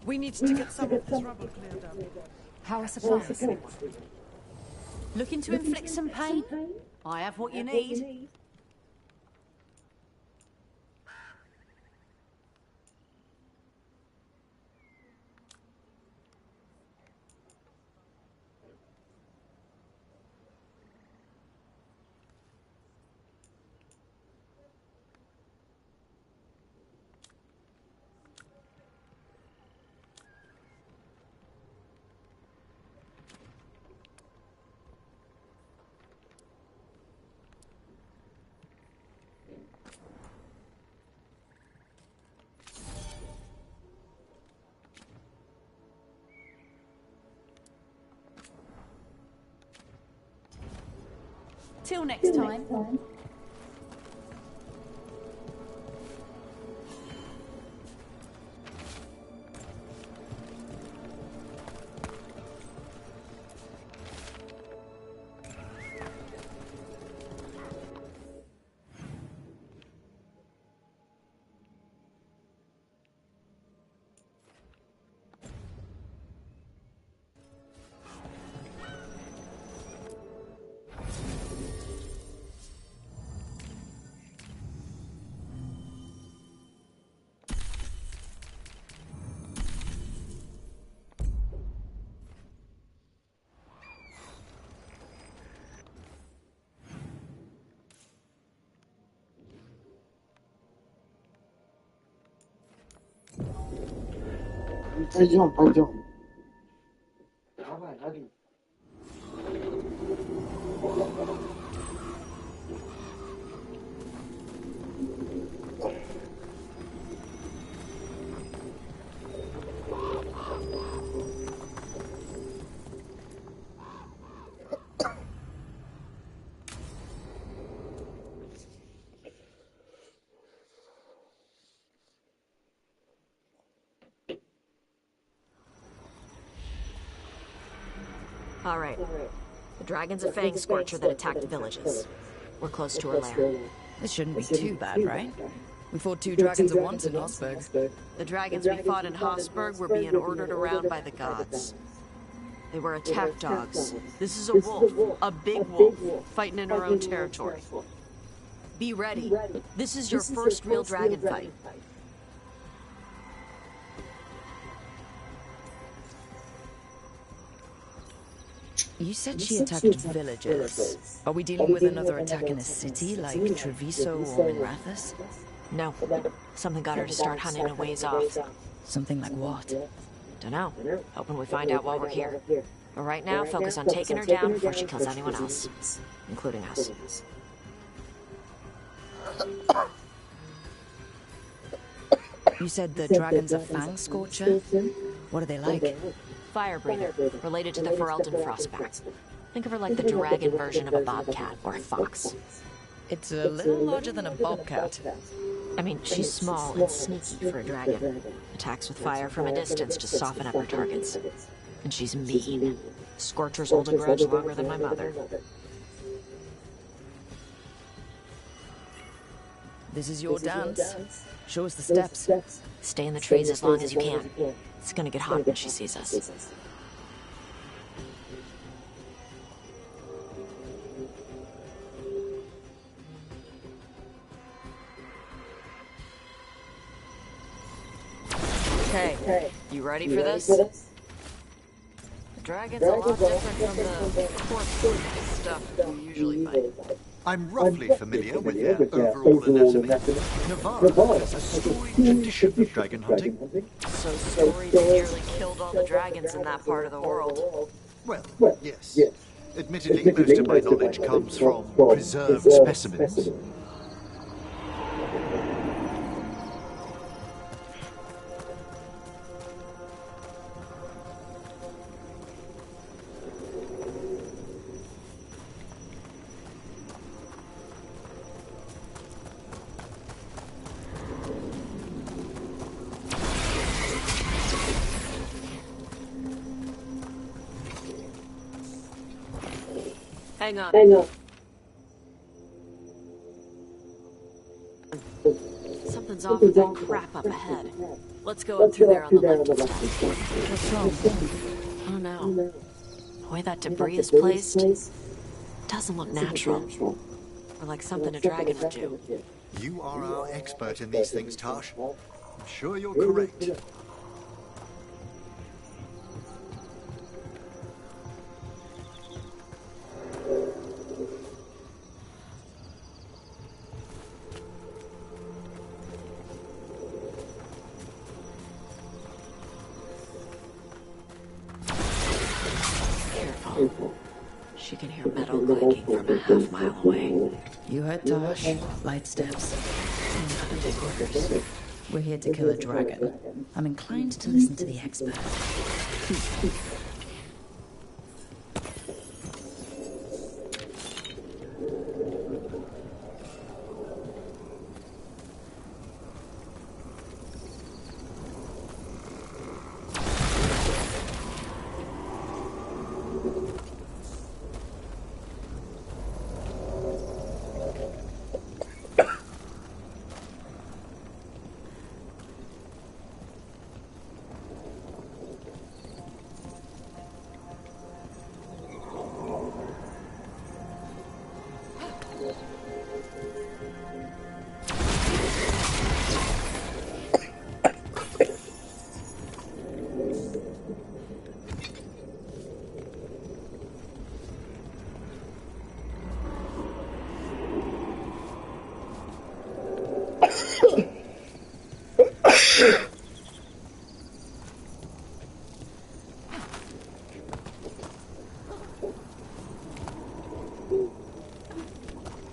We need to get some of this rubble cleared up. How are supplies? Looking to inflict some pain? I have what you need. Till next time. Пойдем, пойдем. Давай, лови. All right. The dragon's a fang scorcher that attacked villages. We're close to her lair. This shouldn't be too bad, right? We fought 2 dragons at once in Osberg. The dragons we fought in Hosberg were being ordered around by the gods. They were attack dogs. This is a wolf, a big wolf, fighting in her own territory. Be ready. This is your first real dragon fight. You said she attacked villagers. Are we dealing with another attack in a city, like Treviso or Minrathous? No. Something got her to start hunting a ways off. Something like what? Dunno. Hoping we find out while we're here. But right now, focus on taking her down before she kills anyone else. Including us. You said the dragon's a fang scorcher? What are they like? Fire breather, related to the Ferelden Frostback. Think of her like the dragon version of a bobcat or a fox. It's a little larger than a bobcat. I mean, she's small and sneaky for a dragon. Attacks with fire from a distance to soften up her targets. And she's mean. Scorchers hold a grudge longer than my mother. This is your dance. Show us the steps. Stay in the trees as long as you can. It's gonna get hot when she sees us. Okay, you ready for this? The dragon's a lot different from the corpse stuff we usually fight. I'm roughly familiar with their overall anatomy. Navarra has a storied tradition of dragon hunting. So storied they nearly killed all the dragons in that part of the world. Well, yes. Admittedly, most of my knowledge comes from preserved specimens. Hang on. Something's off with that crap up ahead. Let's go up through there on the left instead. What's wrong? Oh no. The way that debris is placed doesn't look natural. Or like something a dragon would do. You are our expert in these things, Tash. I'm sure you're correct. She can hear metal clanking from a half-mile away. You heard Tosh. Light steps. None of big orders. We're here to kill a dragon. I'm inclined to listen to the expert.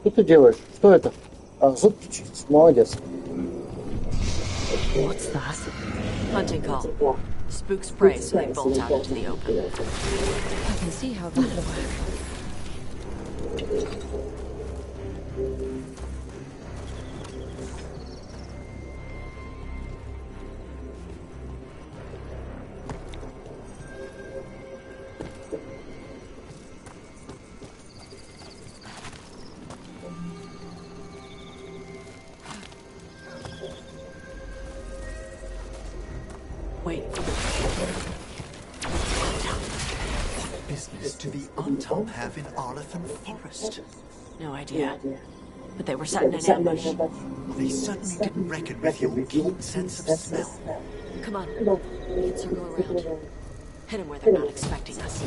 Что ты делаешь? Что это? Зуб чуть-чуть. Молодец. What's that? Hunting call. Spooks prey, so they bolt out into the open. I can see how that'll work. Wait. What business do the Untom have in Arlathan Forest? No idea. But they were setting an ambush. They certainly didn't reckon with your keen sense of smell. Come on. We can circle around. Hit them where they're not expecting us.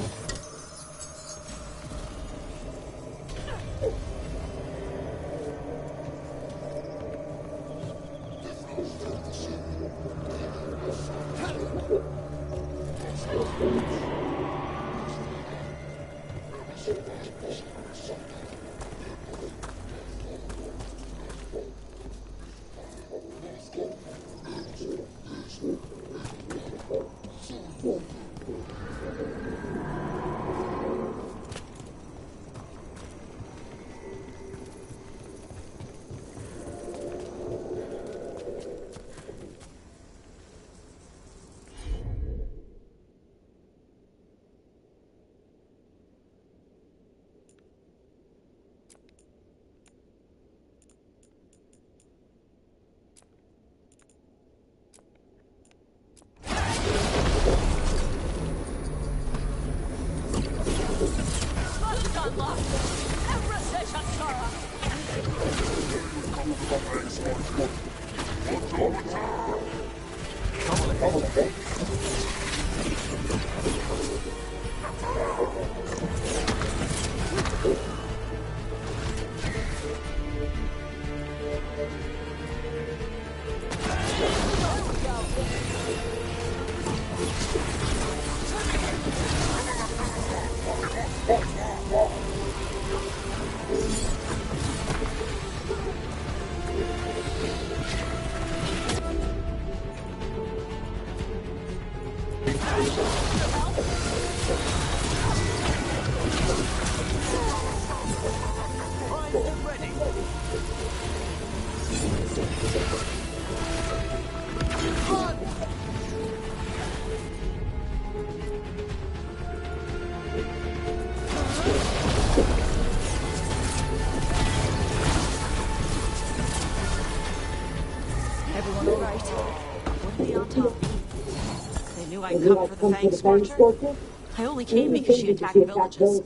Everyone all right? What are they on top of? They knew I'd come for the Fang Scorcher? I only came because she attacked villages.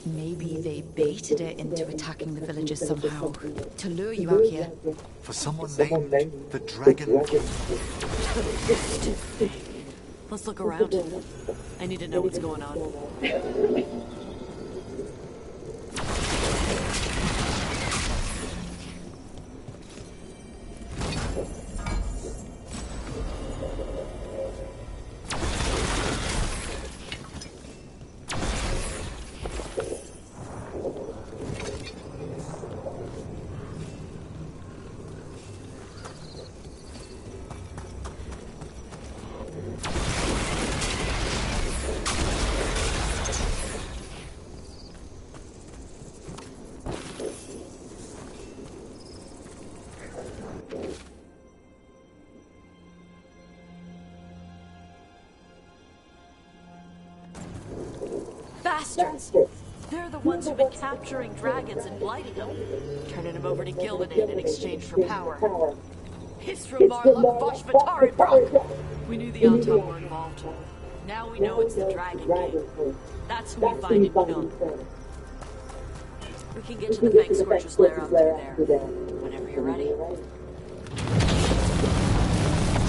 Maybe they baited it into attacking the villagers somehow to lure you out here. For someone named the Dragon. Let's look around. I need to know what's going on. Bastards! They're the ones who've been capturing dragons and blighting them, turning them over to Gildanade in exchange for power. Hisramar Lukvosh Vatari Brock! We knew the Anton were involved. Now we know it's the Dragon King. That's who we find and kill. We can get to the Fang Scorcher's lair out through there. Whenever you're ready.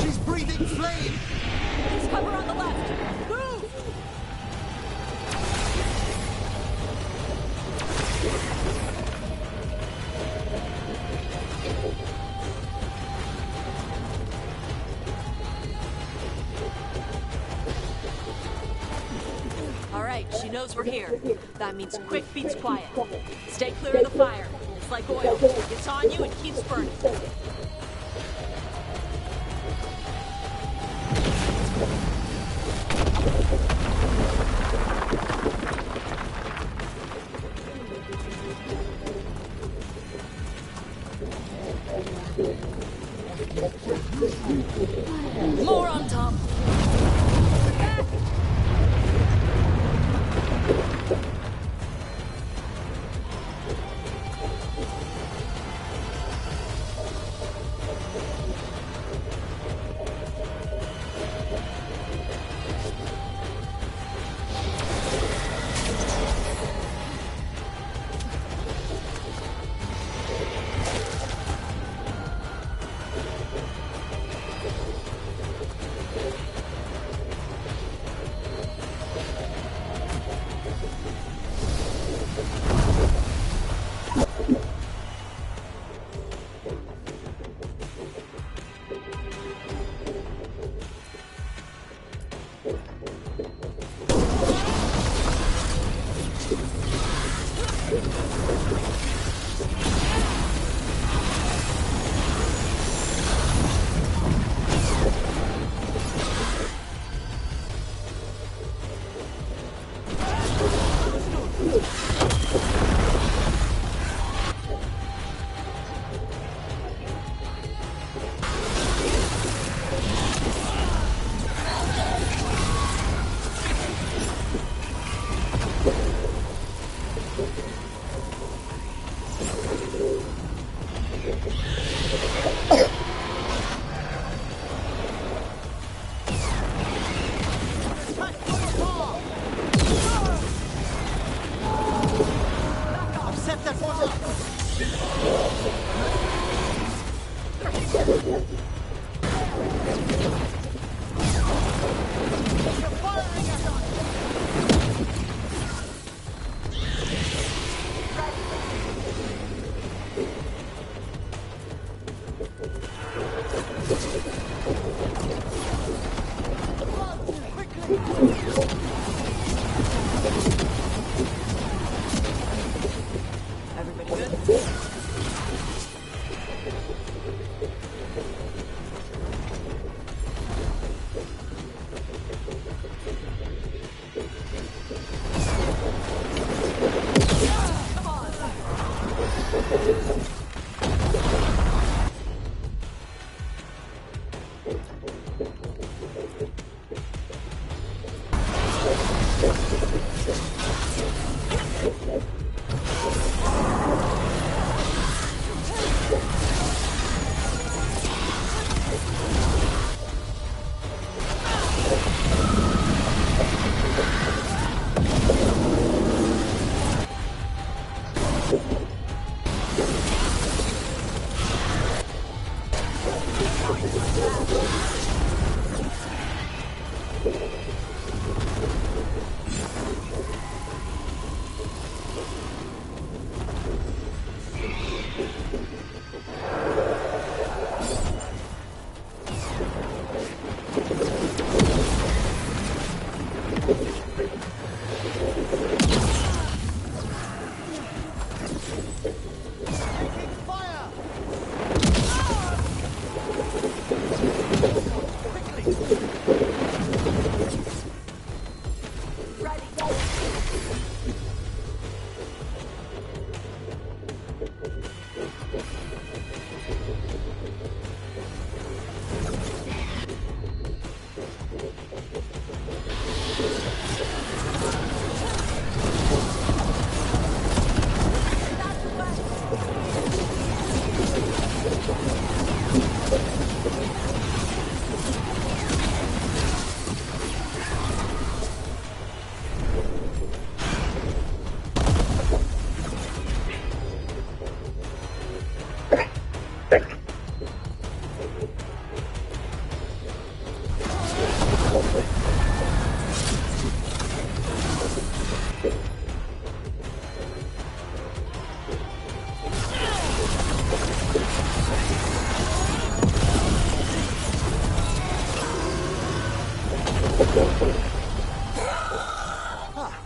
She's breathing flame! Please cover on the left! Move! Alright, she knows we're here. That means quick beats quiet. Stay clear of the fire. It's like oil. It's on you and keeps burning. More on top.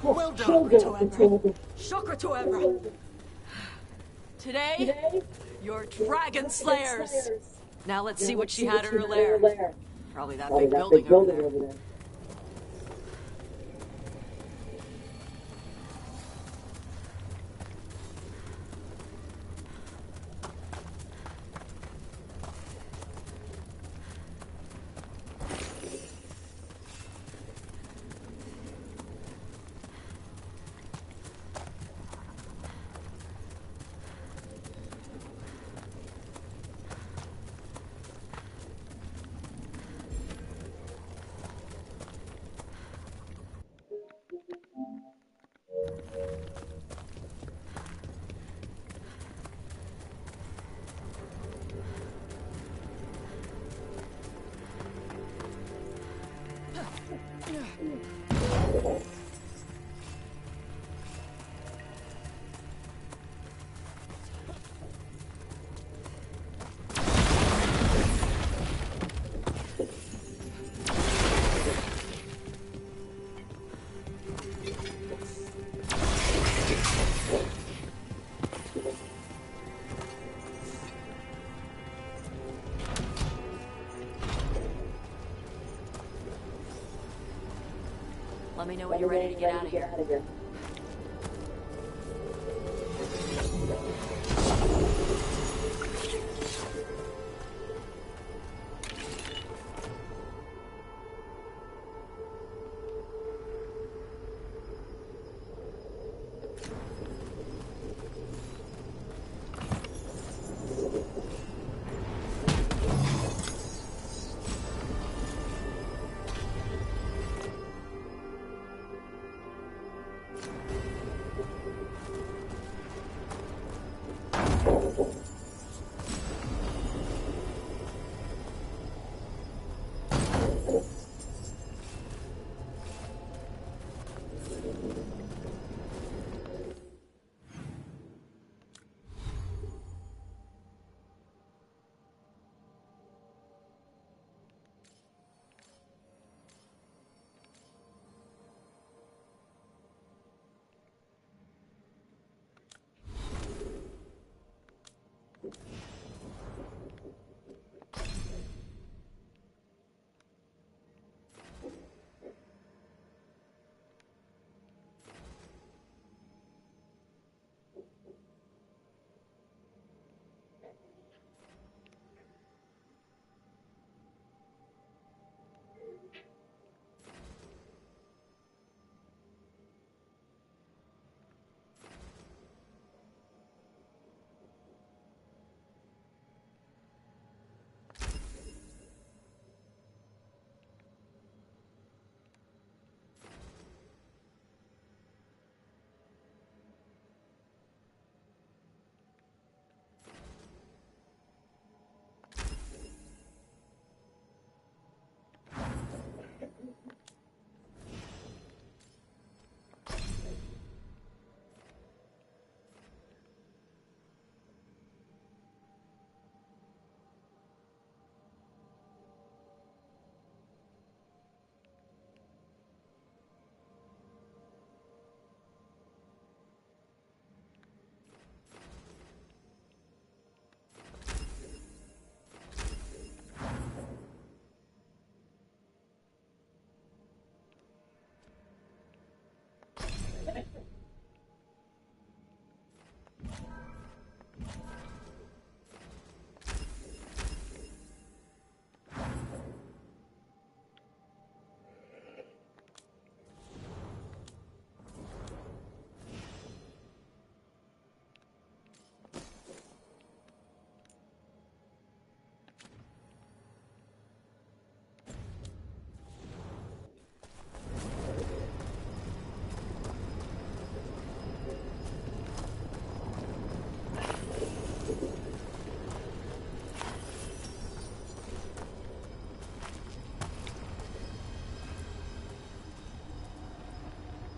Well done. Shokra to Ebra. Today, you're Dragon Slayers. Now let's see what she had in her lair. Probably that big building over there. Let me know when you're ready to get out of here.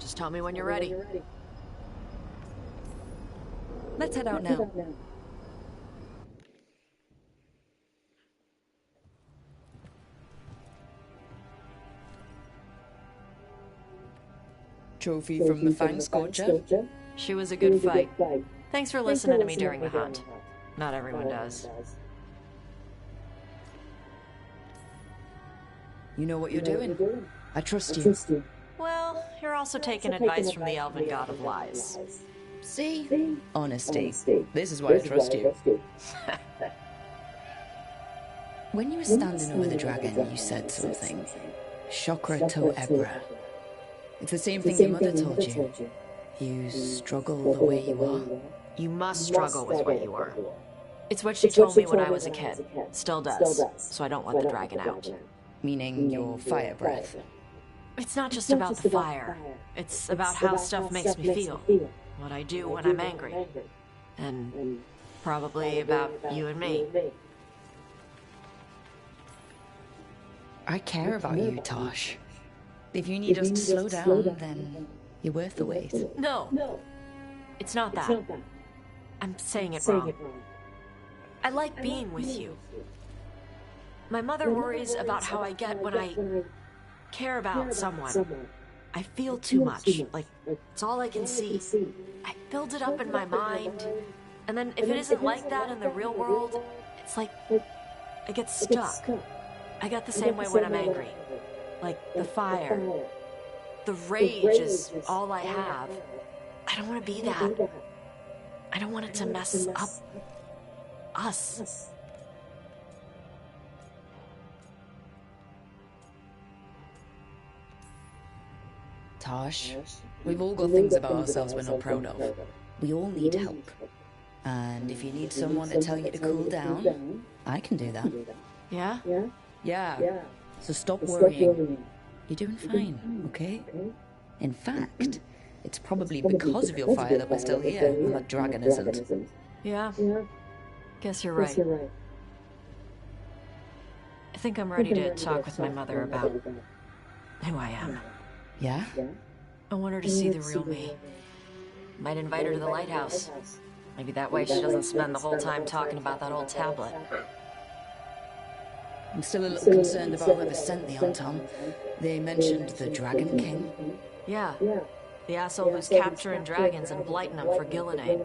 Just tell me when you're ready. Let's head out now. Trophy from the Fang Scorcher? She was a good fight. Thanks for listening to me during the hunt. Not everyone does. You know what you're doing. I trust you. Well, you're also taking advice from the elven god of lies. See? Honesty. This is why I trust you. When you were standing over the dragon, you said something. Chakra to Ebra. It's the same thing your mother told you. You struggle the way you are. You must struggle with what you are. It's what she told me when I was a kid. Still does. So I don't let the dragon out. Meaning your fire breath. It's not just about the fire. It's about how stuff makes me feel. What I do when I'm angry. And probably about you and me. I care about you, Tosh. If you need us to slow down, then you're worth the wait. No. It's not that. I'm saying it wrong. I like being with you. My mother worries about how I get when I care about someone. I feel too much, like it's all I can see. I build it up in my mind, and then if it isn't like that in the real world, it's like I get stuck. I get the same way when I'm angry. Like the fire. The rage is all I have. I don't want to be that. I don't want it to mess up us. Tosh, we've all got things about ourselves we're not proud of. We all need help. And if you need someone to tell you to cool down, I can do that. Yeah? Yeah. So stop worrying. You're doing fine, okay? In fact, it's probably because of your fire that we're still here, and that dragon isn't. Yeah. Guess you're right. I think I'm ready to talk with my mother about who I am. Yeah? I want her to see the real me. Might invite her to the lighthouse. Maybe that way she doesn't spend the whole time talking about that old tablet. I'm still a little concerned about whoever sent the Anton. They mentioned the Dragon King. Yeah. The asshole who's capturing dragons and blighting them for Gillidan.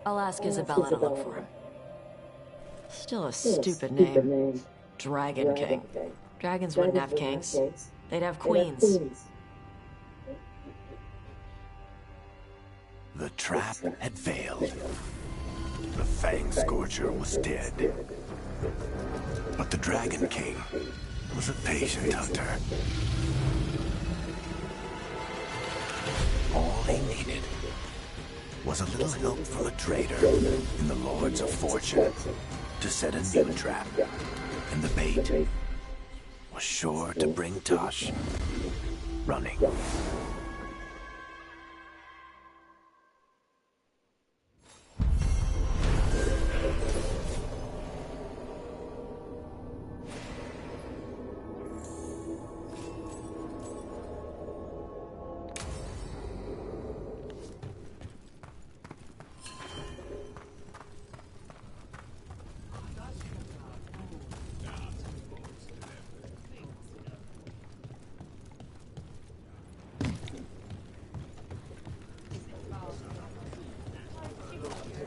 I'll ask Isabella to look for him. Still a stupid name. Dragon King. Dragons wouldn't have kings. They'd have queens. The trap had failed. The Fang Scorcher was dead. But the Dragon King was a patient hunter. All he needed was a little help from a trader in the Lords of Fortune to set a new trap. And the bait was sure to bring Tosh running.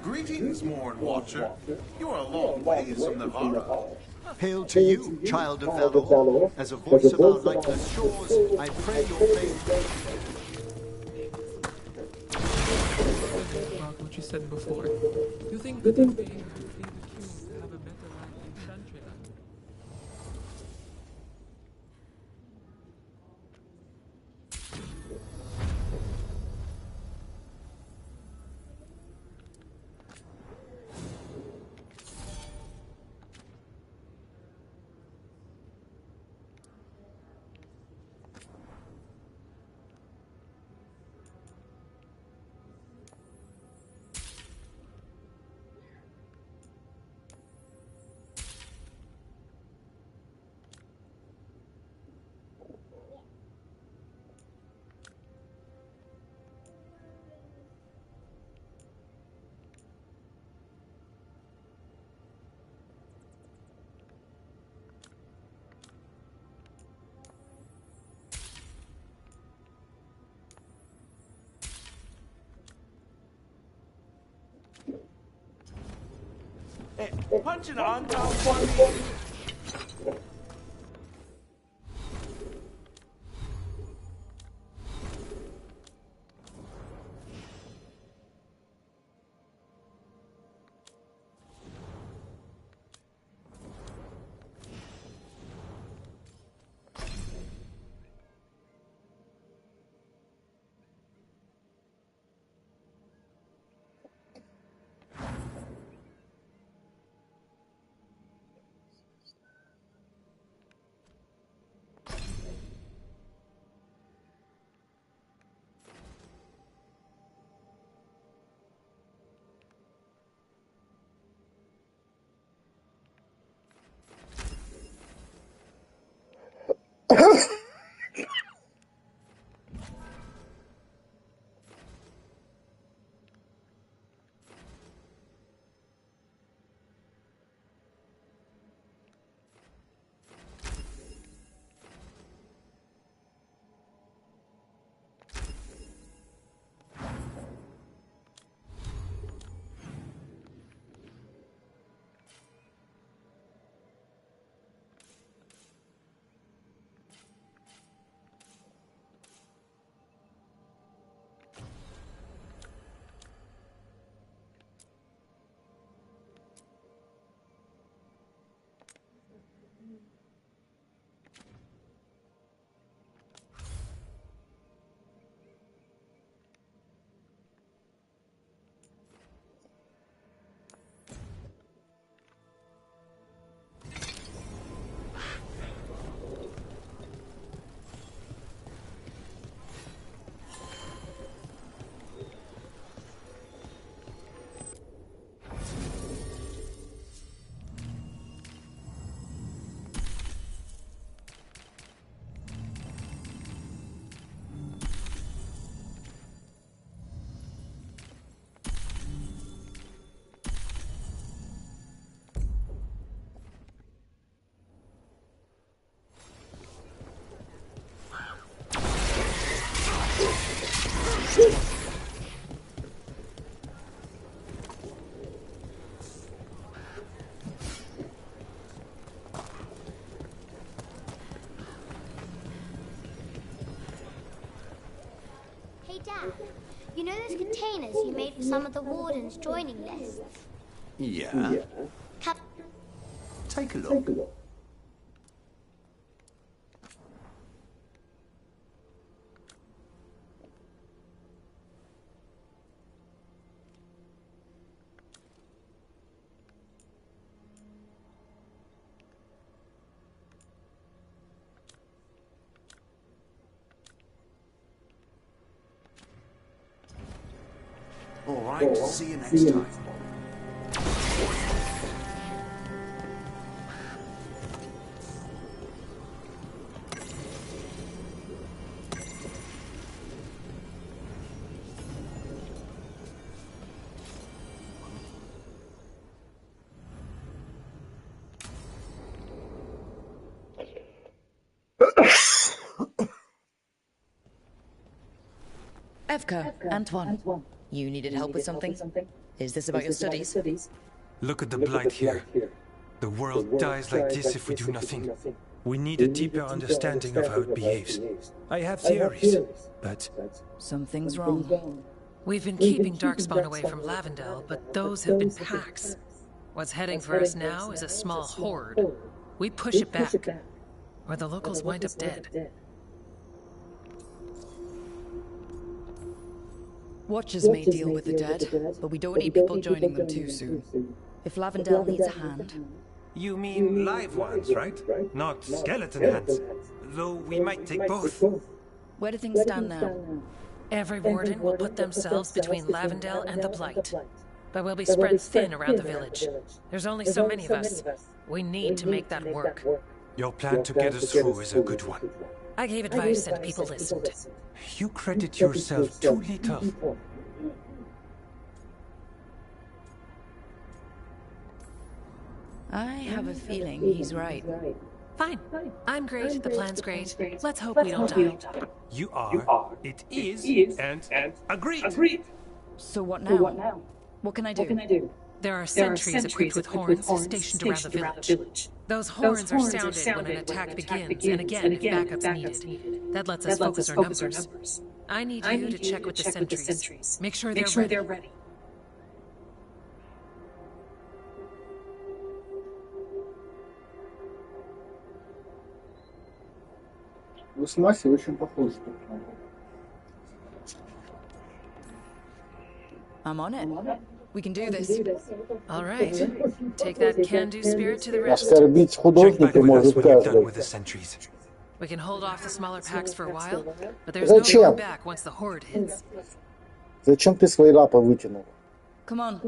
Greetings, Morn Watcher. You are a long ways from Navarra. Hail to you, child of Valor. As a voice of our lightless shores, I pray your faith. About what you said before. You think that being between the kings have a better life in Chantry? Punch it on top for me. Dad, you know those containers you made for some of the wardens' joining lists? Yeah. Cap- Take a look. All right, see you next time. Evka, Antoine, you needed help with something? Is this about your studies? Look at the blight here. The world dies like this if we do nothing. We need a deeper understanding of how it behaves. I have theories, but... Something's wrong. We've been keeping Darkspawn away from Lavendel, but those have been packs. What's heading for us now is a small horde. We push it back, or the locals wind up dead. Watchers may deal with the dead, but we don't need people joining them too soon. If Lavendel needs a hand... You mean live ones, right? Not skeleton hands. Though we might take both. Where do things stand now? Every warden will put themselves between Lavendel and the Blight. But we'll be spread thin around the village. There's only so many of us. We need to make that work. Your plan to get us through is a good one. I gave advice and people listened. You credit yourself too little. I have a feeling he's right. Fine. I'm great, the plan's great. Let's hope we don't die. You are, it is, and agreed. So what now? What can I do? There are sentries equipped with horns stationed around the village. Those horns are sounded when an attack begins, and again if backup's needed. That lets us focus our numbers. I need you to check with the sentries. Make sure they're ready. Вы с Масей очень похожи друг на друга. I'm on it. We can do this. All right. Take that can-do spirit to the wrist. Оскорбить Check back художника with us может when you're done каждый. with the sentries. We can hold off the smaller packs for a while, but there's no Зачем? going back once the horde hits. Зачем ты свои лапы вытянул? Come on.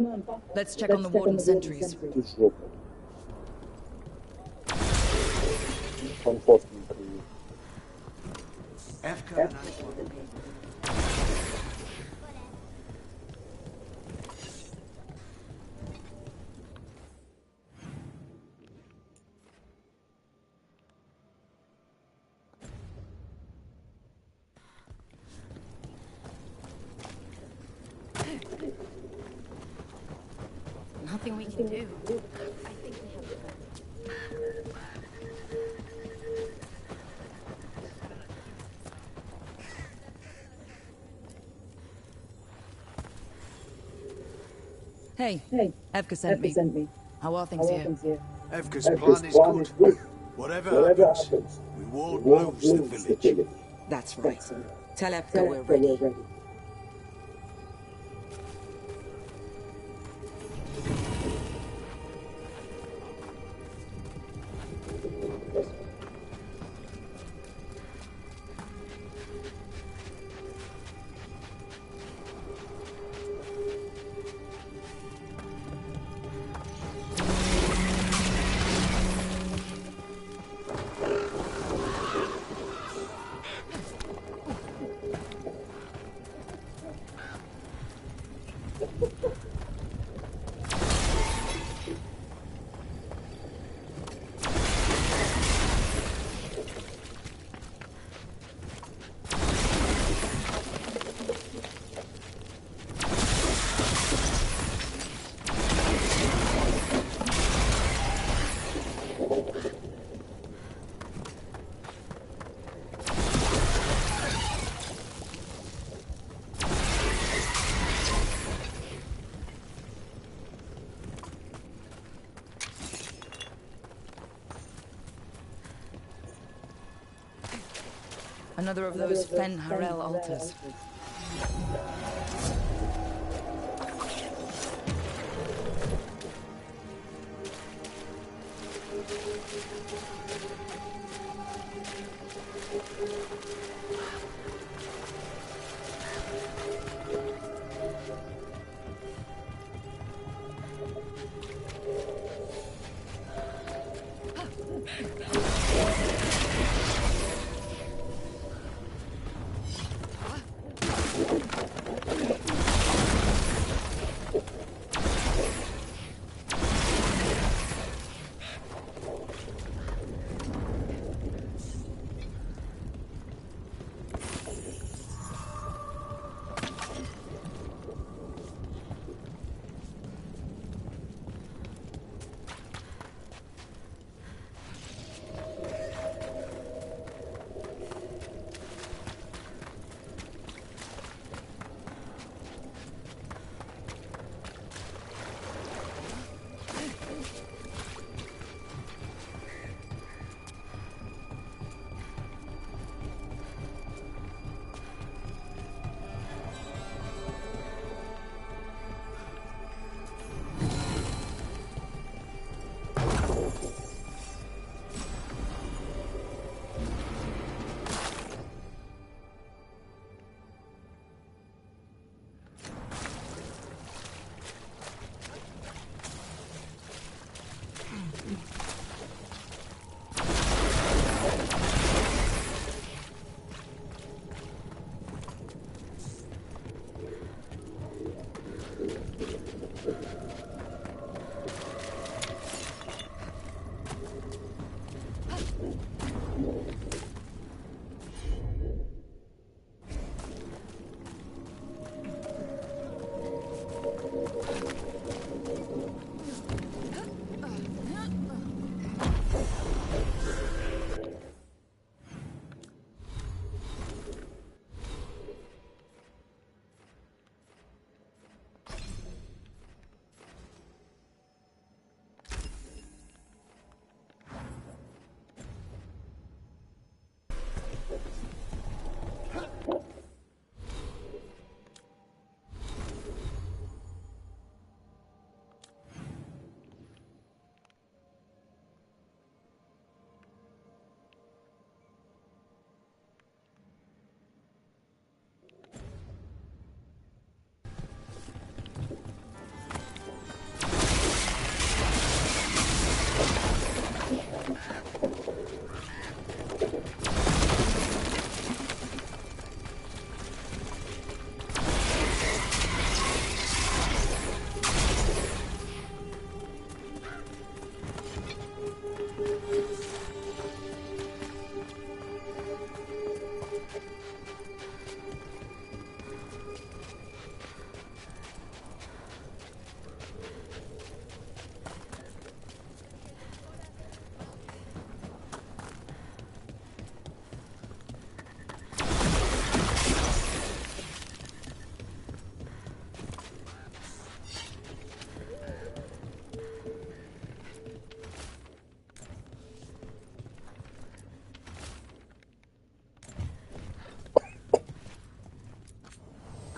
Let's check on the warden sentries. Ты в жопу. Комфортно привет. Nothing we can do. Hey, Evka sent me. How are things here? Evka's plan is good. Whatever happens, we won't lose the village. That's right. Tell Evka we're ready. Another of those Fen Harel altars.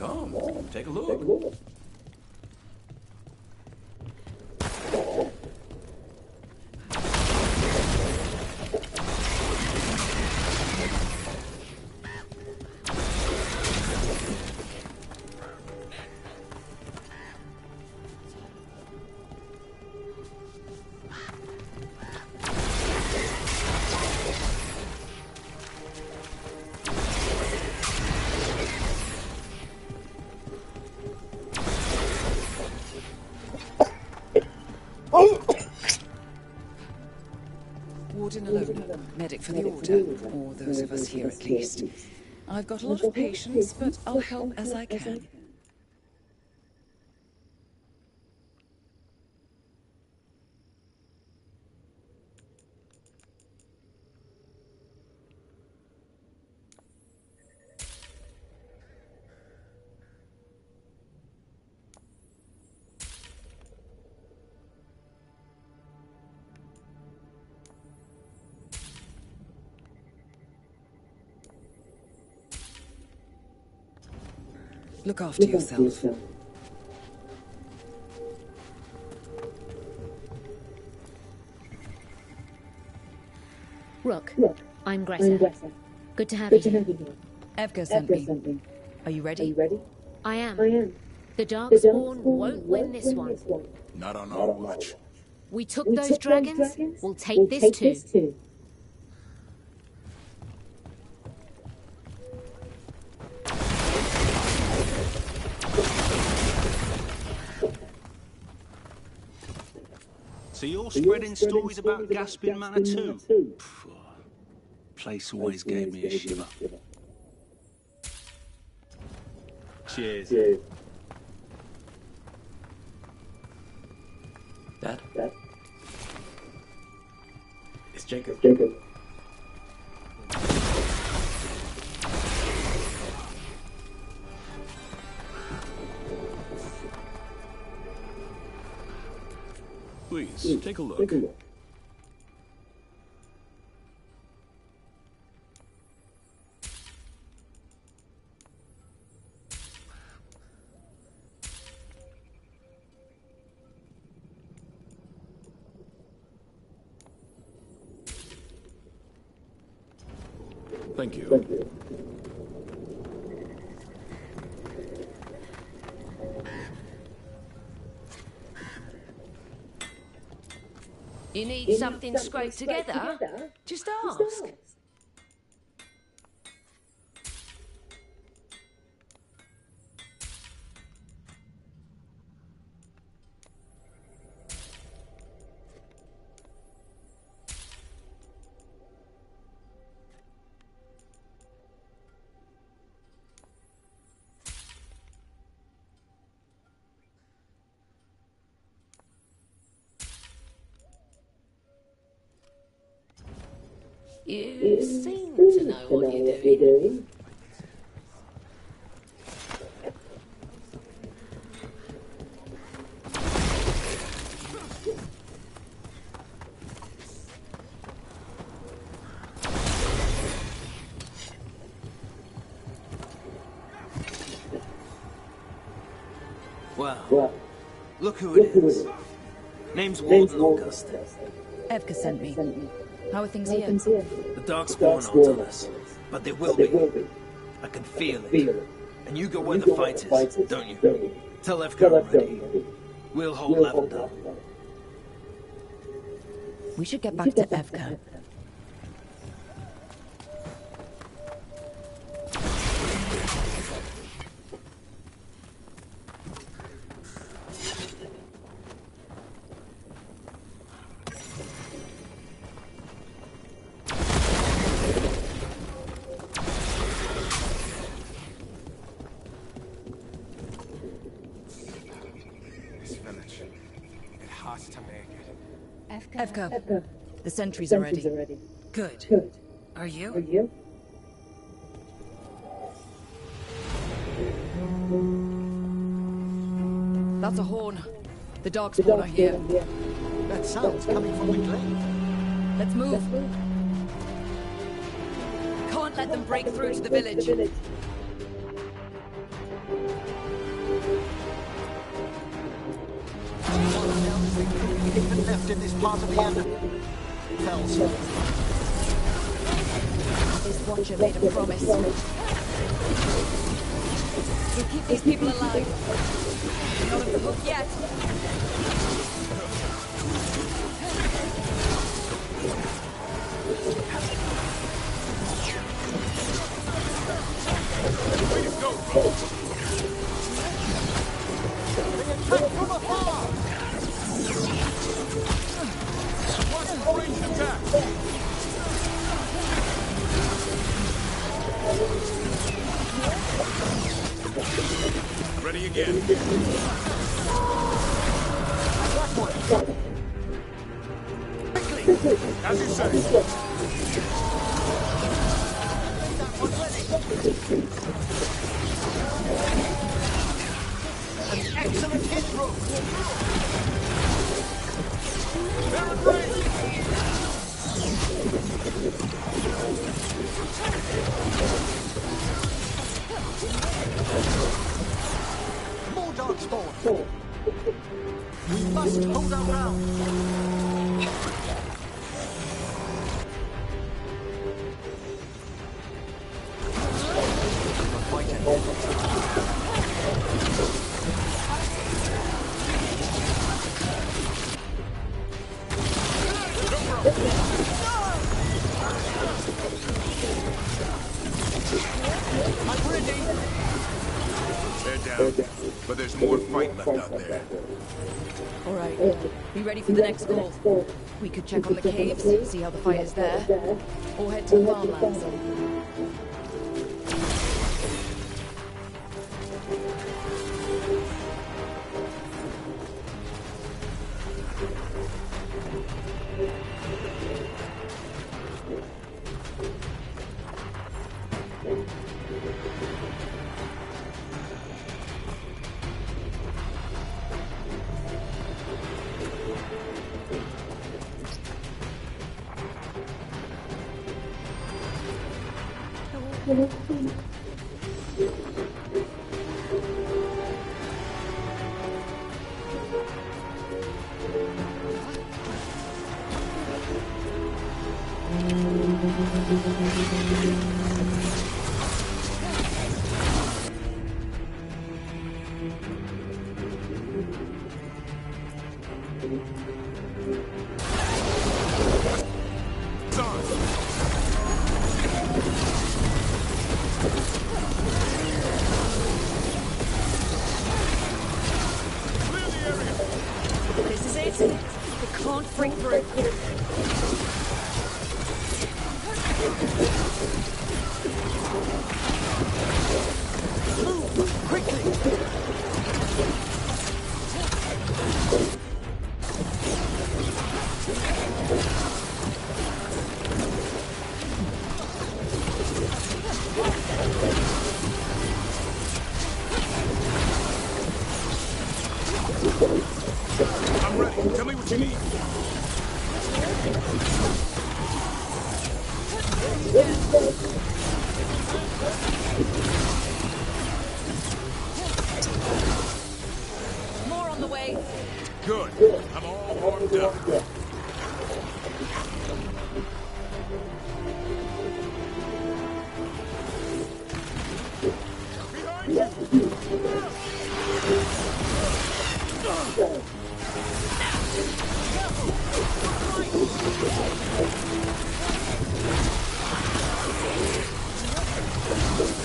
Come, take a look. Warden alone, medic for the Order, or those of us here at least. I've got a lot of patience, but I'll help as I can. Look after yourself. Rook, I'm Greta. Good to have you here. Evka sent me. Are you ready? I am. The Darkspawn won't win this one. Not on our watch. We took those dragons, we'll take this too. So you're spreading stories about gasping mana too? Place always gave me a shiver. Cheers. Dad? It's Jacob. Please, take a look. Thank you. You need something scraped together? Just ask. You seem to know what you're doing. Wow. Look who it is. Name's Warden Augustus. Evka sent me. How are things here? The Darkspawn aren't on us, but they will be. I can feel it. And you go where the fight is, don't you? Tell Evka I'm ready. We'll hold Lavender. We should get back to Evka. Evka, the sentries are ready. Good. Are you? That's a horn. The Darkspawn are here. That sound's coming from the glade. Let's move. Can't let them break through to the village. infant left in this part of the Fells. This Watcher made a promise. We'll keep these people alive. Not off the hook yet. Way to go, Rogue! They attack from afar! One ranged attack! Ready again. Quickly! As you say. An excellent hit, Rogue! They're in range! More dark spawn! We must hold our ground! But there's more fight left out there. All right. You ready for the next call? We could check on the caves, see how the fight is there, or head to the farmlands. I'm ready. Tell me what you need. More on the way. Good. I'm all warmed up.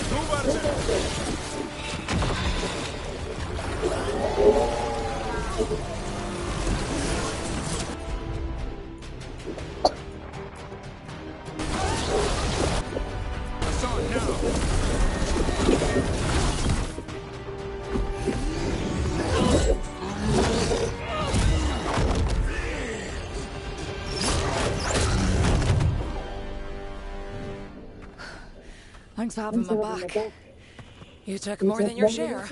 Move out of there. Thanks for having my back. You took more than your share.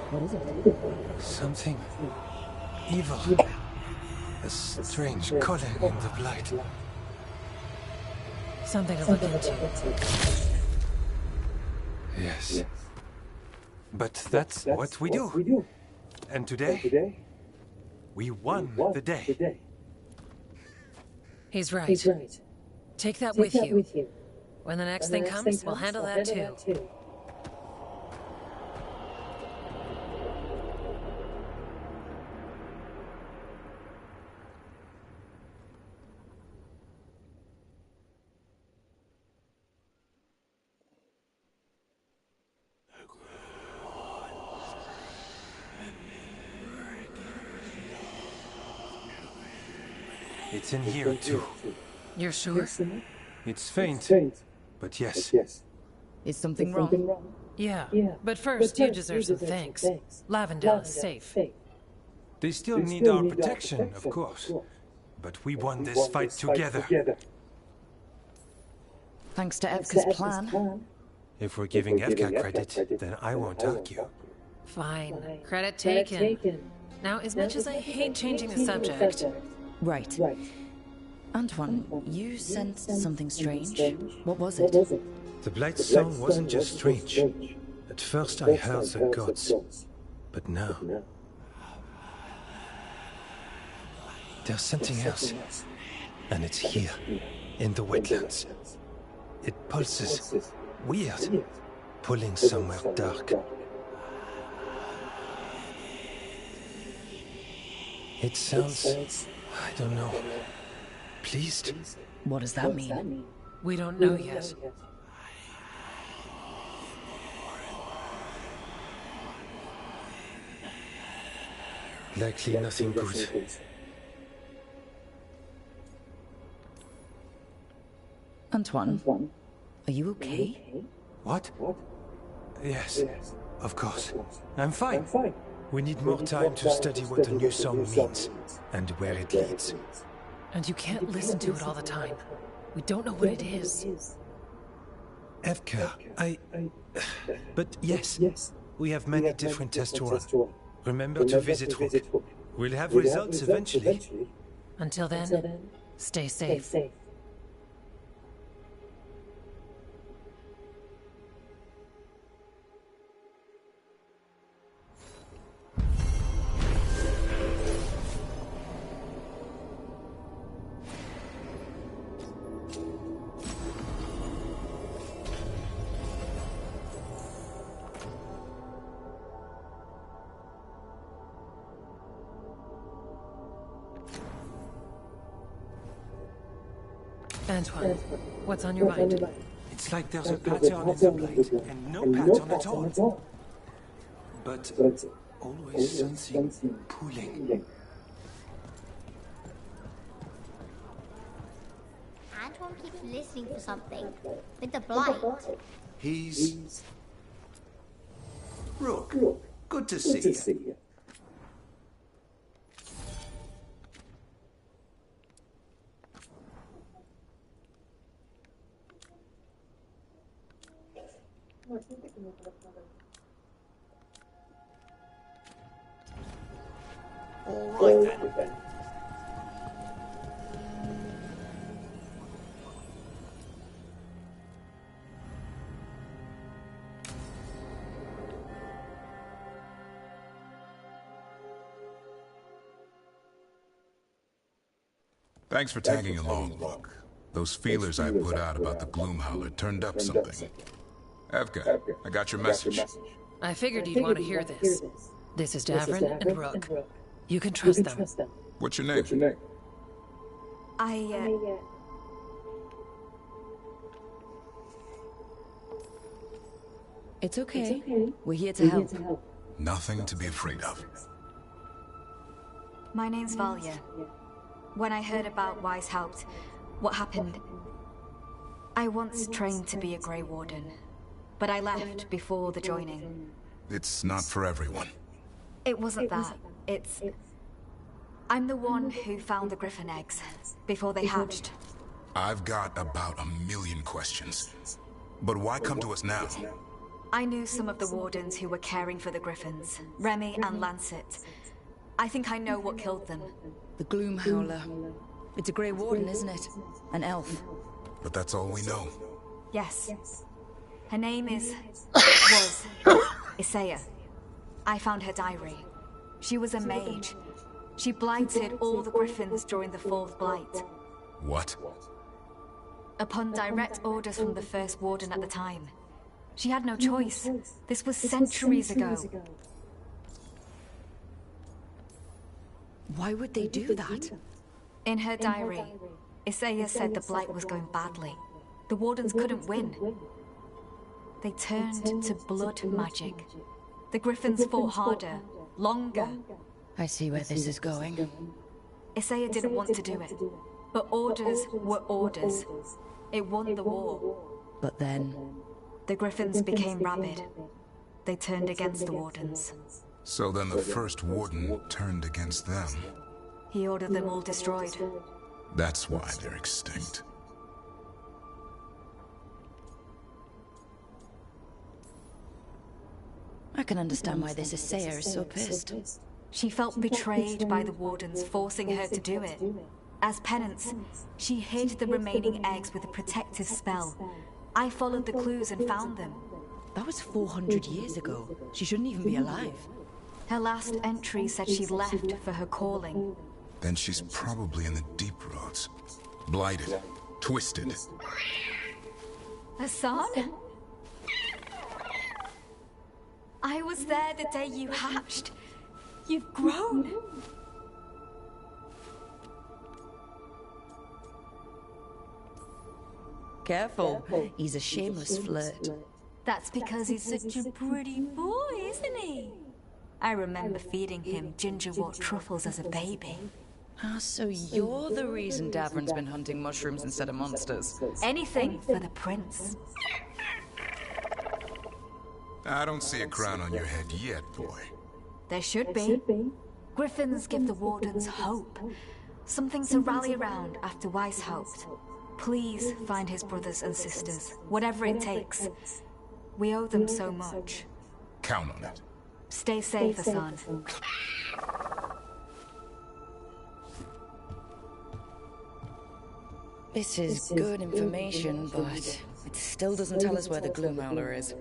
What is it? Something evil. A strange calling in the blight. Something to look into. Yes. But that's what we do. And today, we won the day. He's right. Take that with you. When the next thing comes, we'll handle that too. It's in here too. You're sure? It's faint, but yes. Is something wrong? Yeah, but first you deserve some thanks. Lavendale is safe. They still need our protection, of course. But we won this fight together. Thanks to Evka's plan. If we're giving Evka credit, then I won't argue. Fine. Credit taken. Now, as much as I hate changing the subject... Right. Antoine, you sensed something strange. What was it? The Blight song wasn't just strange. At first I heard the gods, but now... there's something else. And it's here, in the wetlands. It pulses. Weird. Pulling somewhere dark. It sounds... I don't know. Pleased? What does that mean? We don't know yet. Likely nothing good. Antoine, are you okay? What? Yes, of course. I'm fine. We need more time to study what the new song means, and where it leads. And you can't listen to it all the time. We don't know what it is. Evka, But yes, we have many different tests to run. Remember to visit Rook. We'll have results eventually. Until then, stay safe. Antoine, what's on your mind? It's like there's a pattern in the Blight, and no pattern at all. But always something pulling. Antoine keeps listening for something. With the Blight. He's... Rook, good to see you. All right then. Thanks for tagging along, Rook. Those feelers I put out about the Gloomhowler turned up something. Evka, I got your message. I figured you'd want to hear this. This is Davrin and Rook. You can trust them. What's your name? It's okay. We're here to help. Nothing to be afraid of. My name's Valia. When I heard about Wise Helped, what happened... I once trained to be a Grey Warden, but I left before the joining. It's not for everyone. It wasn't that. It's... I'm the one who found the Griffin eggs, before they hatched. I've got about 1,000,000 questions. But why come to us now? I knew some of the Wardens who were caring for the Griffins, Remy and Lancet. I think I know what killed them. The Gloomhowler. It's a Grey Warden, isn't it? An elf. But that's all we know. Yes. Her name was Isaiah. I found her diary. She was a mage. She blighted all the griffins during the fourth blight. What? Upon direct orders from the first warden at the time. She had no choice. This was centuries ago. Why would they do that? In her diary, Isaiah said the blight was going badly. The wardens couldn't win. They turned to blood magic. The griffins fought harder, longer. I see where this is going. Isaiah didn't want to do it, but orders were orders. It won the war. But then... the griffins became rabid. They turned against the wardens. So then the first warden turned against them. He ordered them all destroyed. That's why they're extinct. I can understand why this Isaiah is so pissed. She felt betrayed by the wardens forcing her to do it. As penance, she hid the remaining eggs with a protective spell. I followed the clues and found them. That was 400 years ago. She shouldn't even be alive. Her last entry said she left for her calling. Then she's probably in the deep roads. Blighted. Twisted. Hassan? I was there the day you hatched. You've grown. Careful. He's a shameless flirt. That's because he's such a pretty boy, isn't he? I remember feeding him gingerwort truffles as a baby. Ah, so you're the reason Davron's been hunting mushrooms instead of monsters. Anything for the prince. I don't see a crown on your head yet, boy. There should be. Griffins give the wardens hope. Something to rally around after Weishaupt. Please find his brothers and sisters, whatever it takes. We owe them so much. Count on it. Stay safe, Hassan. This is good information, but it still doesn't tell us where the Gloomhowler is.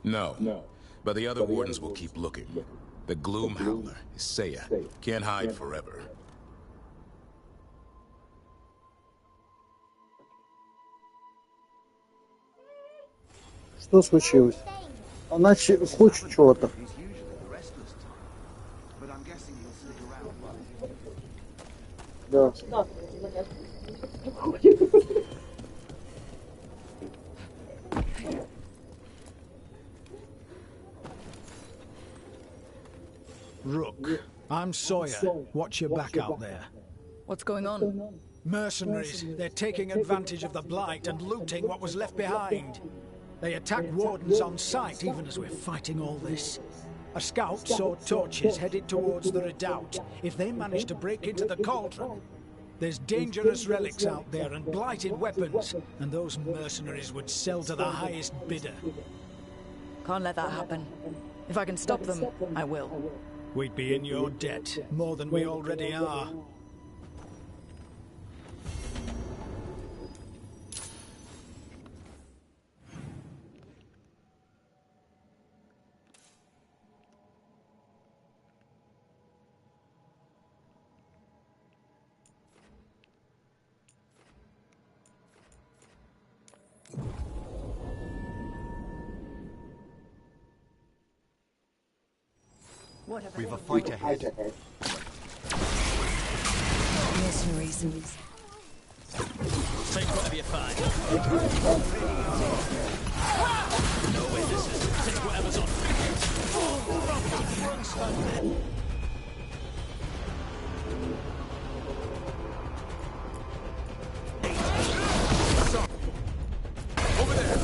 No, but the other wardens will keep looking. The Gloomhowler is Isaiah. Can't hide forever. Что случилось? Она хочет чего-то. Да. Rook, I'm Sawyer. Watch your back out there. What's going on? Mercenaries. They're taking advantage of the blight and looting what was left behind. They attack wardens on sight even as we're fighting all this. A scout saw torches headed towards the redoubt. If they manage to break into the cauldron, there's dangerous relics out there and blighted weapons, and those mercenaries would sell to the highest bidder. Can't let that happen. If I can stop them, I will. We'd be in your debt, more than we already are. We've a fight ahead. Mercenaries. Take whatever you find. No way this is. Take whatever's on. Over there!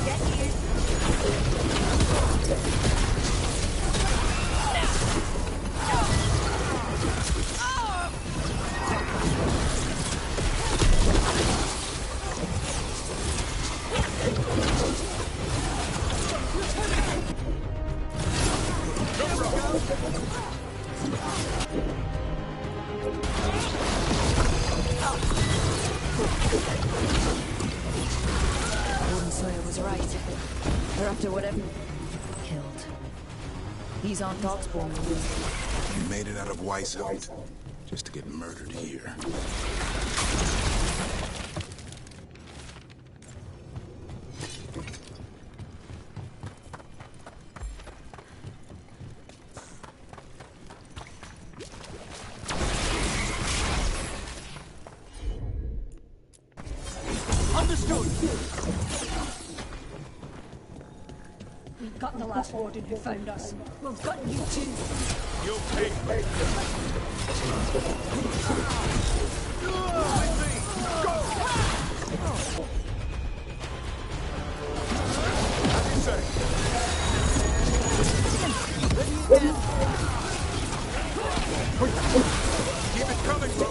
They're after whatever killed. These aren't Darkspawn. You made it out of Weishaupt just to get murdered here. We've got the last warden who found us. We've got you too. You'll pay for it. Keep it coming, bro.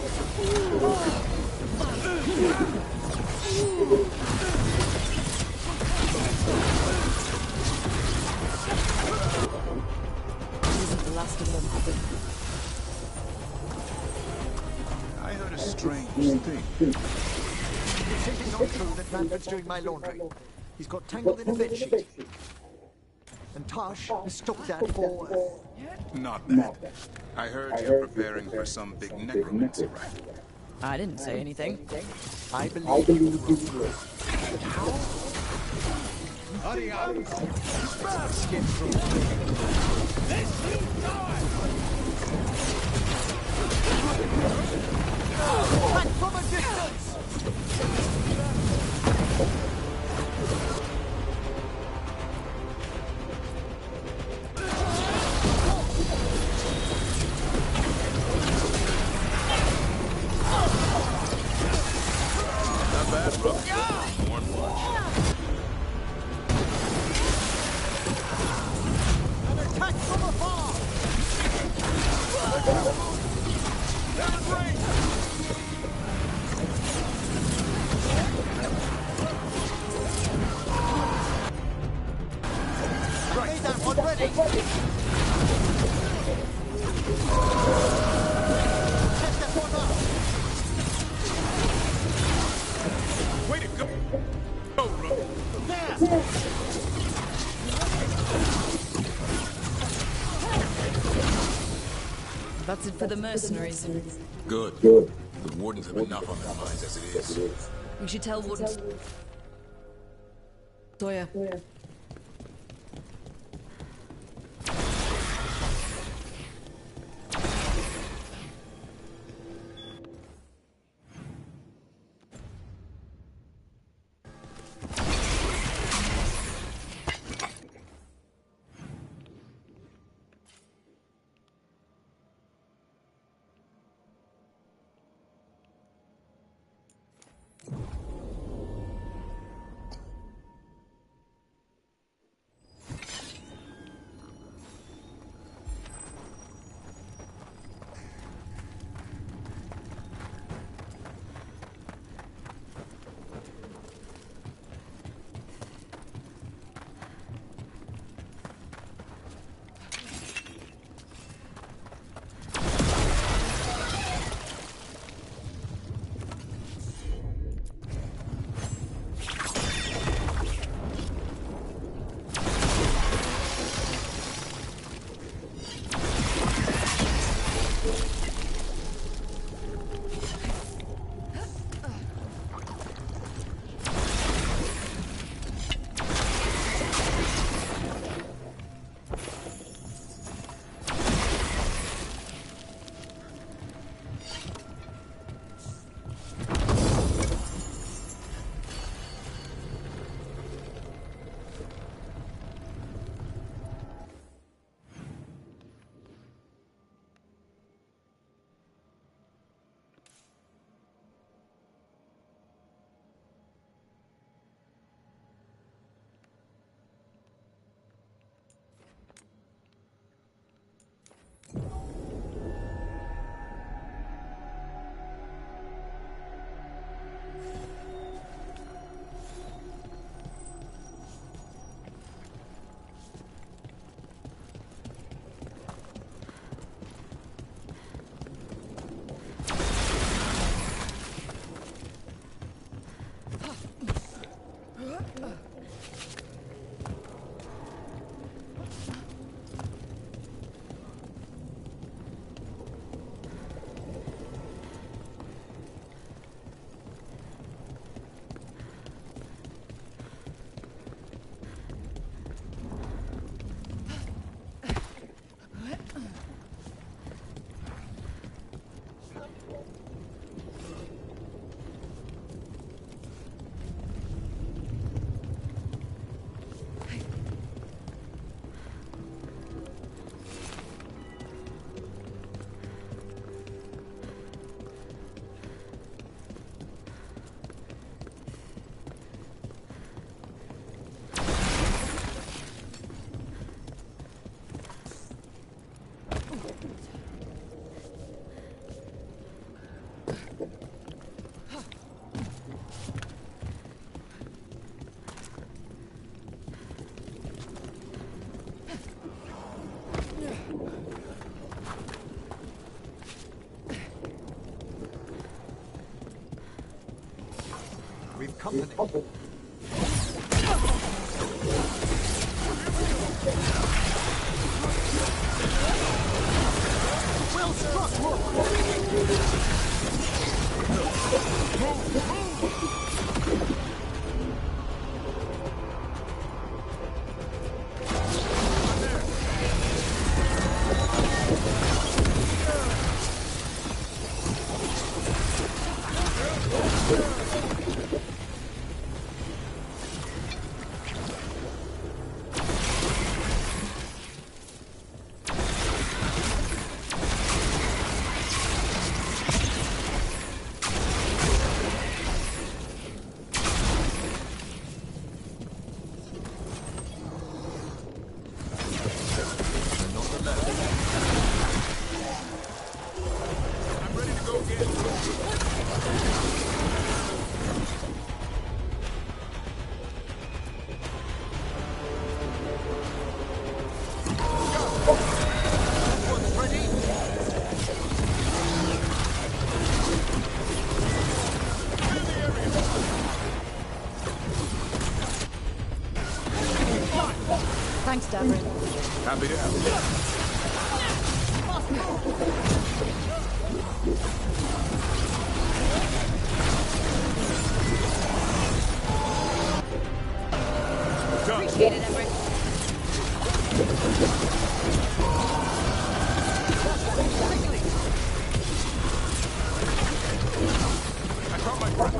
The last of them. I heard a strange thing. It's simply not true that Manfred's doing my laundry. He's got tangled in a bedsheet. And Tosh mistook that for... Not that. I heard you're preparing for some big necromancy rite. I didn't say anything. I believe you. But how? Skin from And from a distance! Not bad, bro. More punch. An attack from afar! Made that one ready! Set that one up! Way to go! Go, bro. There! That's it for the mercenaries. Good. The wardens have enough on their minds as it is. We should tell wardens. Sawyer. We've company. Well struck, Thanks, Devin. Happy to help. Appreciate it, Everett. I caught my breath.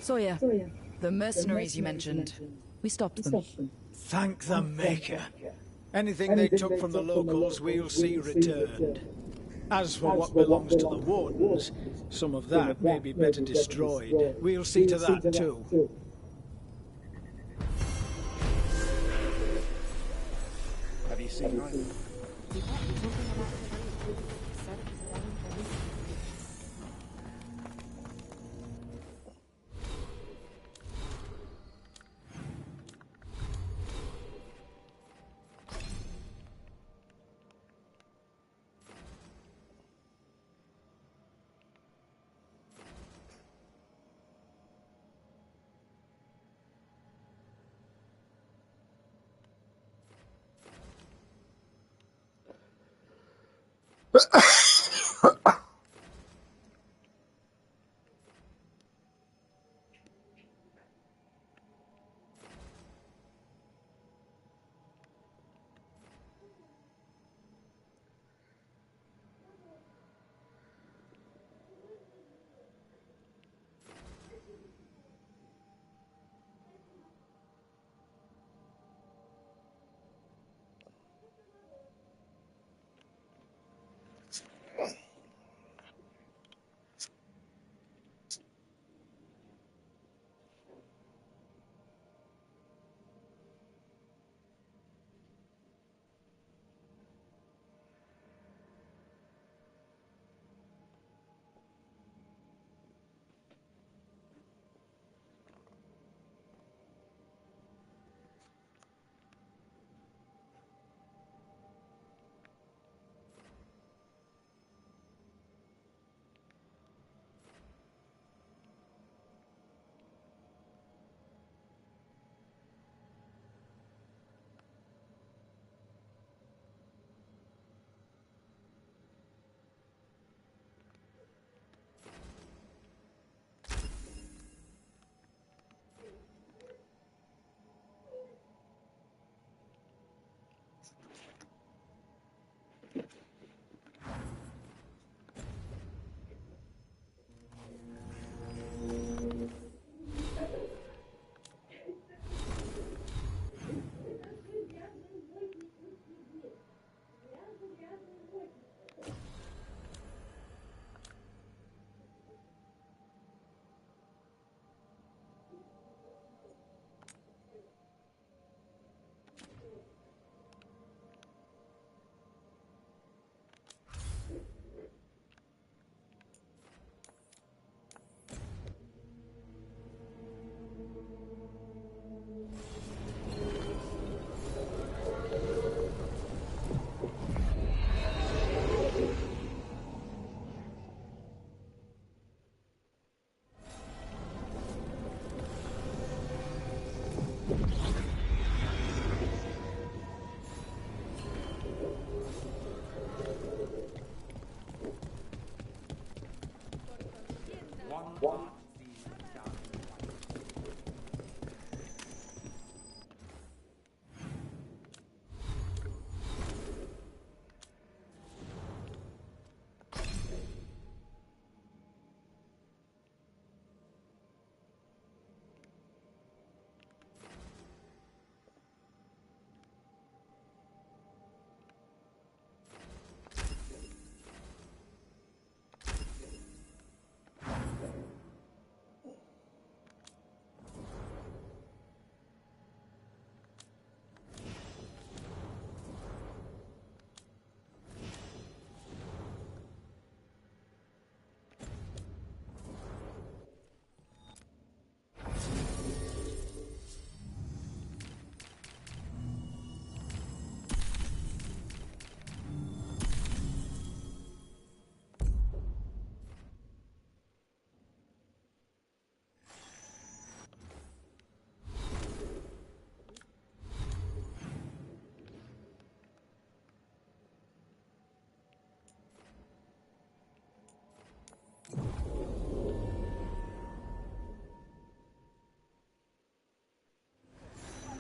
Sawyer, the mercenaries you mentioned, we stopped them. Thank the Maker. Anything they took from the locals we'll see returned. As for what belongs to the Wardens, some of that may be better destroyed. We'll see to that too. Have you seen Riley?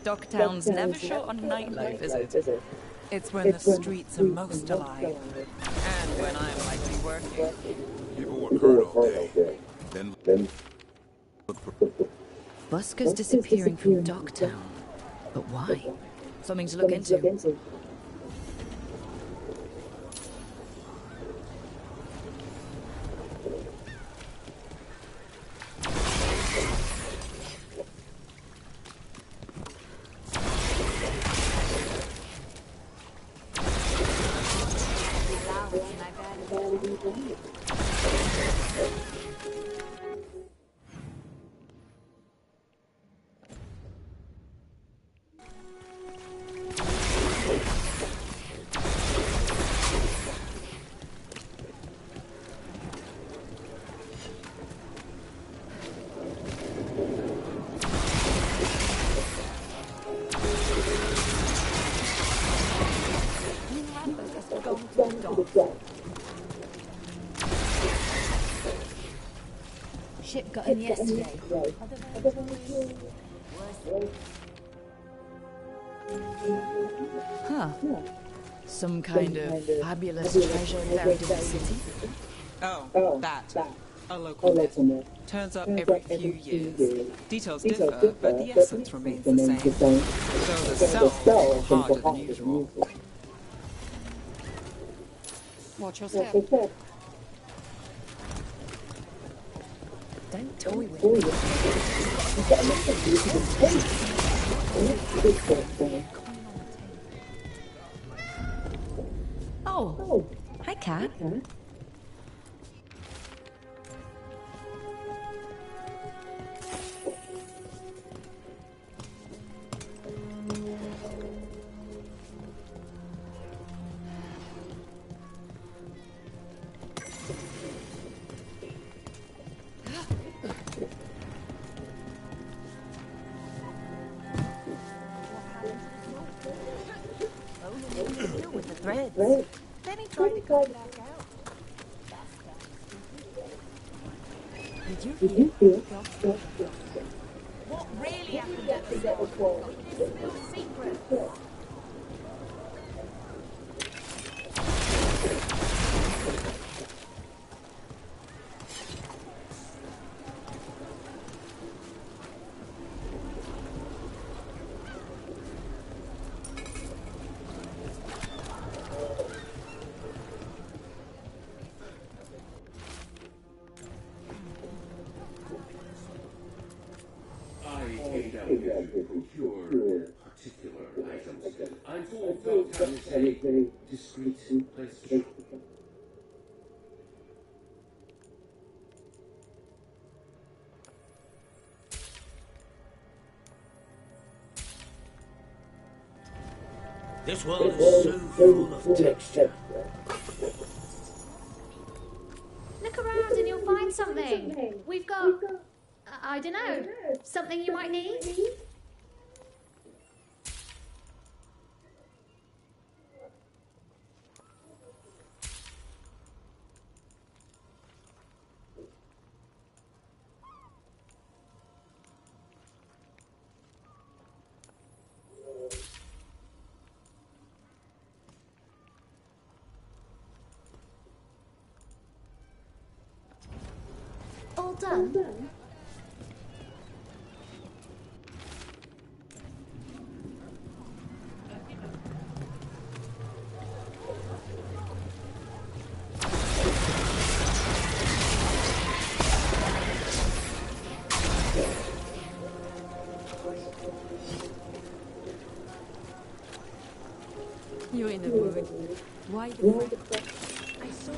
Docktown's never short on nightlife, is it? It's when the streets are most alive. And when I'm likely working. People work hard all day. Then look for... Buskers disappearing from Docktown. But why? Something to look into. Ship got in yesterday. Huh. Some kind of fabulous treasure buried in the city? Oh, that. A local myth. Turns up every few years. Details differ, but the essence remains the same. Though the cells are harder than usual. Watch your step. Don't toy with me. Oh, hi, Cat. With the threads. Then he tried to cut it back out. Did you hear? What really happened at the start? It's no secret. I'm told Dogtown is a very discreet place to shop. This world is so full of texture. Look around and you'll find something. We've got, I don't know, something you might need. All done? You're in the mood. Why the fuck? I saw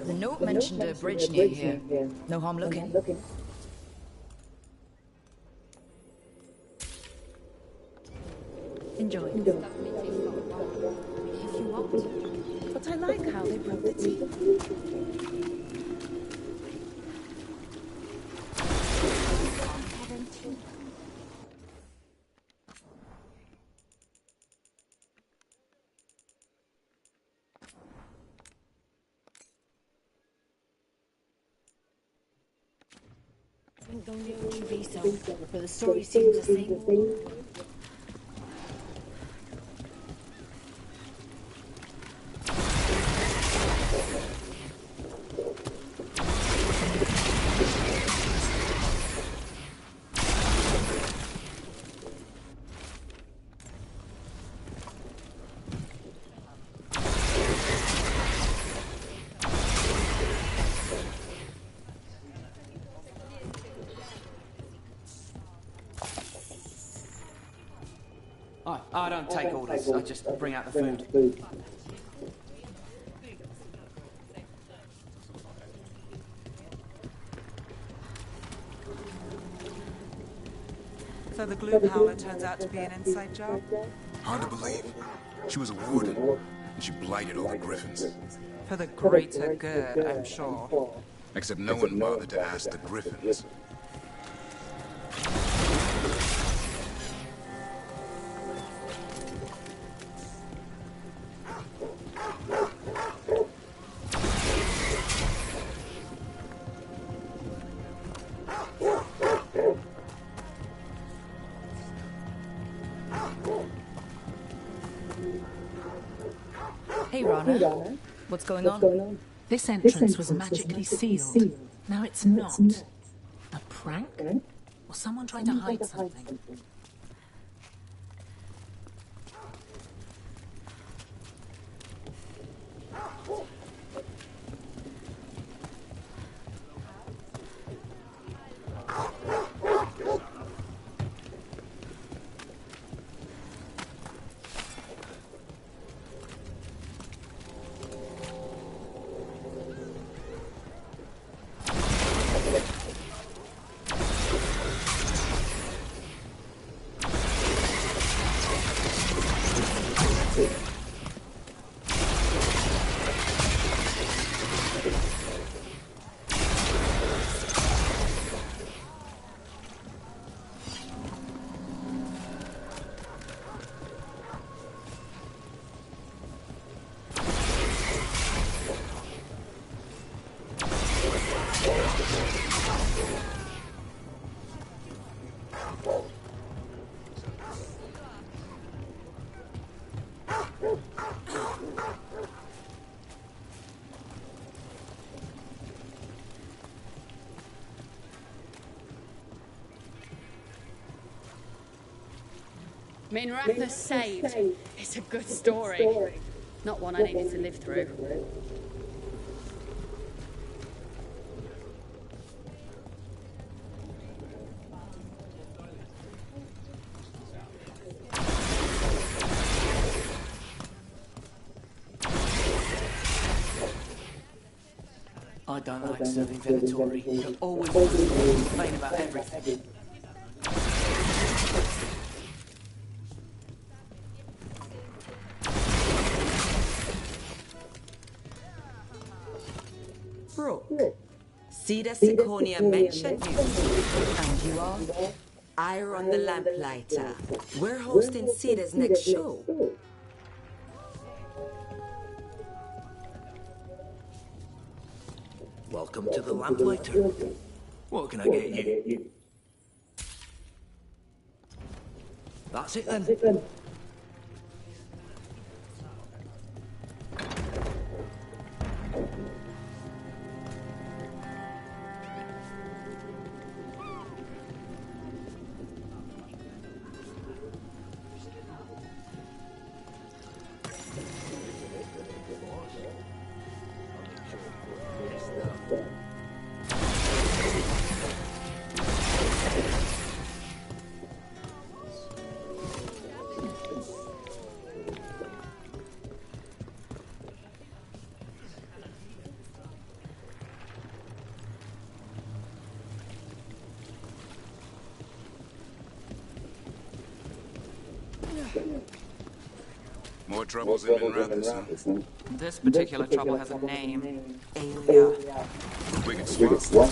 the note mentioned a bridge near here. No harm looking. Enjoy. If you want. But I like how they brought the tea. Don't know what you be so, but the story seems the same. I don't take orders, I just bring out the food. So the gloom howler turns out to be an inside job? Hard to believe. She was a warden, and she blighted all the griffins. For the greater good, I'm sure. Except no one bothered to ask the griffins. Honor. What's going on? This entrance was magically sealed. Now it's not. A prank? Or someone trying to hide something? Minratha saved. It's a good story. Not one I needed to live through. I don't like serving Venatori. You're always complain about everything. Brooke, Cedar Siconia mentioned you. And you are? I run the Lamplighter. We're hosting Cedar's next show. Welcome to the Lamplighter. What can I get you? That's it then. More troubles in Minrathis, huh? This particular trouble has a name. Alia. We can swap.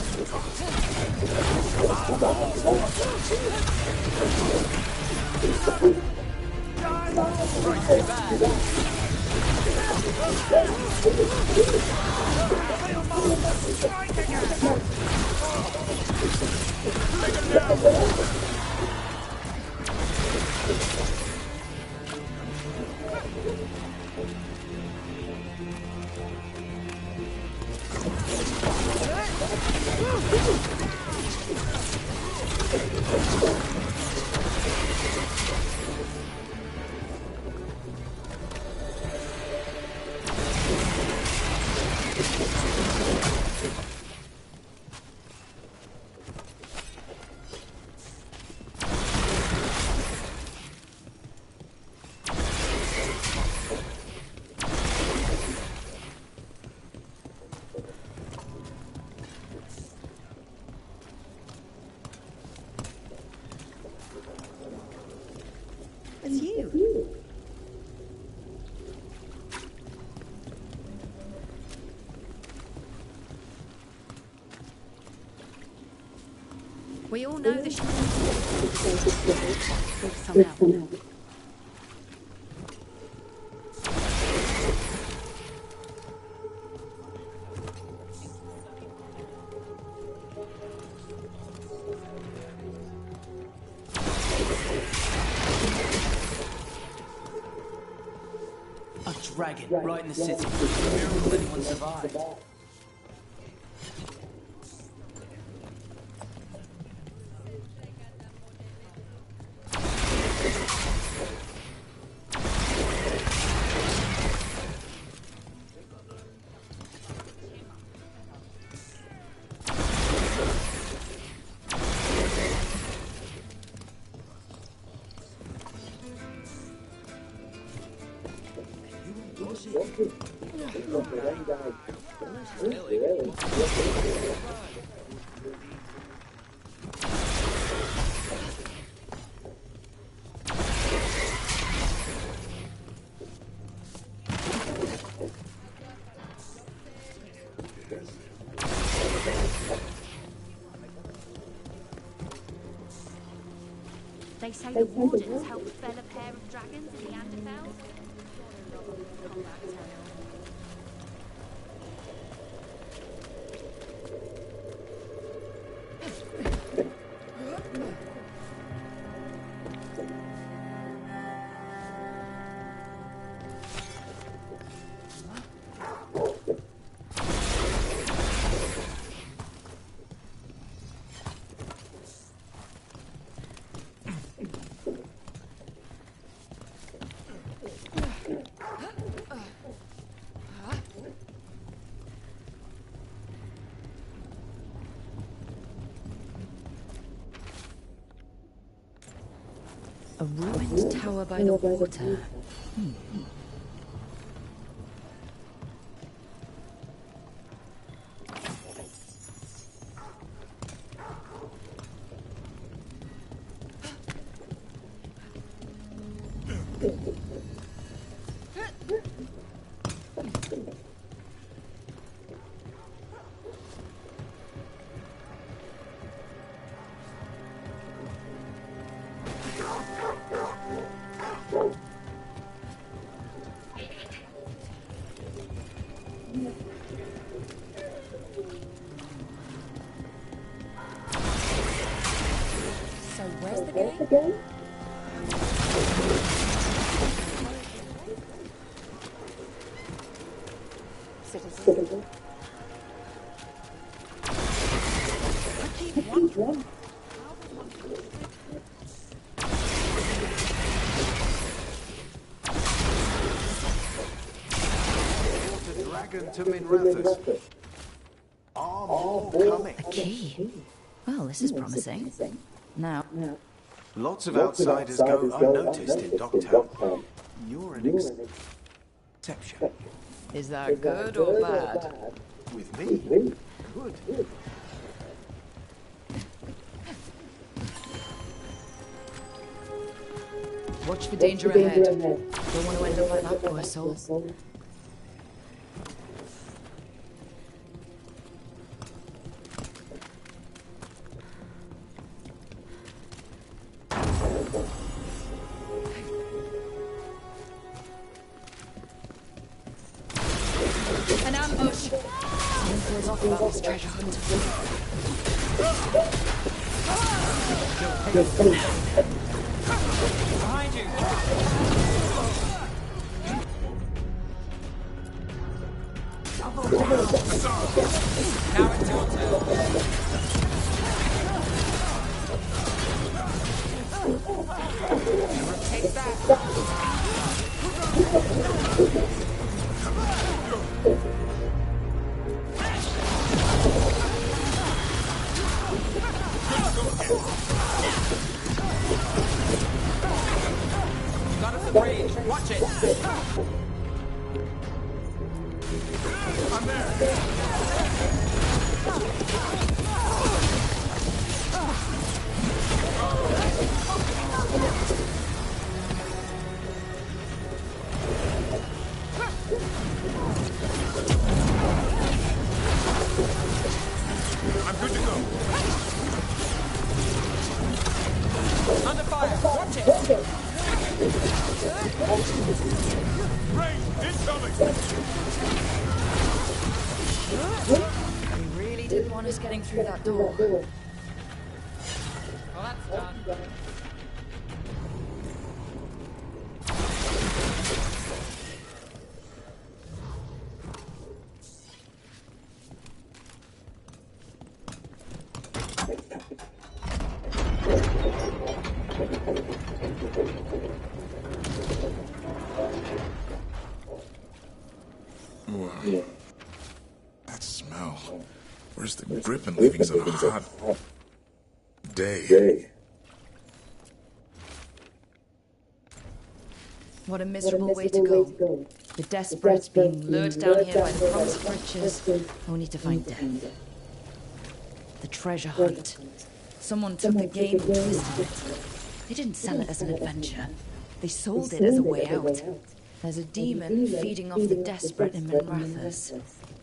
It's you. We all know this. Somehow. dragon right in the city. Miracle anyone survived. They say the wardens helped fell a pair of dragons in the Anderfell. Combat tale. A ruined tower by the water. So where's the gate? Citizen. I keep wondering. The dragon to Minrathus. Are more coming. A key. Well, this is promising. Now. Lots of outsiders go unnoticed in Dogtown. You're an exception. Is that good or bad? With me? Good. Watch for danger ahead. Don't want to end up like that, poor soul. An ambush! Someone feels off about this treasure hunt. Behind you! Now it's your turn. Take that. Got us a breach. Watch it. I'm there. I'm good to go. Under fire. Watch it. Rain incoming. We really didn't want us getting through that door. Well, that's done. Whoa. That smell. Where's the griffin leavings on a hot day? What a miserable way to go. The desperate being lured down here by the promise of riches, only to find death. The treasure hunt. Someone took the game and twisted it. They didn't sell it as an adventure. They sold it as a way out. There's a demon feeding off the desperate in Minrathas,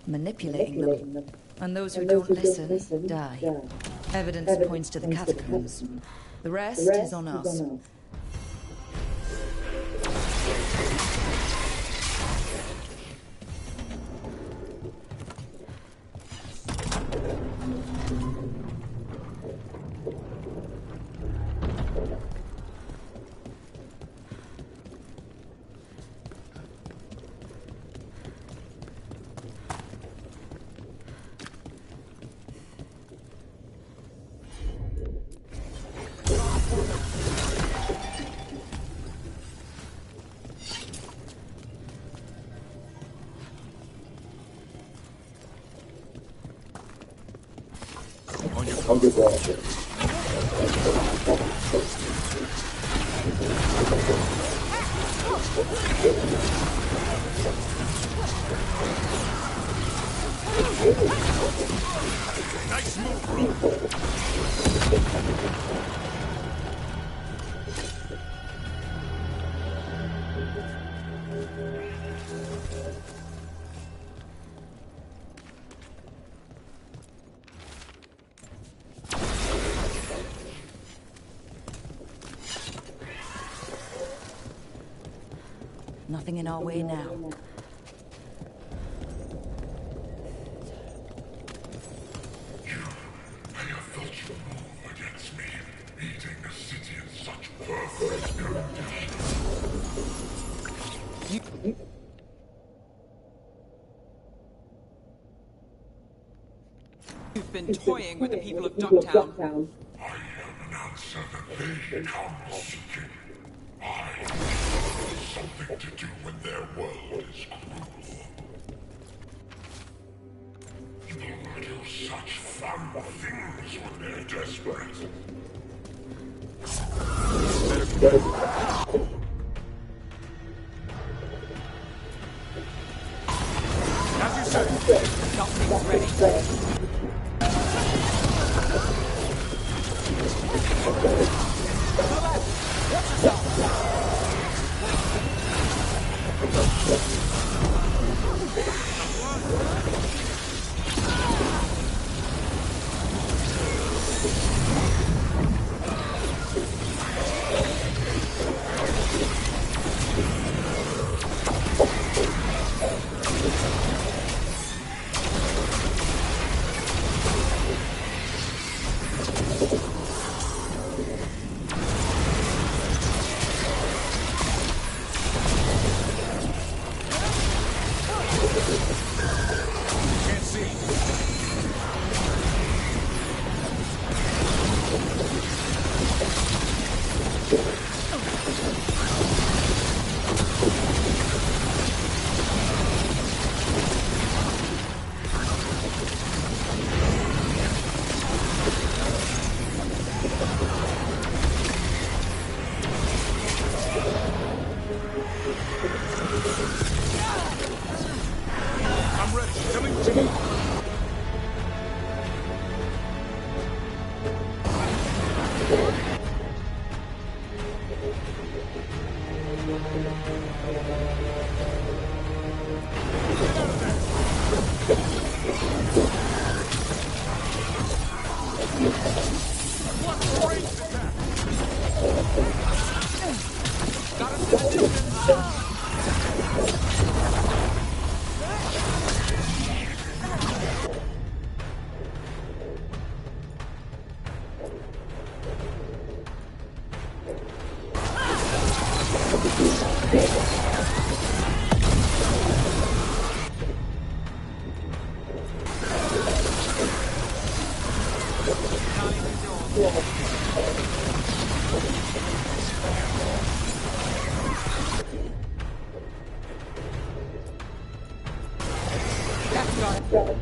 manipulating them. And those who don't listen, die. Evidence points to the catacombs. The rest is on us. On your ball. Nice move, bro. Nothing in our way now. You've been toying with the people of Ducktown. I am an answer that they come seeking. I have something to do when their world is cruel. People do such fun things when they're desperate. As you say, nothing's ready. Got it.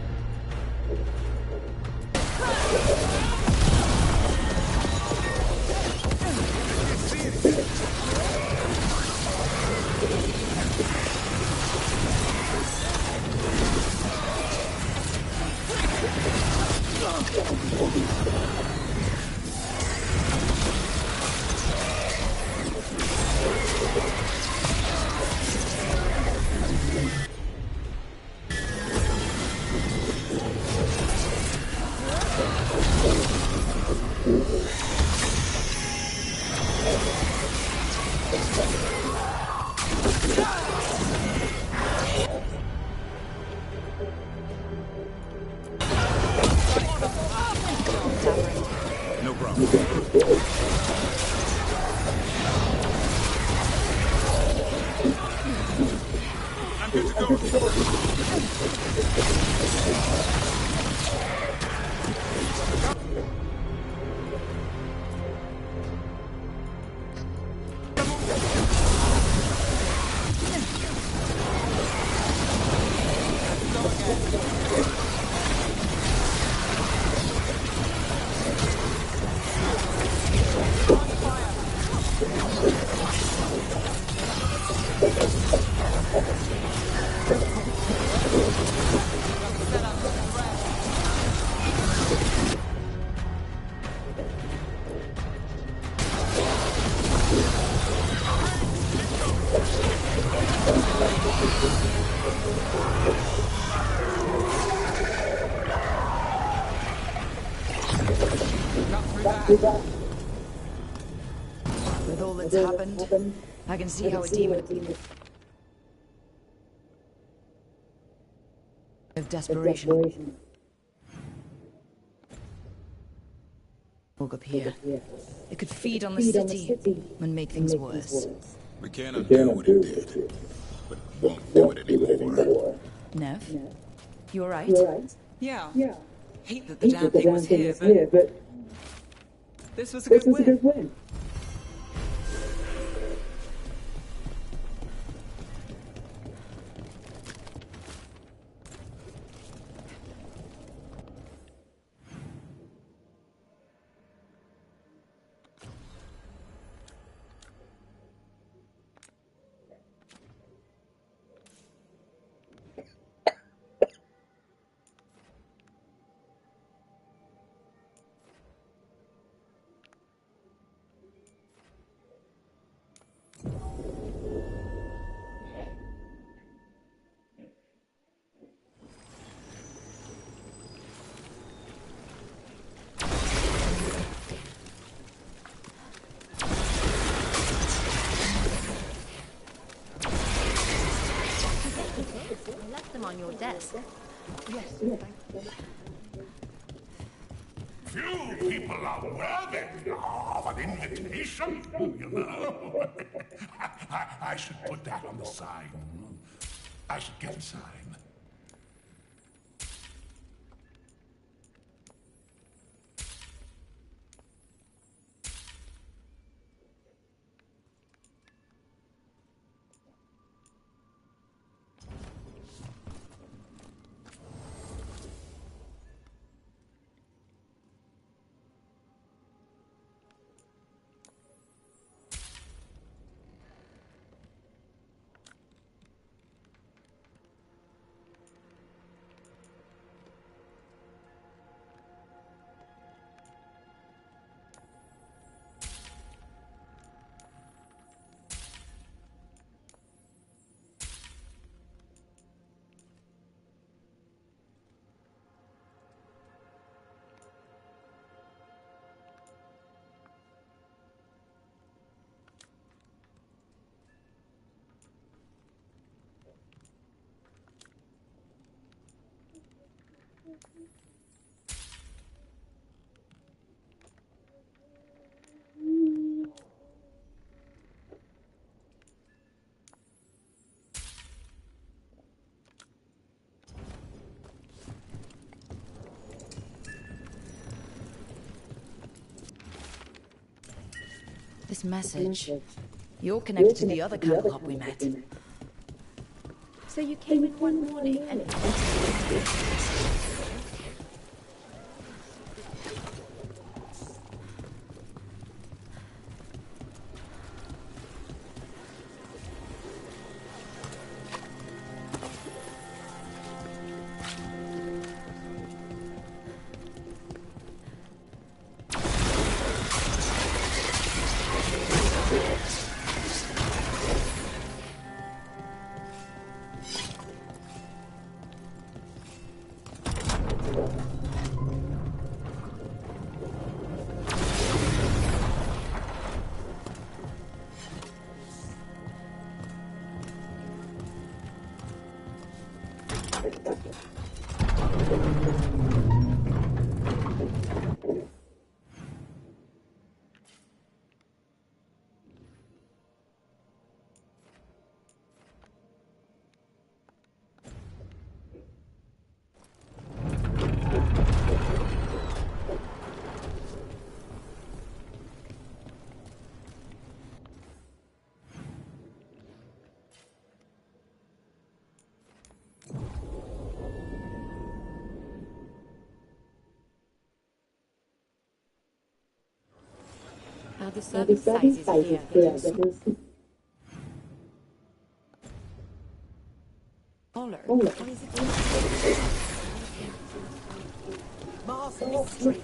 No problem. I'm good to go. With all that's happened, I can see how a demon of desperation. Woke up here. It could feed on the city and make things worse. We can't undo what it did, but we won't do it anymore. Nev, you alright? Yeah. Hate that the damn thing was here, but this was a good win. I left them on your desk. Yes, thank you. Few people are worthy of an invitation, you know. I should put that on the sign. I should get a sign. This message. You're connected to the other cannibal cop we met. So you came in one morning and Now the serving sizes here. Smaller. What is it? Mars mystery.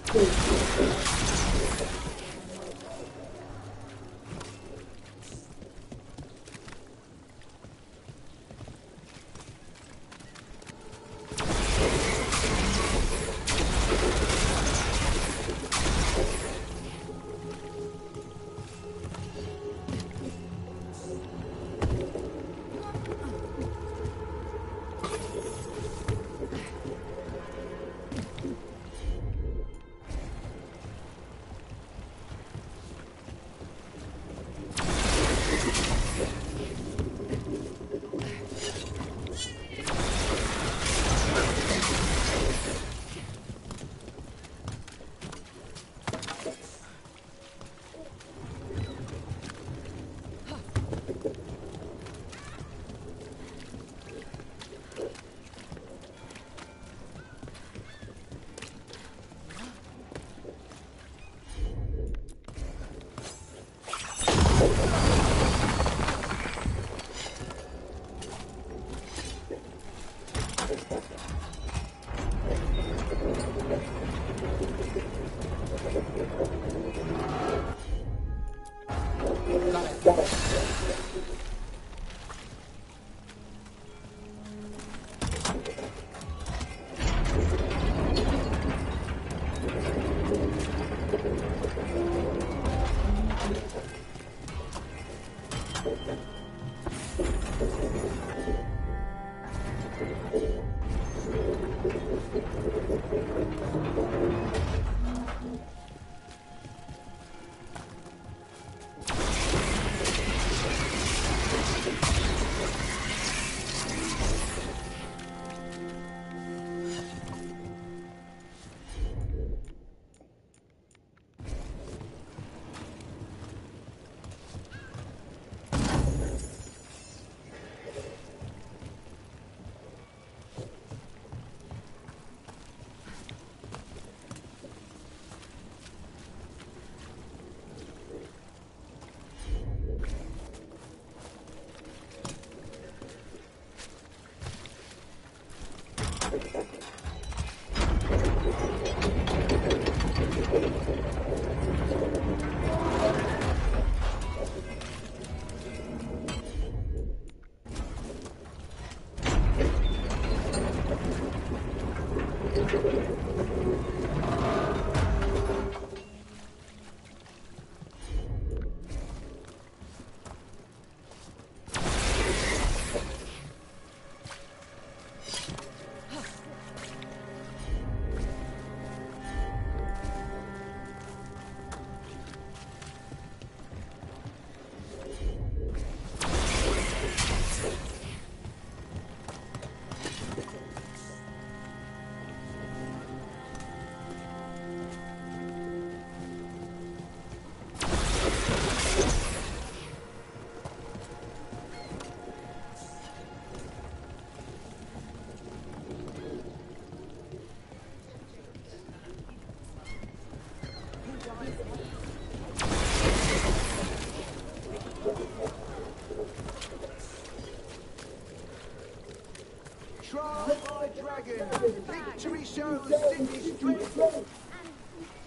Victory shows city strength. And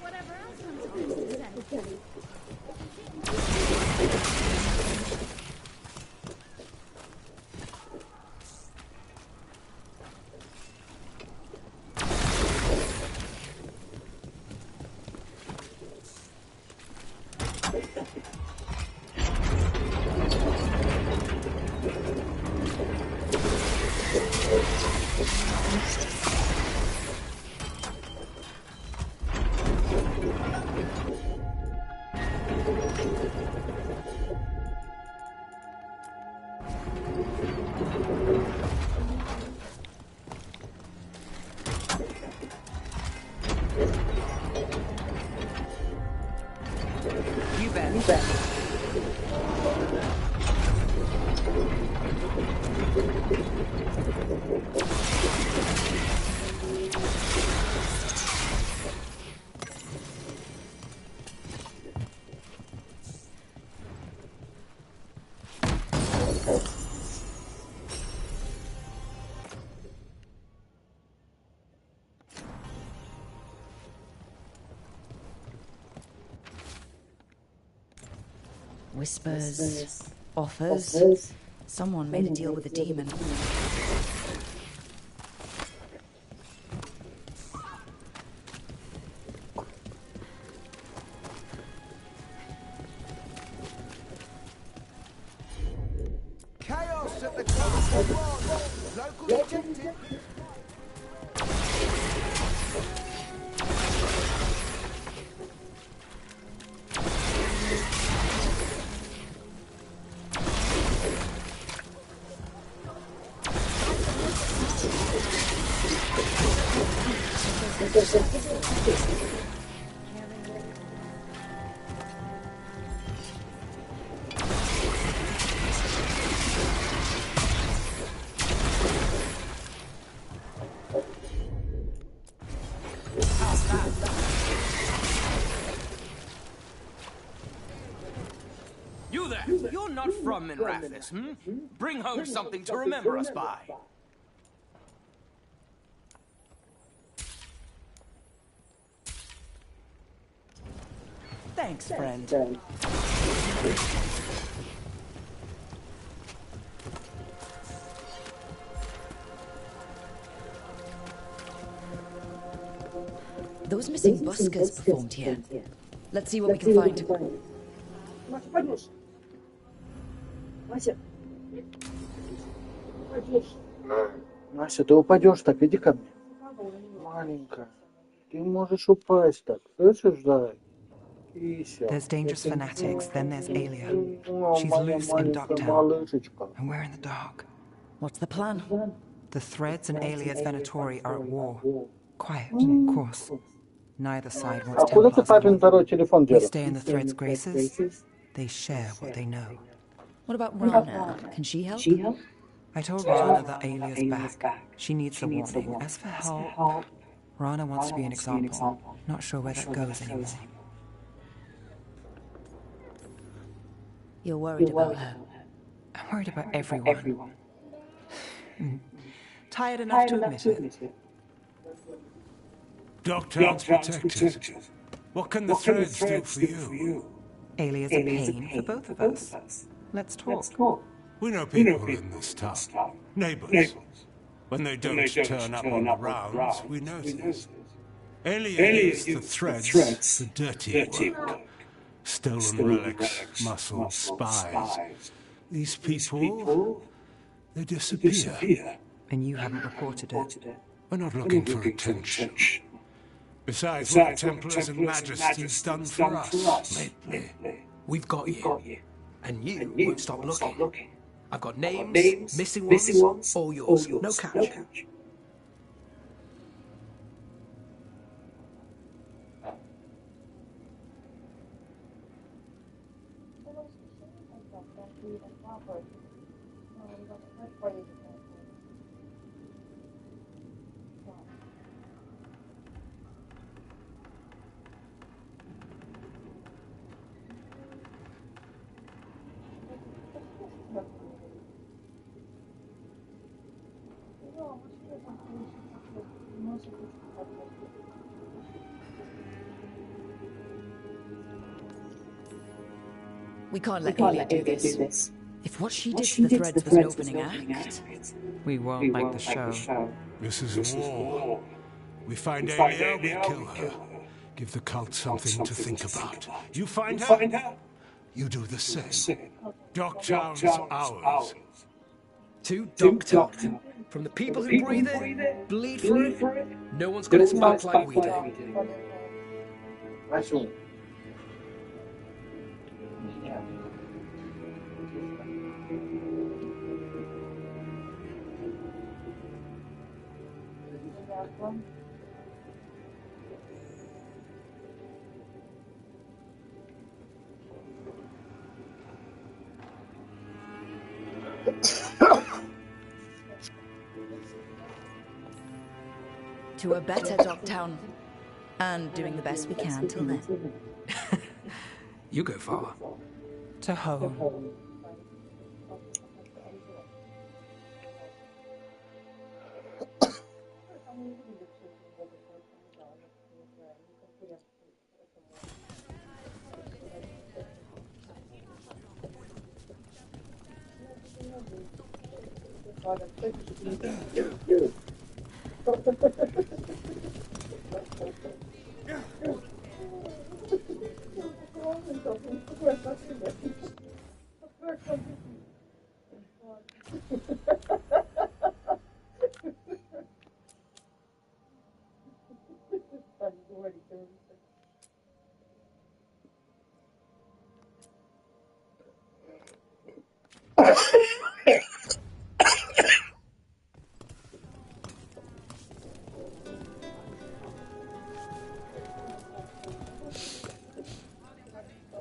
whatever else comes on to say. Whispers, offers. Someone made a deal with a demon. Chaos at the Council One. Local objective. You there! You're not from Minrathis, hmm? Bring home something to remember us by. Thanks, friend. Those missing buskers performed here. Let's see what we can find. Настя, ты упадешь так, иди ко мне. Маленькая, ты можешь упасть так. Слышишь, да? There's dangerous fanatics, then there's Alia. She's loose in Dogtown, and we're in the dark. What's the plan? The Threads and Alia's Venatori are at war. Quiet, of course. Neither side wants Откуда ты папин второй телефон We делал? stay in the Threads' graces. They share what they know. What about Rana? Can she help? I told Rana that Alia's back. She needs the warning. As for help, Rana wants to be an example. Not sure where that goes anymore. You're worried about her. I'm worried about everyone. Tired enough to admit it. Dogtown's protected. What can the Threads do for you? Alia's a pain for both of us. Let's talk. We know people in this town. Neighbors. When they don't turn up on the rounds, we notice. Alia is the Threads, the dirty work. Stolen relics, muscle, spies. These people, they disappear. And you haven't reported it. We're not looking for attention. Besides what the Templars and Majesty's done for us lately. We've got you. And you won't stop looking. I've got names, missing ones, all yours. No catch. We can't let Alia do this. If what she did to the Threads was an opening act... We won't like the show. This is a war. We find Alia, we kill her. Give the cult something to think about. You find her, you do the same. Dogtown's ours. To Dogtown. From the people who breathe it, bleed for it, no one's got its back like we do. To a better Dogtown. And doing the best we can till then. You go far. To home.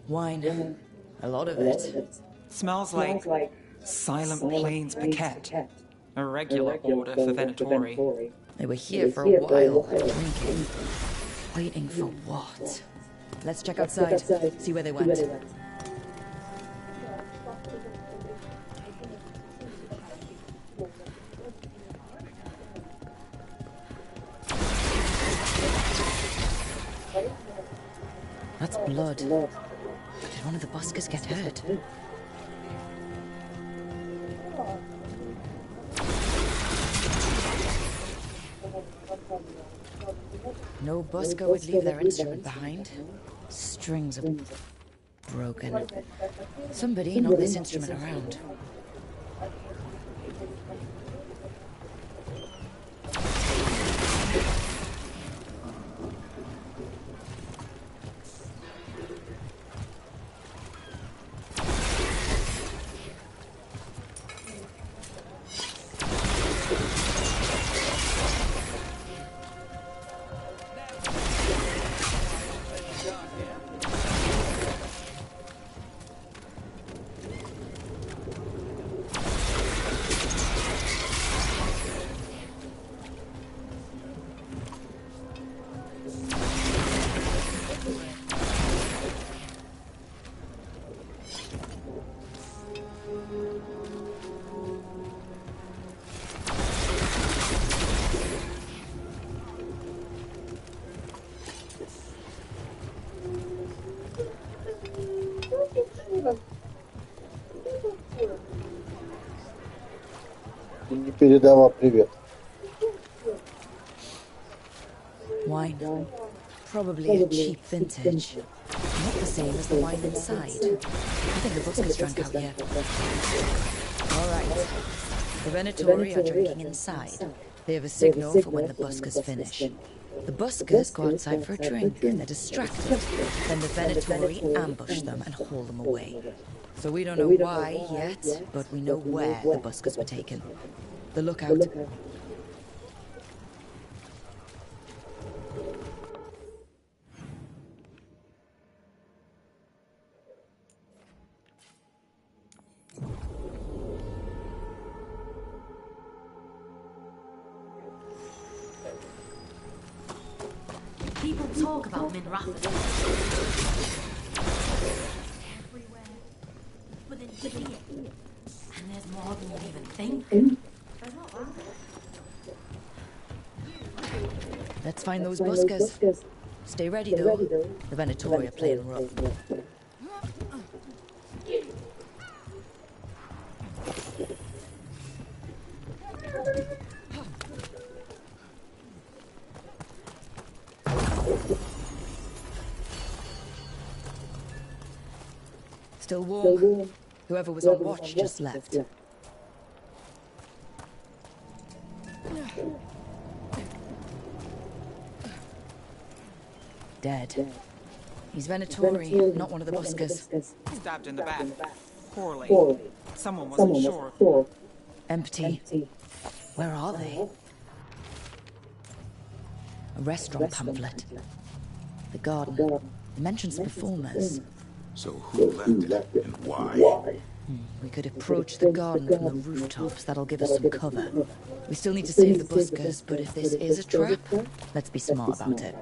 Wine. A lot of it. Smells like Silent Plains Paquette. A regular order for Venatori. They were here for a while, drinking. Waiting for what? Let's check outside, see where they went. That's blood. Did one of the buskers get hurt? No busker would leave their instrument behind. Strings are broken. Somebody knocked this instrument around. Не передавал привет. Wine. Probably a cheap vintage. Not the same as the wine inside. I think the buskers drank out here. Alright. The Venatori are drinking inside. They have a signal for when the buskers finish. The buskers go outside for a drink. They're distracted. Then the Venatori ambush them and haul them away. So we don't know why yet, but we know where the buskers were taken. The lookout. People talk about Minrath everywhere, but then you see it, and there's more than you even think. Let's find those buskers. Stay ready, though. The Venatori are playing rough. Still warm. Whoever was on watch just left. Dead. He's Venatori, not one of the buskers. Stabbed in the back. Poorly. Someone wasn't sure. Empty. Where are they? A restaurant pamphlet. The garden. It mentions performers. So who left it and why? We could approach the garden from the rooftops. That'll give us some cover. We still need to save the buskers, but if this is a trap, let's be smart about it.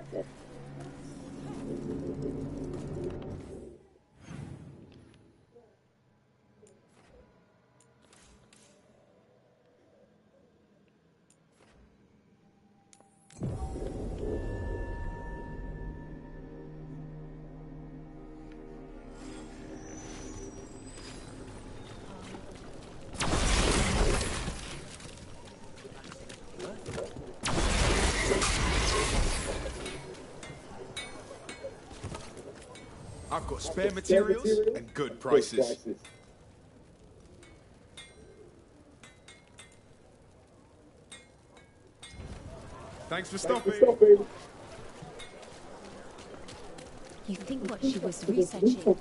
I've got spare materials and good prices. Thanks for stopping. You think what she was researching?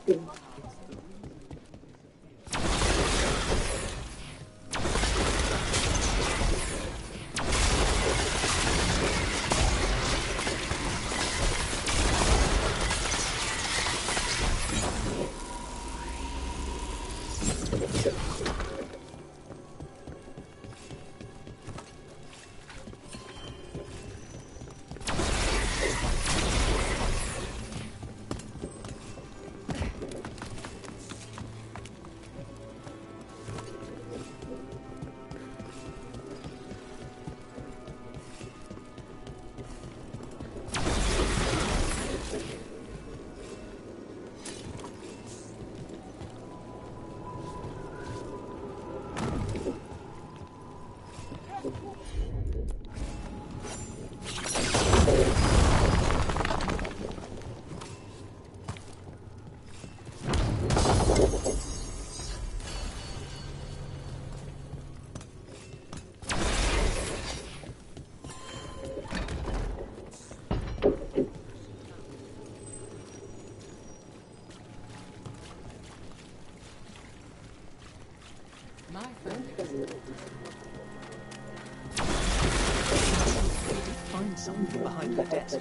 Find something behind the desk.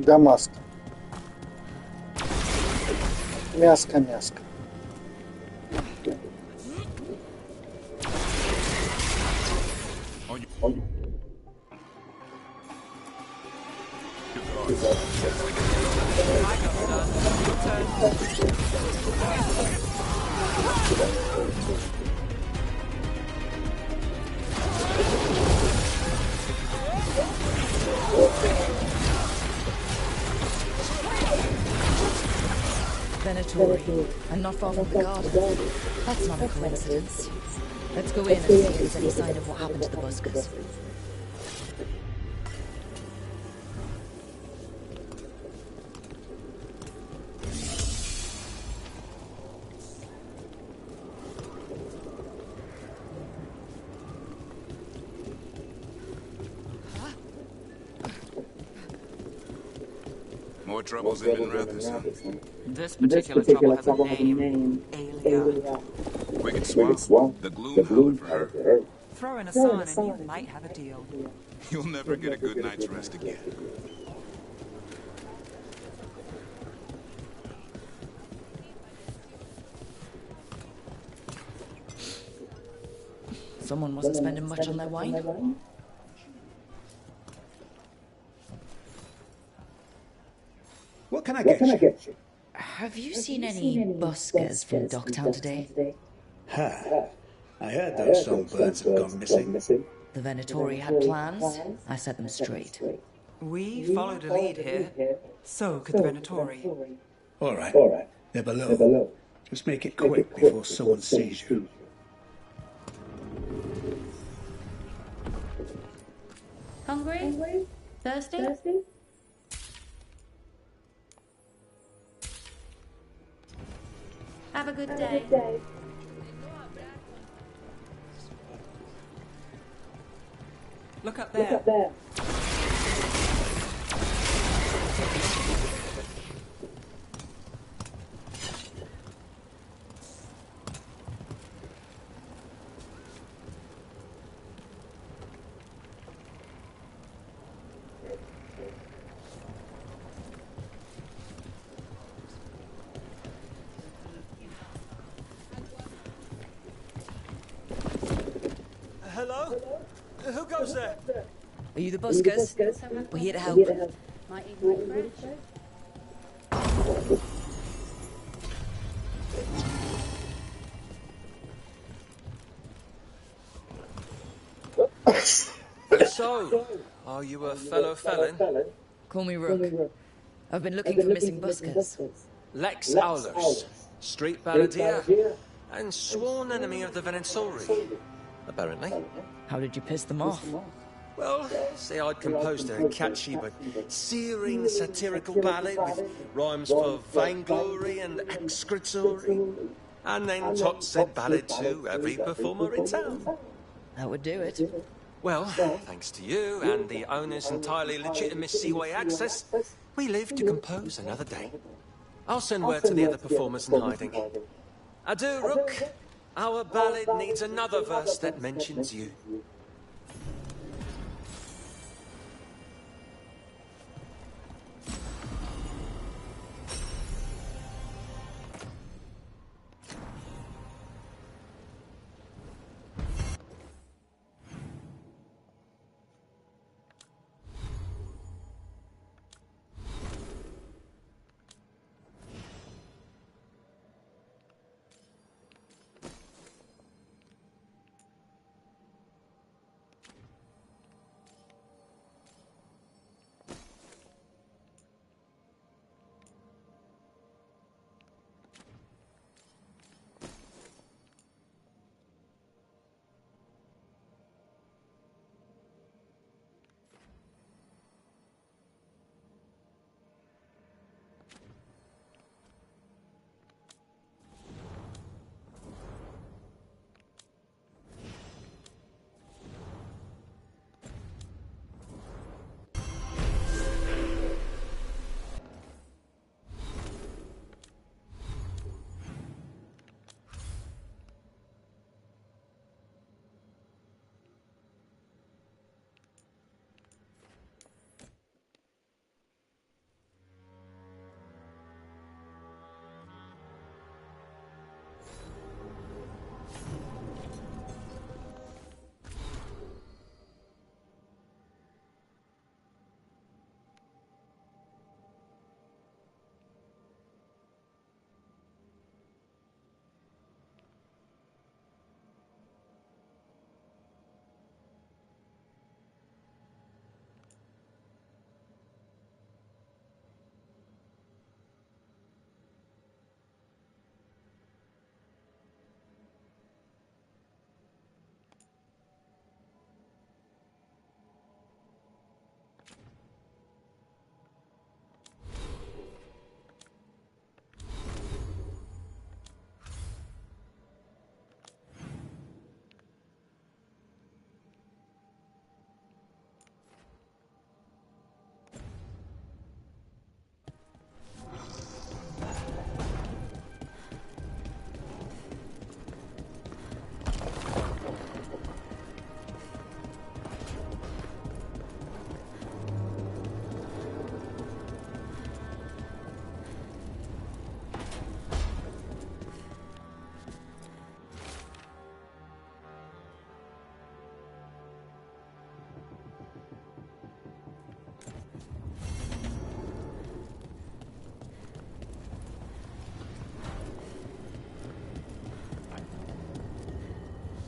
Дамаск. Мяско. Venatori, and not far from the garden. That's not a coincidence. Let's go in and see if there's any sign of what happened to the buskers. More troubles in Minrathous, huh? This particular trouble has a name. Aelia. Wicked Swamp. The gloom howler for her. Throw in a sign and you might have a deal. You'll never get a good night's rest again. Someone wasn't spending much on their wine. What can I get you? Have you seen any buskers from Docktown today? Ha! I heard those songbirds have gone missing. The Venatori had plans. I set them straight. We followed a lead here. So could the Venatori. All right. They're below. Just make it quick before someone sees you. Hungry? Thirsty? Have a good day. Look up there. Hello? Who goes there? Are you the buskers? We're here to help. Might even be fresh. So, are you a fellow felon? Call me Rook. I've been looking for missing buskers. Lex Aulus, street balladeer, and sworn enemy of the Venatori, apparently. How did you piss them off? Well, say I'd composed a catchy but searing satirical ballad with rhymes for vainglory and excretory, and then taught said ballad to every performer in town. That would do it. Well, thanks to you and the owner's entirely legitimate seaway access, we live to compose another day. I'll send word to the other performers in hiding. Adieu, Rook. Our ballad needs another verse that mentions you.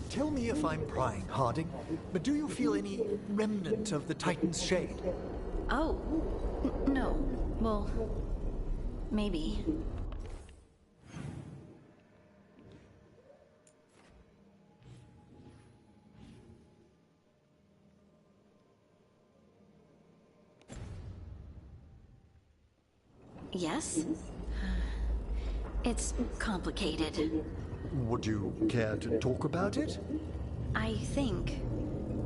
Tell me if I'm prying, Harding, but do you feel any remnant of the Titan's shade? Oh, no. Well, maybe. Yes? It's complicated. Would you care to talk about it? I think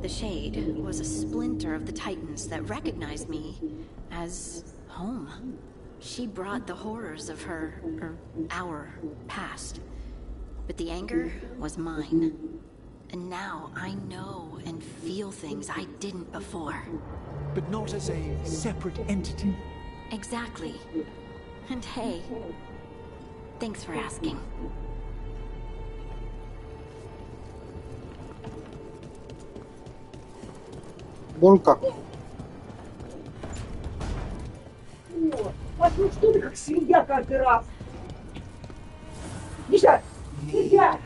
the Shade was a splinter of the Titans that recognized me as home. She brought the horrors of our past. But the anger was mine. And now I know and feel things I didn't before. But not as a separate entity. Exactly. And hey, thanks for asking. Гонка. Вот ну что ты как свинья каждый раз. Миша, нельзя.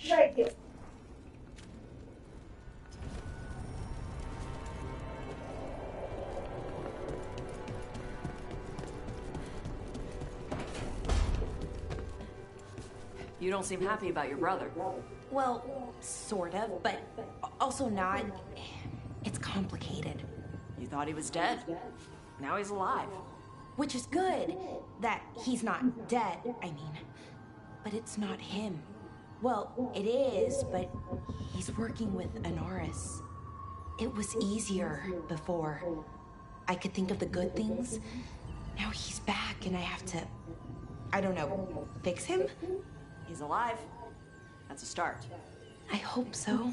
Дайте. You don't seem happy about your brother. Well, sort of, but also not. It's complicated. You thought he was dead. Now he's alive. Which is good, that he's not dead, I mean. But it's not him. Well, it is, but he's working with Anaris. It was easier before. I could think of the good things. Now he's back and I have to, I don't know, fix him? He's alive. That's a start. I hope so.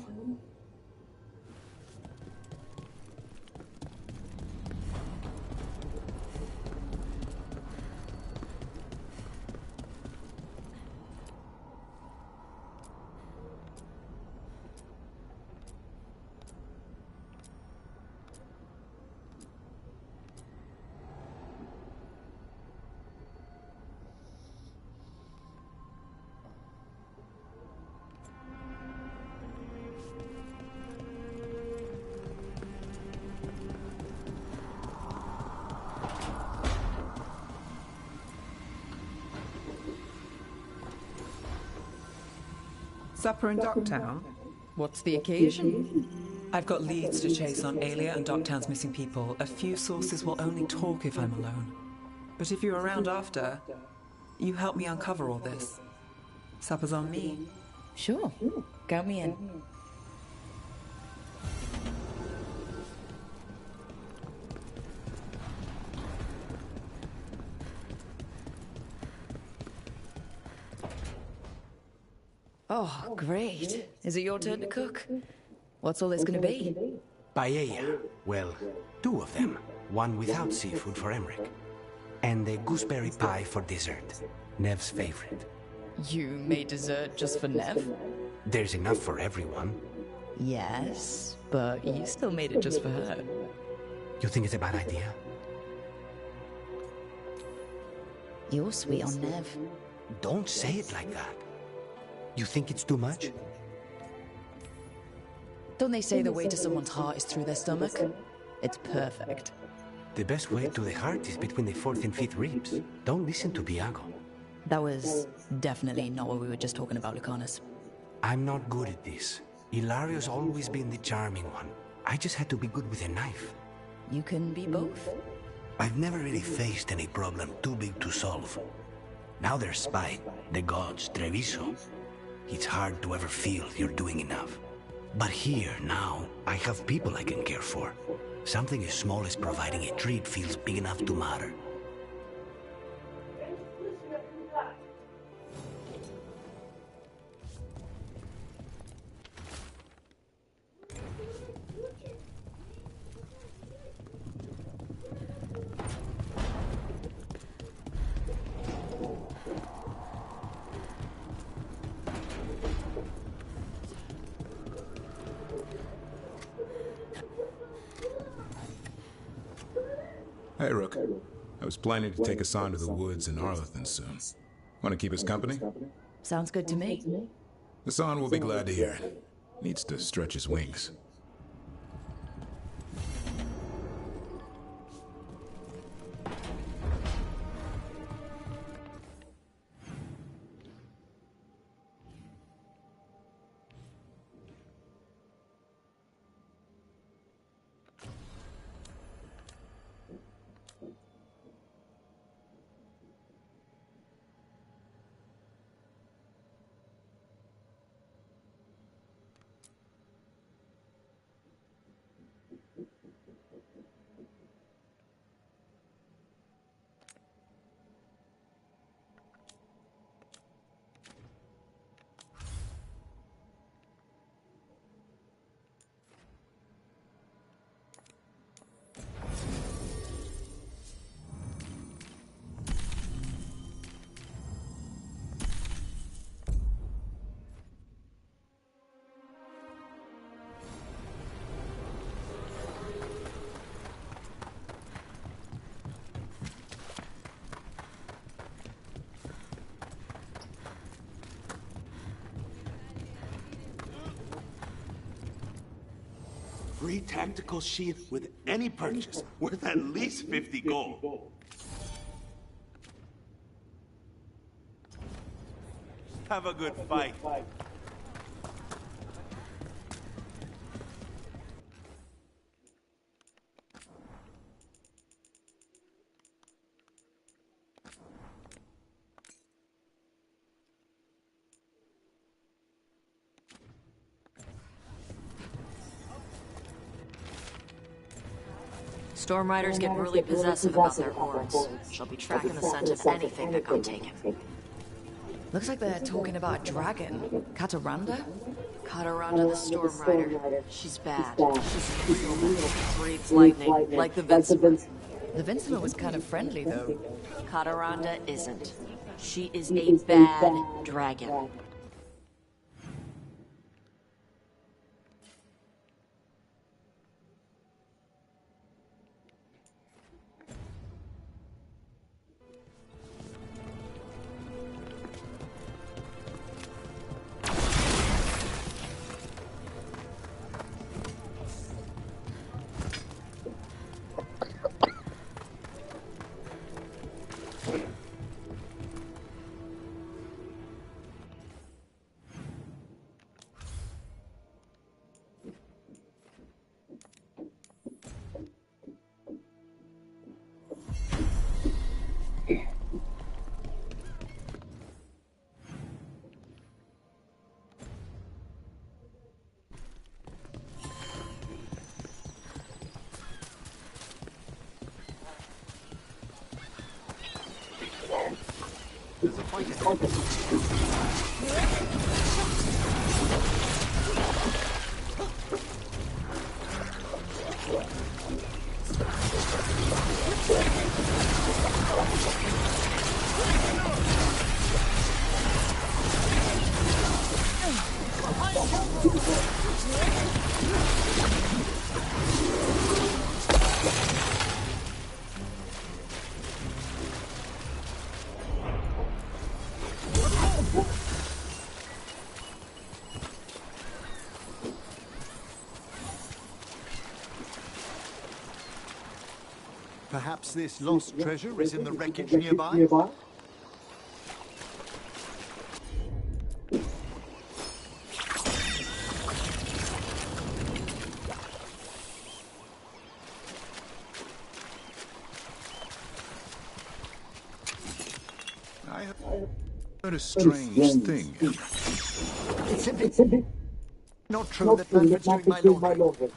Supper in Docktown? What's the occasion? I've got leads to chase on Alia and Docktown's missing people. A few sources will only talk if I'm alone. But if you're around after, you help me uncover all this. Supper's on me. Sure. Count me in. Oh, great. Is it your turn to cook? What's all this gonna be? Paella. Well, 2 of them. One without seafood for Emmerich. And a gooseberry pie for dessert. Nev's favorite. You made dessert just for Nev? There's enough for everyone. Yes, but you still made it just for her. You think it's a bad idea? You're sweet on Nev. Don't say it like that. You think it's too much? Don't they say the way to someone's heart is through their stomach? It's perfect. The best way to the heart is between the 4th and 5th ribs. Don't listen to Biago. That was definitely not what we were just talking about, Lucanus. I'm not good at this. Hilario's always been the charming one. I just had to be good with a knife. You can be both. I've never really faced any problem too big to solve. Now there's spite, the gods, Treviso. It's hard to ever feel you're doing enough. But here, now, I have people I can care for. Something as small as providing a treat feels big enough to matter. Hey, Rook. I was planning to take us on to the woods in Arlington soon. Want to keep us company? Sounds good to me. Hassan will be glad to hear it. Needs to stretch his wings. Free tactical sheath with any purchase, worth at least 50 gold. Have a good fight. Storm Riders get really possessive about their horns. She'll be tracking the scent of anything that got taken. Looks like they're talking about a dragon. Cataranda? Cataranda the Storm Rider. She's bad. She's real bad. Breathes lightning, like the Vincimer. The Vincimer was kind of friendly, though. Cataranda isn't. She is a bad dragon. Perhaps this lost treasure is in the wreckage nearby? I heard a strange thing. It's simply not true that Manfred's doing my laundry.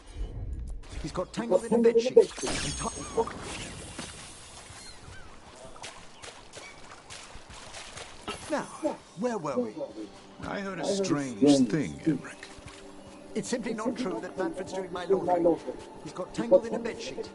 He's got tangled in a bedsheet. Now, where were we? I heard a strange thing, Emmerich. It's simply not true that Manfred's doing my laundry. He's got tangled in a bedsheet.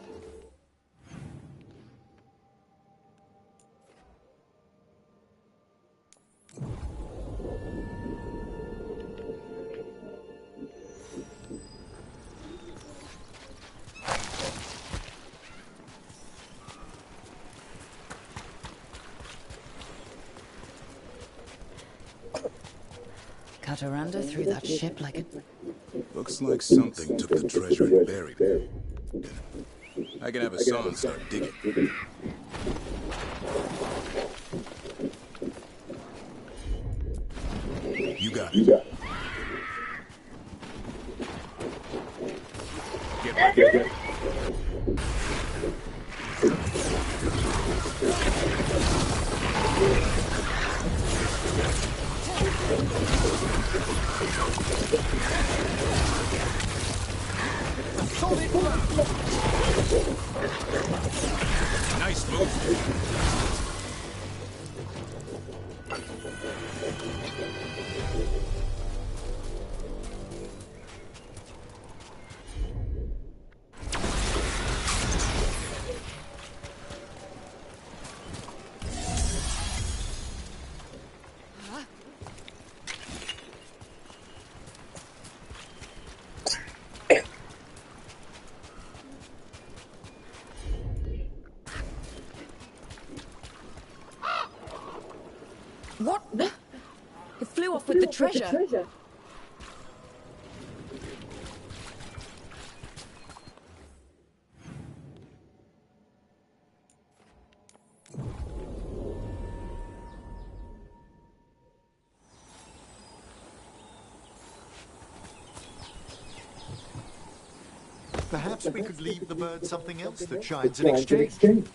Cataranda threw that ship like a... Looks like something took the treasure and buried it. I can have a saw and start digging. You got it. Get ready. Nice move. What? It flew off with the treasure. Perhaps we could leave the bird something else that shines in exchange.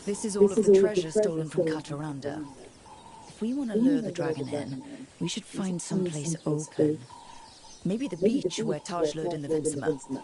This is all of the treasure stolen from Kataranda. If we want to lure the dragon in, we should find someplace open. Maybe the beach where Taj lured in the Vinsima.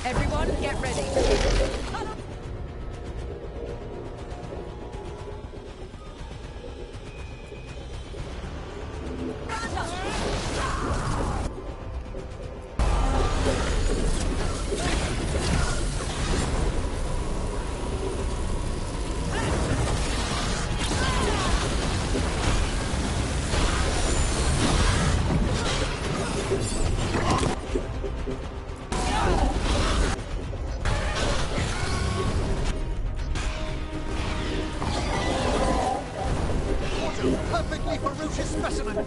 Everyone, get ready. Perfectly ferocious specimen!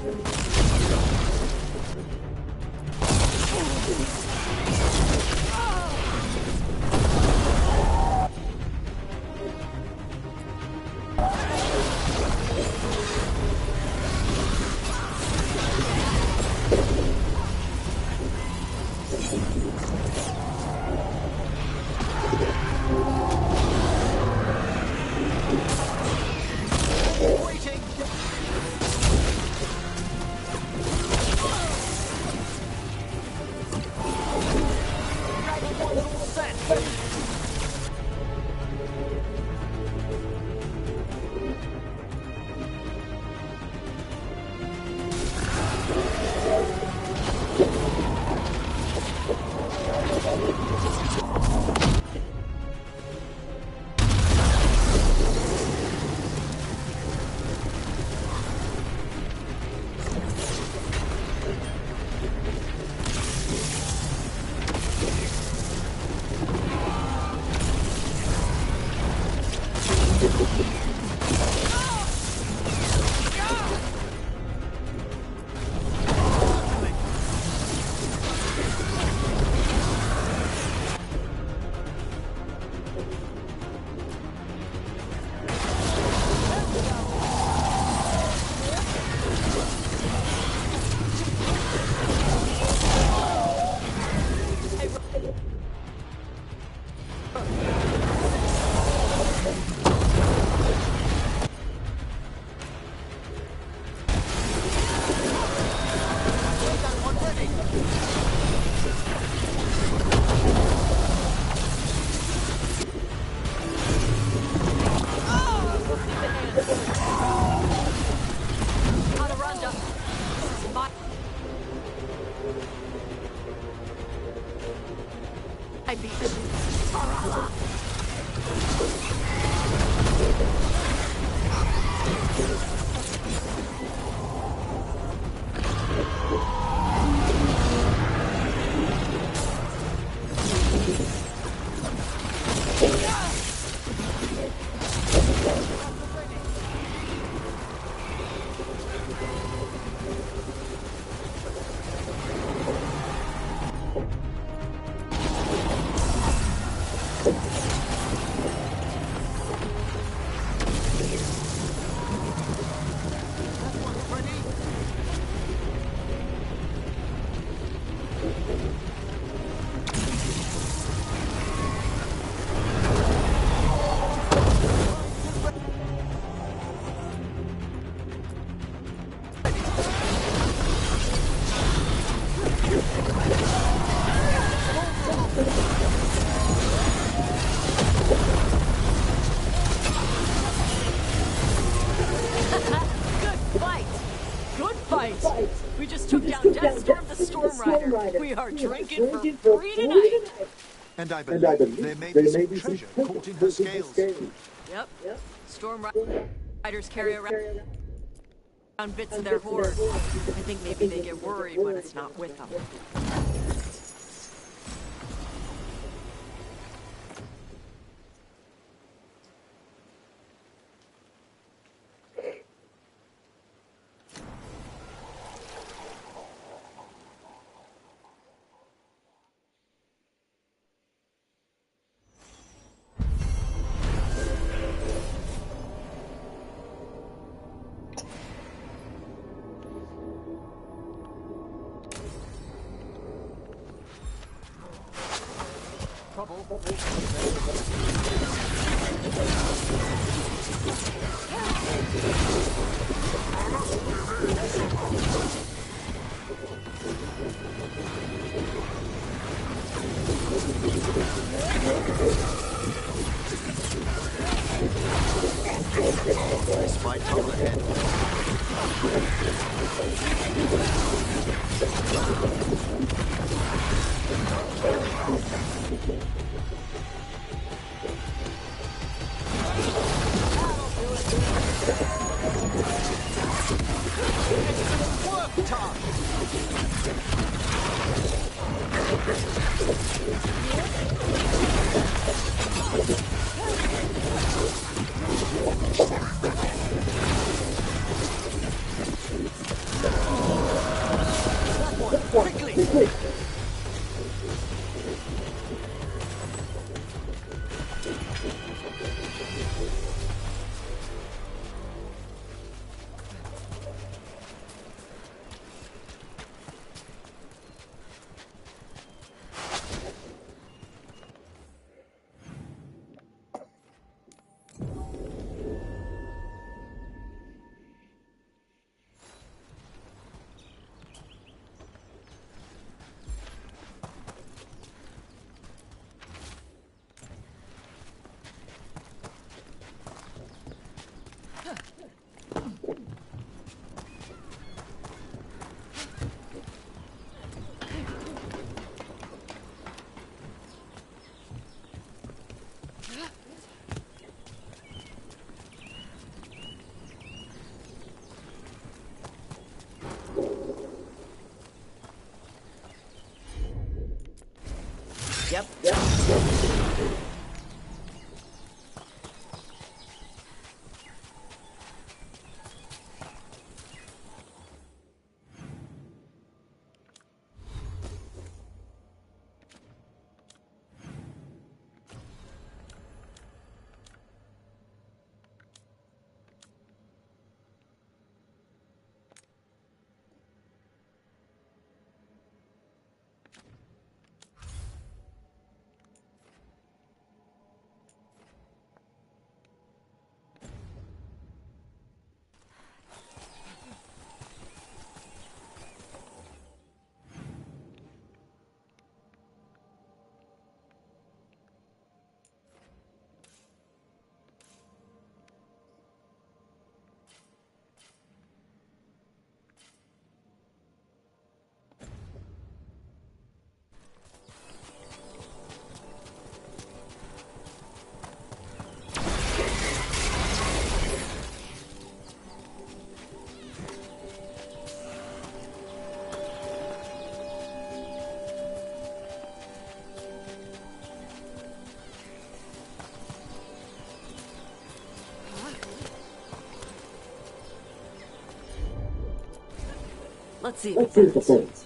I beat you. We just took down Deathstorm the Storm Rider. We are drinking for free tonight. And I believe there may be some treasure caught in her scales. Yep. Storm Riders carry around bits of their hoard. I think maybe they get worried when it's not with them. Yep. Let's see if it burns.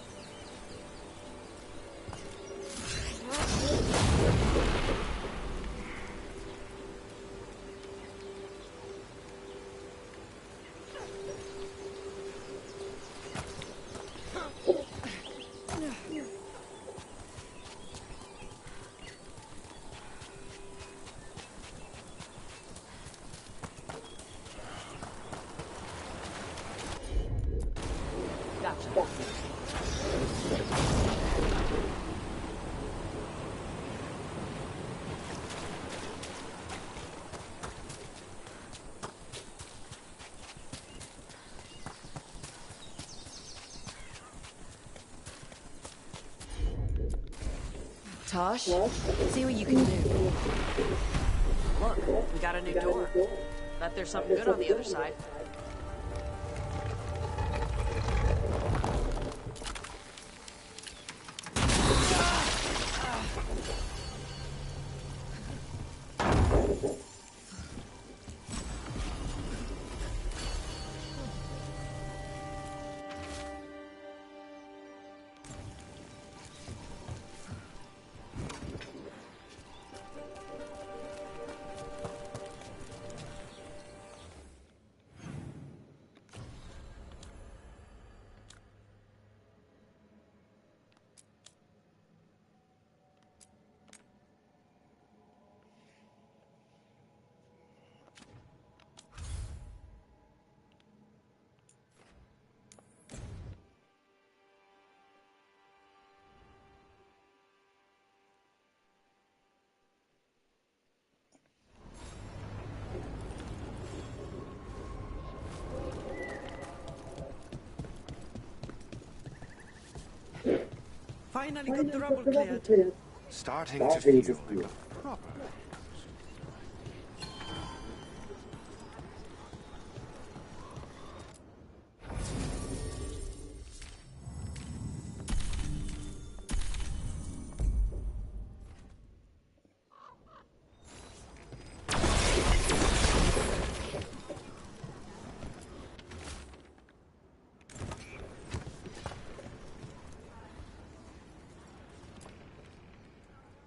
Tosh, see what you can do. Look, we got a new door. Bet there's something good on the other side. Finally got the rubble cleared. Starting to feel like a proper.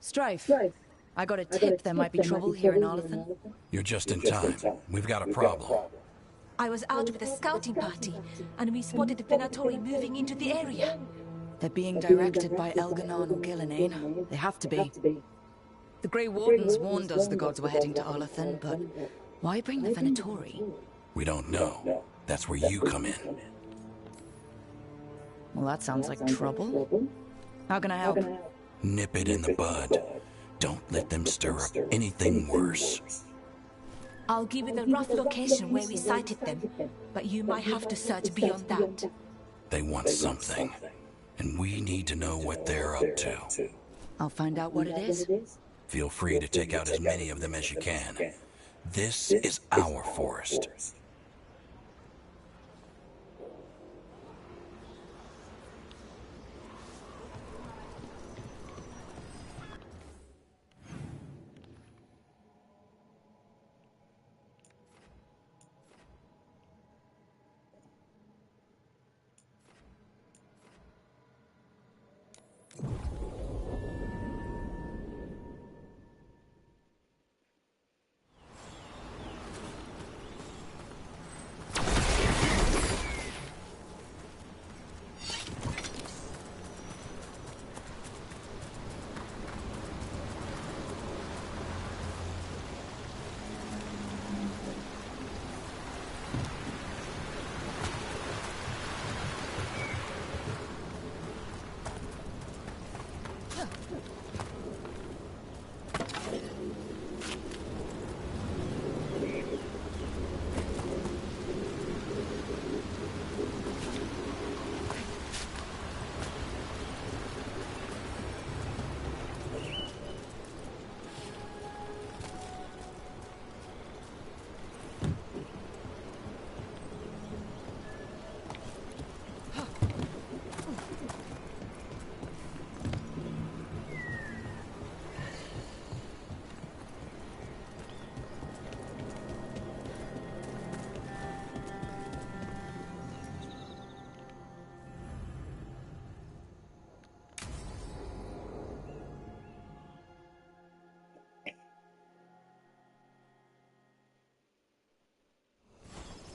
Strife, I got a tip there might be trouble here in Arlethan. You're just in time. We've got a problem. I was out with a scouting party, and we spotted the Venatori moving into the area. They're being directed by Elganon or Gillenane. They have to be. The Grey Wardens warned us the gods were heading to Arlethan, but why bring the Venatori? We don't know. That's where you come in. Well, that sounds like trouble. How can I help? Nip it in the bud. Don't let them stir up anything worse. I'll give you the rough location where we sighted them, but you might have to search beyond that. They want something, and we need to know what they're up to. I'll find out what it is. Feel free to take out as many of them as you can. This is our forest.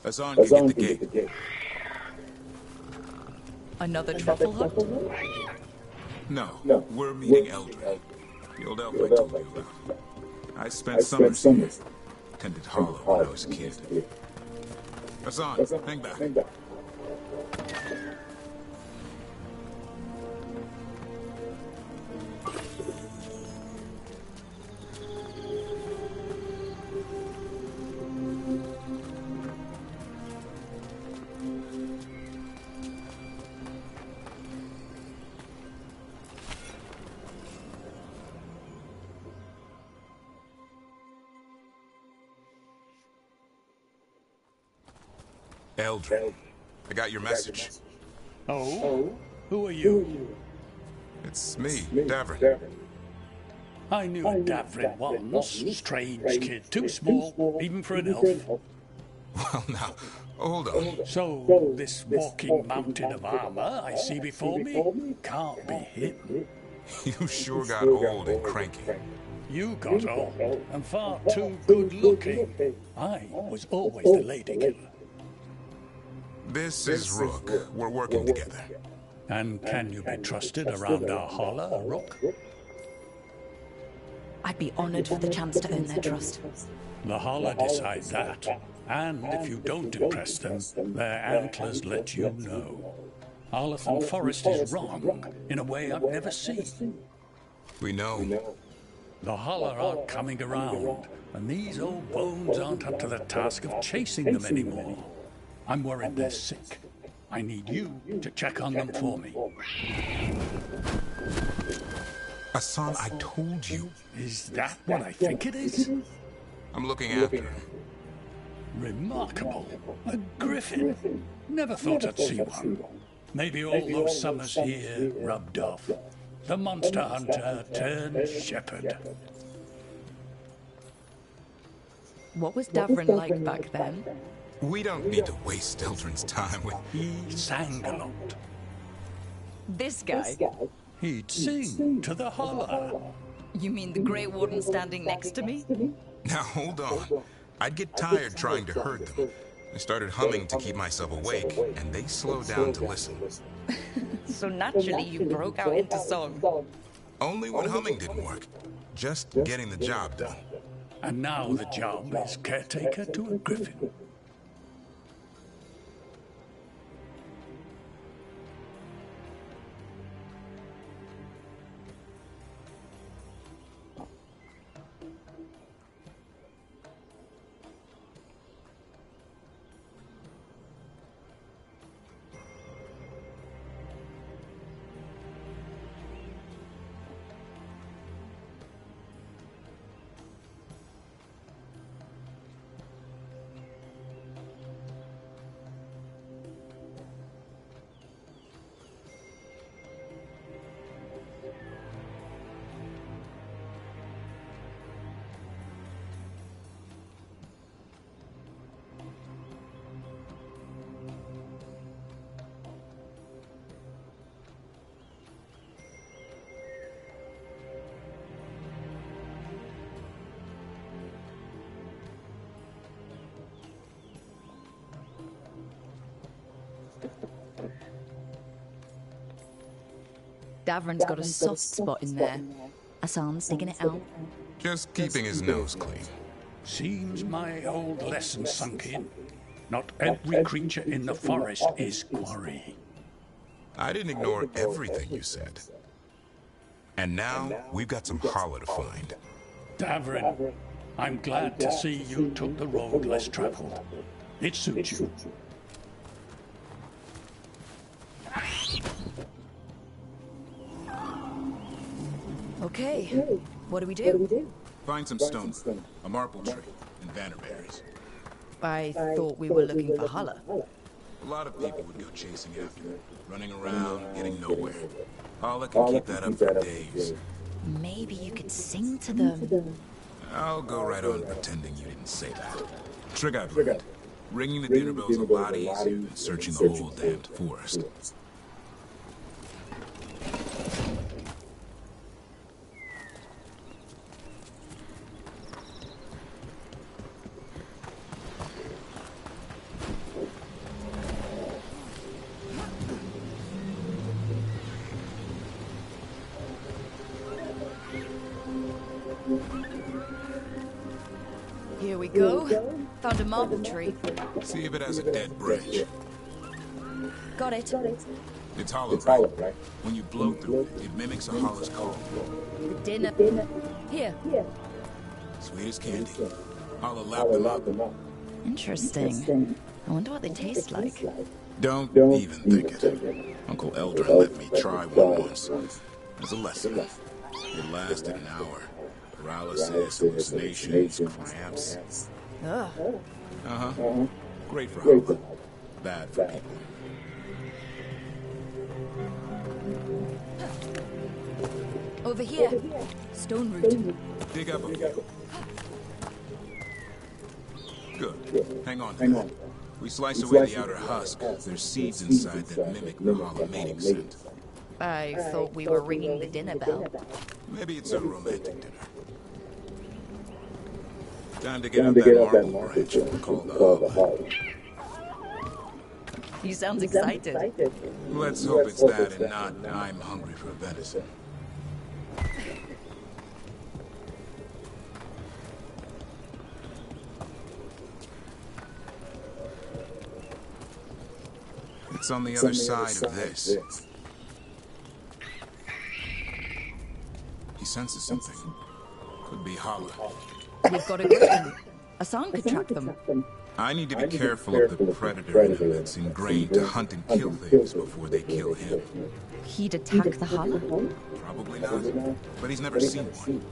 Hassan can get the gate. Another truffle hunt? No, we're meeting Eldred, the old elf I told you about. I spent summers here. Tended Hollow when I was a kid. Hassan, hang back. Eldred, I got your message. Oh? Who are you? It's me, Davrin. I knew a Davrin once. Strange kid, too small, even for an elf. Well, now, hold on. So, this walking mountain of armor I see before me can't be him. You sure got old and cranky. You got old and far too good looking. I was always the lady killer. This is Rook. We're working together. And can you be trusted around our holler, Rook? I'd be honored for the chance to earn their trust. The holler decide that. And if you don't impress them, their antlers let you know. Arlathan Forest is wrong in a way I've never seen. We know. The holler are coming around, and these old bones aren't up to the task of chasing them anymore. I'm worried they're sick. I need you to check on them for me. Hassan, I told you. Is that what I think it is? I'm looking after him. Remarkable. A griffin. Never thought I'd see one. Maybe all those summers here rubbed off. The monster hunter turned shepherd. What was Davrin like back then? We don't need to waste Eldrin's time with... He sang a lot. This guy? He'd sing to the holler. You mean the Grey Warden standing next to me? Now, hold on. I'd get tired trying to herd them. I started humming to keep myself awake, and they slowed down to listen. So naturally you broke out into song. Only when humming didn't work. Just getting the job done. And now the job is caretaker to a griffin. Davrin's got a soft spot in there. Hassan's digging it out. Just keeping his nose clean. Seems my old lesson sunk in. Not every creature in the forest is quarry. I didn't ignore everything you said. And now, we've got some holler to find. Davrin, I'm glad to see you took the road less traveled. It suits you. Okay, what do we do? Find some stone, a marble tree, and vannerberries. I thought we were looking for holler. A lot of people would go chasing after it, running around, getting nowhere. Holler can keep that up for days. Maybe you could sing to them. I'll go right on pretending you didn't say that. Trick I've learned. Ringing the dinner bell's a lot easier than searching the whole damned forest. Here we go. Found a marble tree. See if it has a dead branch. Got it. It's hollow, right? When you blow through it, it mimics a hollow's call. The dinner. Here. Sweet as candy. I'll lap them up. Interesting. I wonder what they taste like. Don't even think it. Uncle Eldrin let me try one once. As a lesson. It lasted an hour. Paralysis, hallucinations, cramps. Ugh. Uh-huh. Great for Hope. Bad for people. Over here. Stone root. Dig up a few. Good. Hang on to that. We slice away the outer husk. There's seeds inside that mimic the hollow mating scent. I thought we were ringing the dinner bell. Maybe it's a romantic dinner. Time to get up that marble branch called the hub. He sounds excited. Let's hope it's that and not I'm hungry for venison. It's on the other side of this. He senses something. Could be hollow. We've got a griffin. A song could track them. I need to be careful of the predator in him that's ingrained to hunt and kill things before they kill him. He'd attack the hollow? Probably not, but he's never seen one.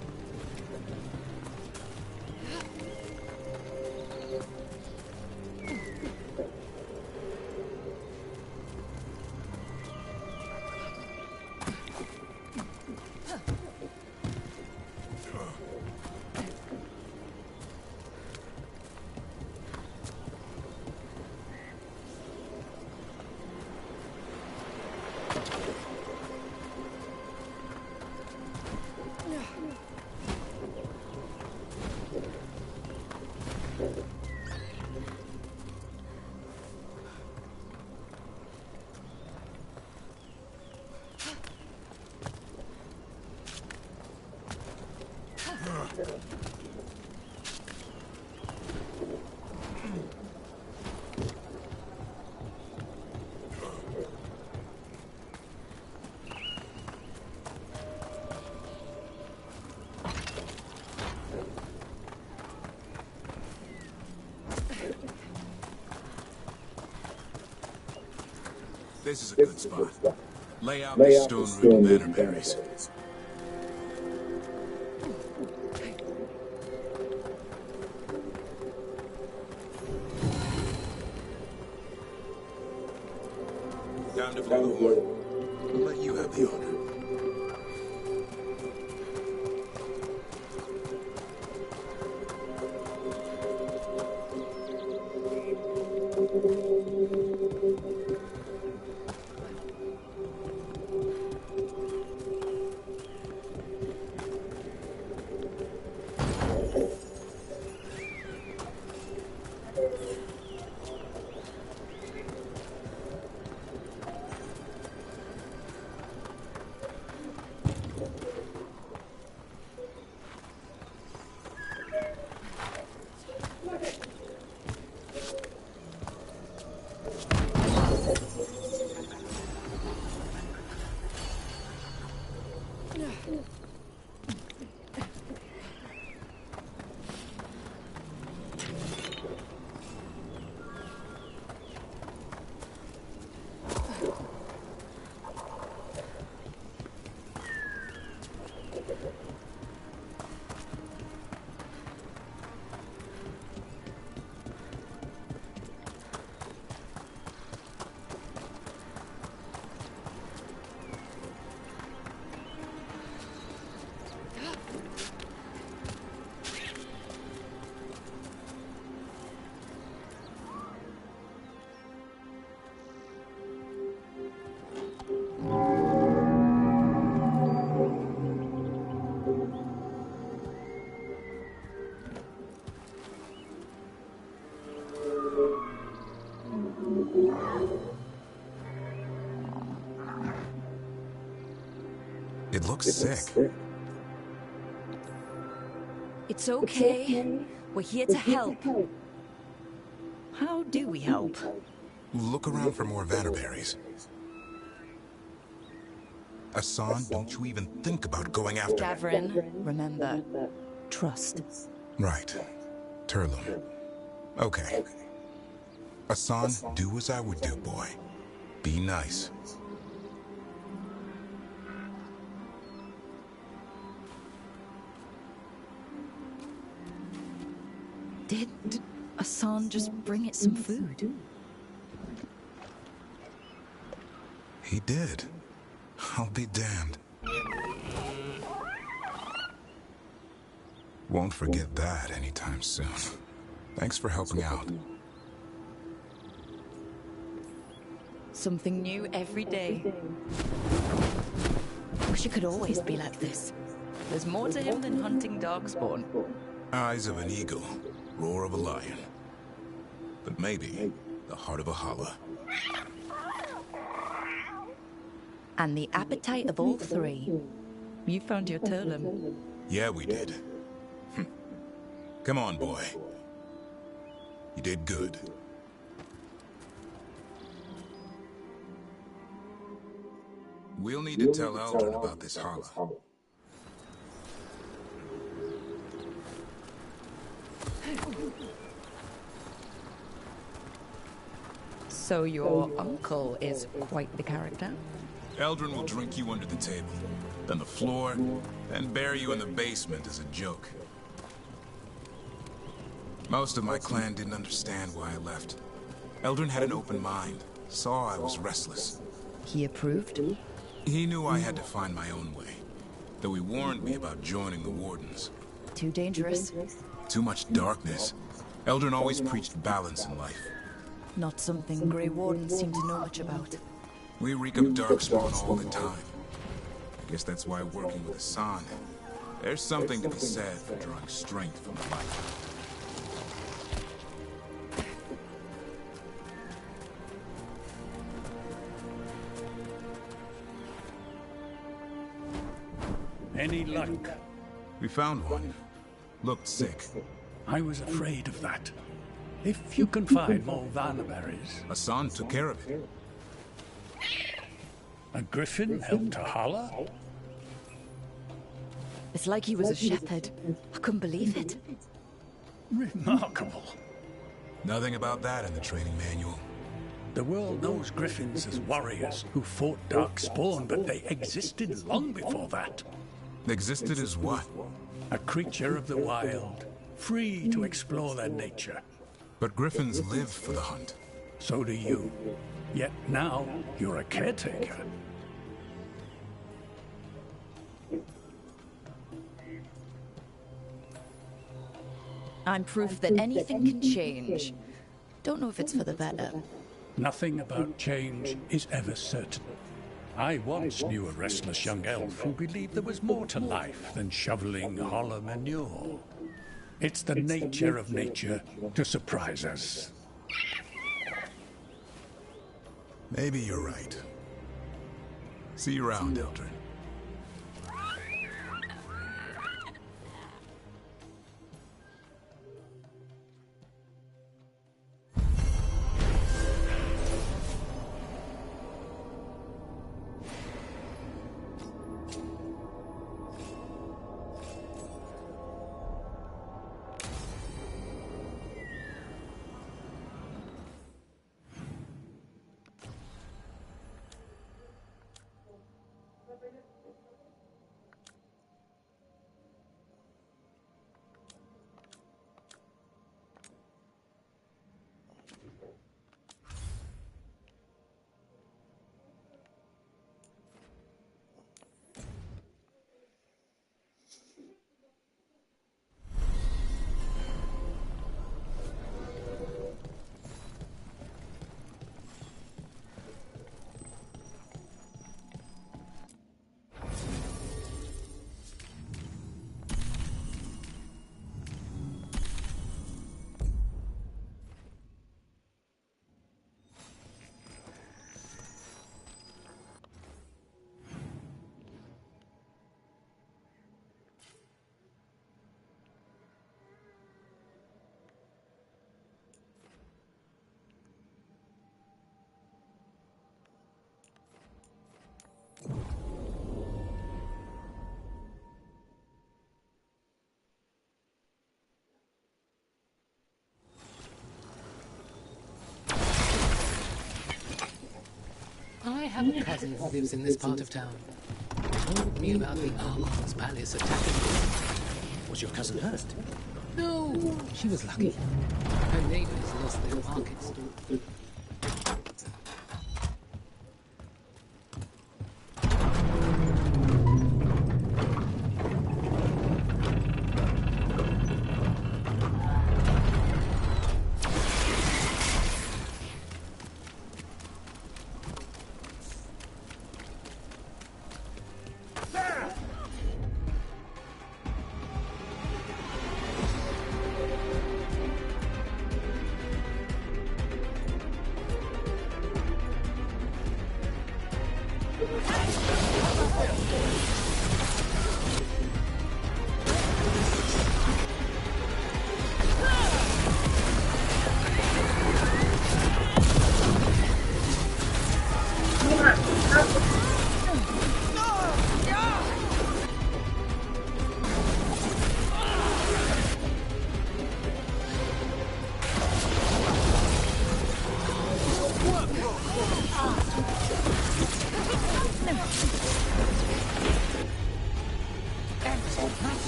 This is a good spot. Lay out the stone root banner berries. Time to blow the horn. I'll let you have the honor. It looks sick. It's okay. We're here to help. How do we help? Look around for more vannerberries. Asan, don't you even think about going after him. Gavrin, remember, trust. Right. Turlum. Okay. Asan, do as I would do, boy. Be nice. Did Asan just bring it some food? He did. I'll be damned. Won't forget that anytime soon. Thanks for helping out. Something new every day. Wish it could always be like this. There's more to him than hunting darkspawn. Eyes of an eagle, roar of a lion. But maybe the heart of a holla. And the appetite of all three. You found your Turlum. Yeah, we did. Come on, boy. You did good. We'll need to tell Eldrin about this holla. So your uncle is quite the character? Eldrin will drink you under the table, then the floor, then bury you in the basement as a joke. Most of my clan didn't understand why I left. Eldrin had an open mind, saw I was restless. He approved? He knew I had to find my own way, though he warned me about joining the Wardens. Too dangerous? Too much darkness. Eldrin always preached balance in life. Not something Grey Wardens seem to know much about. We reek of darkspawn all the time. I guess that's why working with Asan, there's something to be said for drawing strength from the light. Any luck? We found one. Looked sick. I was afraid of that. If you can find more vannerberries. Asan took care of it. A griffin helped to holler? It's like he was a shepherd. I couldn't believe it. Remarkable. Nothing about that in the training manual. The world knows griffins as warriors who fought darkspawn, but they existed long before that. Existed as what? A creature of the wild, free to explore their nature. But griffins live for the hunt. So do you. Yet now, you're a caretaker. I'm proof that anything can change. Don't know if it's for the better. Nothing about change is ever certain. I once knew a restless young elf who believed there was more to life than shoveling hollow manure. It's the nature of nature to surprise us. Maybe you're right. See you around, Eldrin. I have a cousin who lives in this part of town. Told me about the Archon's palace attacking me. Was your cousin hurt? No, she was lucky. Her neighbors lost their markets.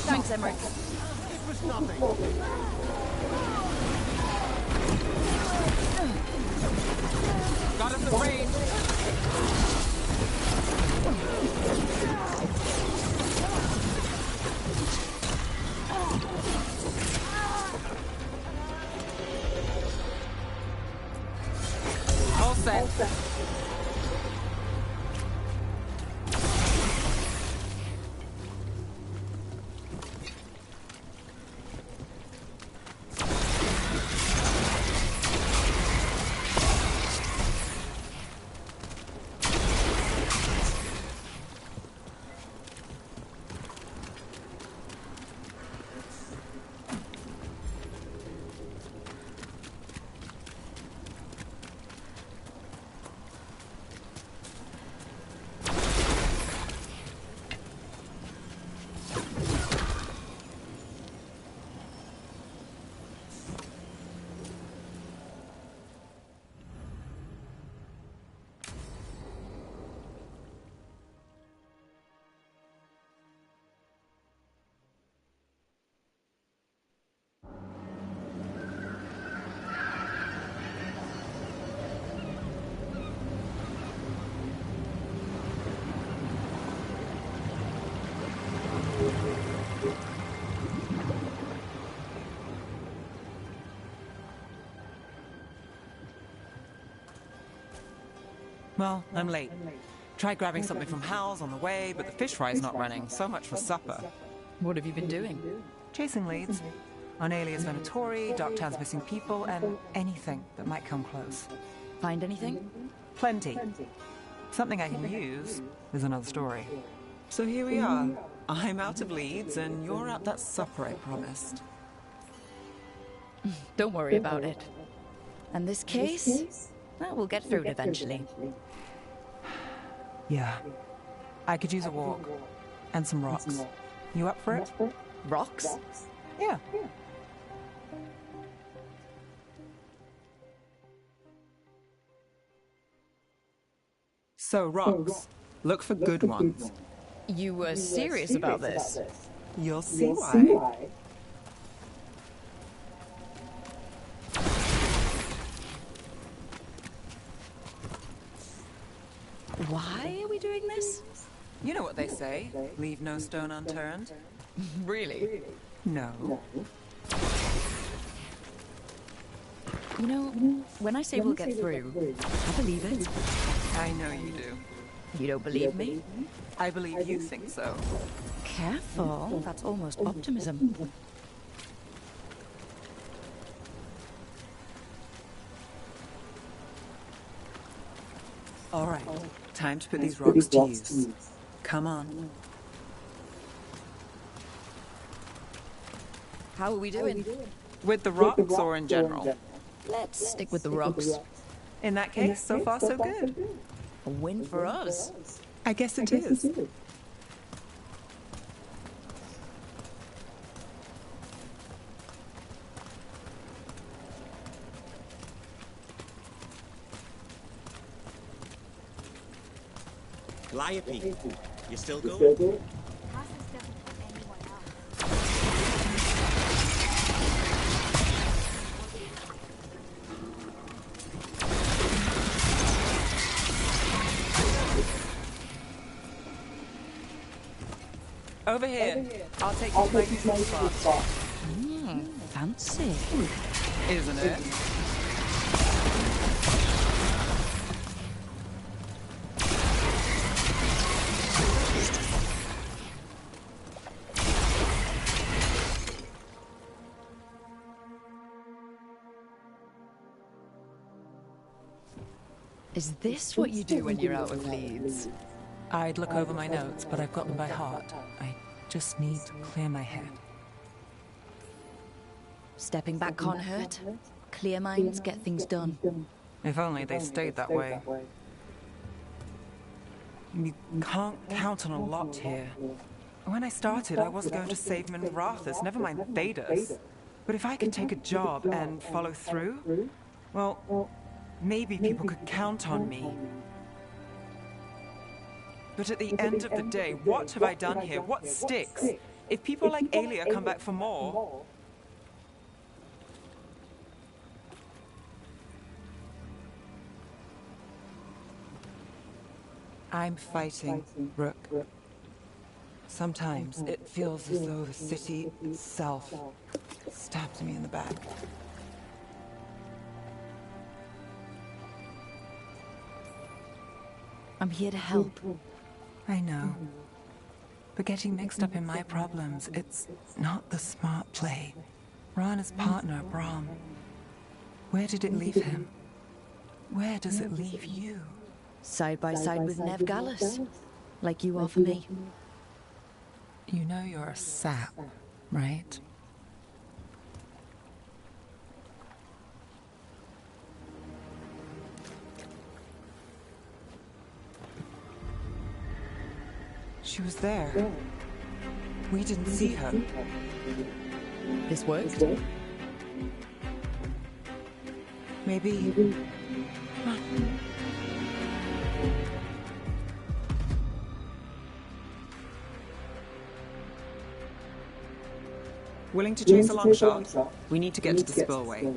Thanks, Emery. It was nothing. Got him the range. All set. Well, I'm late. Tried grabbing something from Hal's on the way, but the fish fry's not running. So much for supper. What have you been doing? Chasing leads. On Alias Venatori, Darktown's missing people, and anything that might come close. Find anything? Plenty. Something I can use is another story. So here we are. I'm out of leads, and you're at that supper I promised. Don't worry about it. And this case? Well, we'll get through it eventually. Yeah. I could use a walk. And some rocks. You up for it? Rocks? Yeah. So, rocks. Look for good ones. You were serious about this? You'll see why. Why are we doing this? You know what they say, leave no stone unturned. Really? No. You know, when I say we'll get through, I believe it. I know you do. You don't believe me? I believe you think so. Careful, that's almost optimism. All right, time to put these rocks to use. Come on. How are we doing? With the rocks or in general? Let's stick with the rocks. In that case, so far so good. A win for us. I guess it is. Calliope, you still going? Over here. I'll take you to my usual spot. Fancy. Isn't it? Is this what you do when you're out of Leeds? I'd look over my notes, but I've got them by heart. I just need to clear my head. Stepping back can't hurt. Clear minds get things done. If only they stayed that way. You can't count on a lot here. When I started, I wasn't going to save Minrathus, never mind Thedas. But if I could take a job and follow through, well, maybe people could count on me. But at the end of the day, what have I done here? What sticks? If people like Aelia come back for more... I'm fighting, Rook. Sometimes it feels as though the city itself stabbed me in the back. I'm here to help. I know. But getting mixed up in my problems, it's not the smart play. Rana's partner, Brahm. Where did it leave him? Where does it leave you? Side by side with Nev Gallus, like you are for me. You know you're a sap, right? She was there. We didn't see her. This worked? Maybe... Willing to chase a long shot? We need to get to the spillway.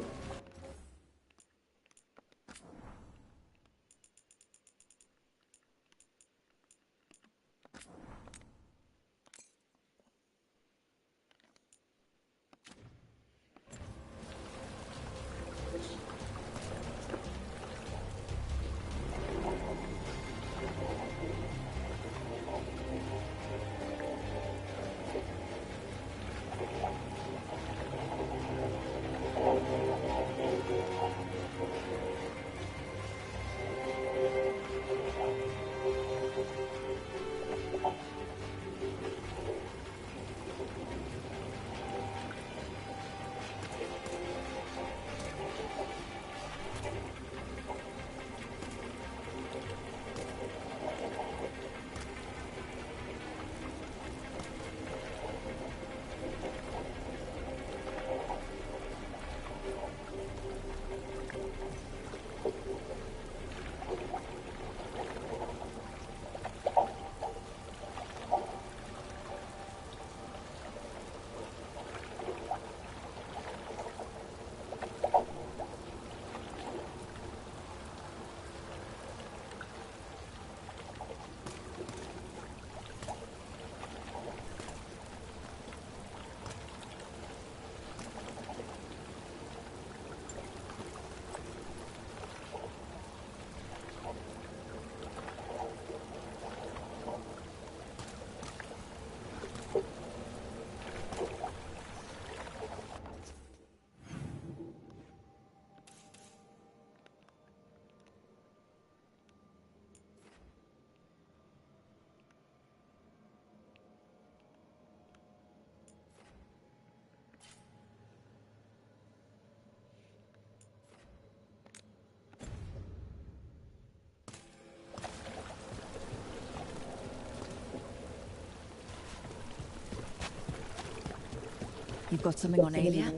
You've got something on Aelia?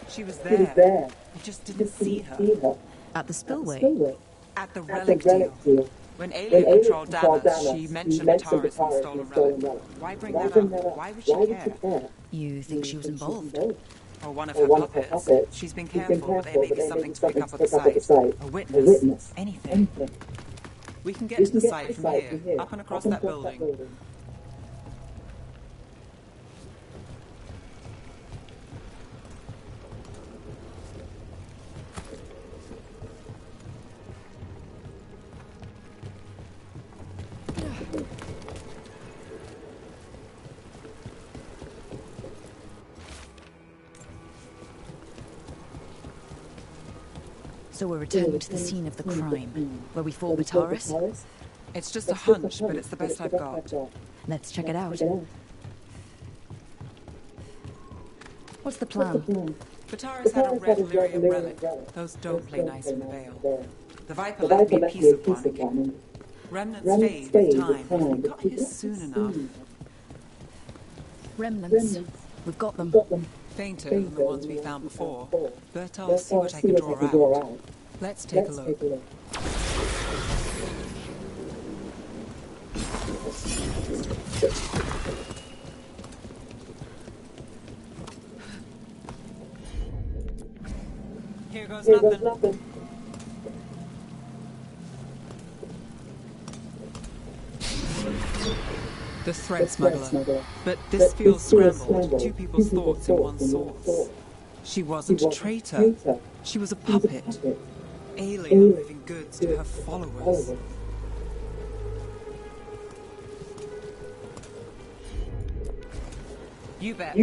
She was there. I just didn't see her. At the spillway? At the relic deal. When Aelia controlled Dallas, she mentioned Taurus and the stolen relic. Why bring that up? Why would she care? You think she was involved? Or one of her puppets. She's been careful, but there may be something to pick up at the site. A witness. Anything. We can get to the site from here, up and across that building. So we're returning to the scene of the crime, where we fought with Taurus? It's just a hunch, but it's the best I've got. Let's check it out. What's the plan? Taurus had a red lyrium relic. Those don't play nice in the Veil. The Viper left me a piece of one. Remnants fade with time. If we got here soon enough. Remnants. We've got them. Fainter than the ones we found before, but I'll see what I can draw out. Let's take a look. Here goes nothing. The threat smuggler. But this feels scrambled. Two people's thoughts in one source. She wasn't a traitor. She was a puppet. Alien moving goods to her followers. You bet.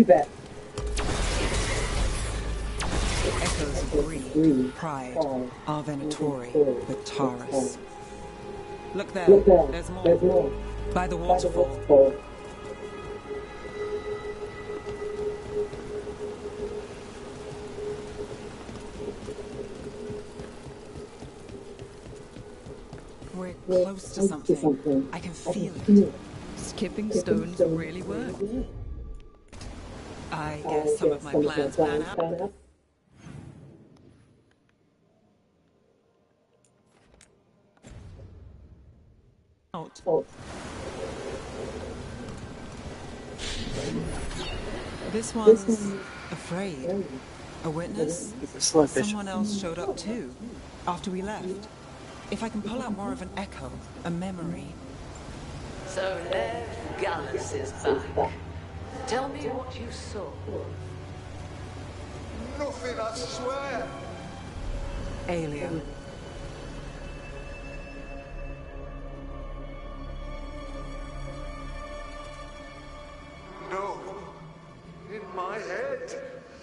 Echoes of greed, pride, our Venatori, the Taurus. Look there, there's more. By the waterfall. We're close to something. I can feel it. Skipping stones really work. I guess some of my plans pan out. This one's afraid. A witness? Someone else showed up too, after we left. If I can pull out more of an echo, a memory. So Nev Gallus is back. Tell me what you saw. Nothing, I swear. Alien. No. In my head.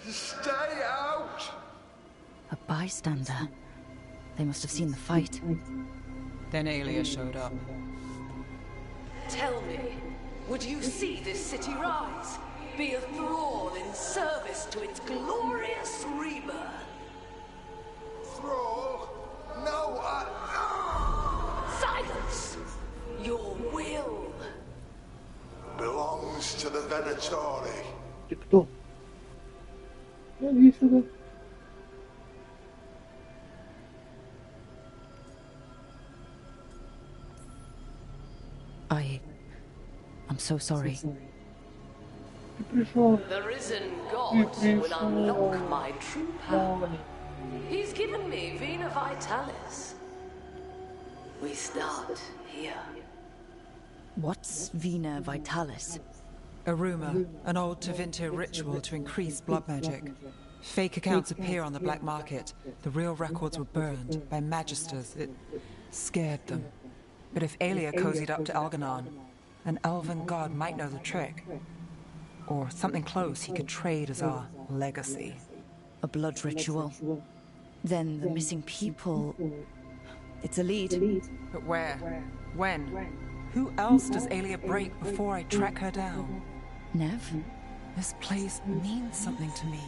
Stay out. A bystander. They must have seen the fight. Then Aelia showed up. Tell me, would you see this city rise? Be a thrall in service to its glorious rebirth? Thrall? No, Silence! Your will belongs to the Venatori. Кто? Иди сюда. I'm so sorry. The risen god will unlock my true power. He's given me Vena Vitalis. We start here. What's Vena Vitalis? A rumor, an old Tevinter ritual to increase blood magic. Fake accounts appear on the black market. The real records were burned by magisters. It scared them. But if Aelia cozied up to Algernon, an elven god might know the trick. Or something close he could trade as our legacy. A blood ritual. Then the missing people... It's a lead. But where? When? Who else does Aelia break before I track her down? Nev? This place means something to me.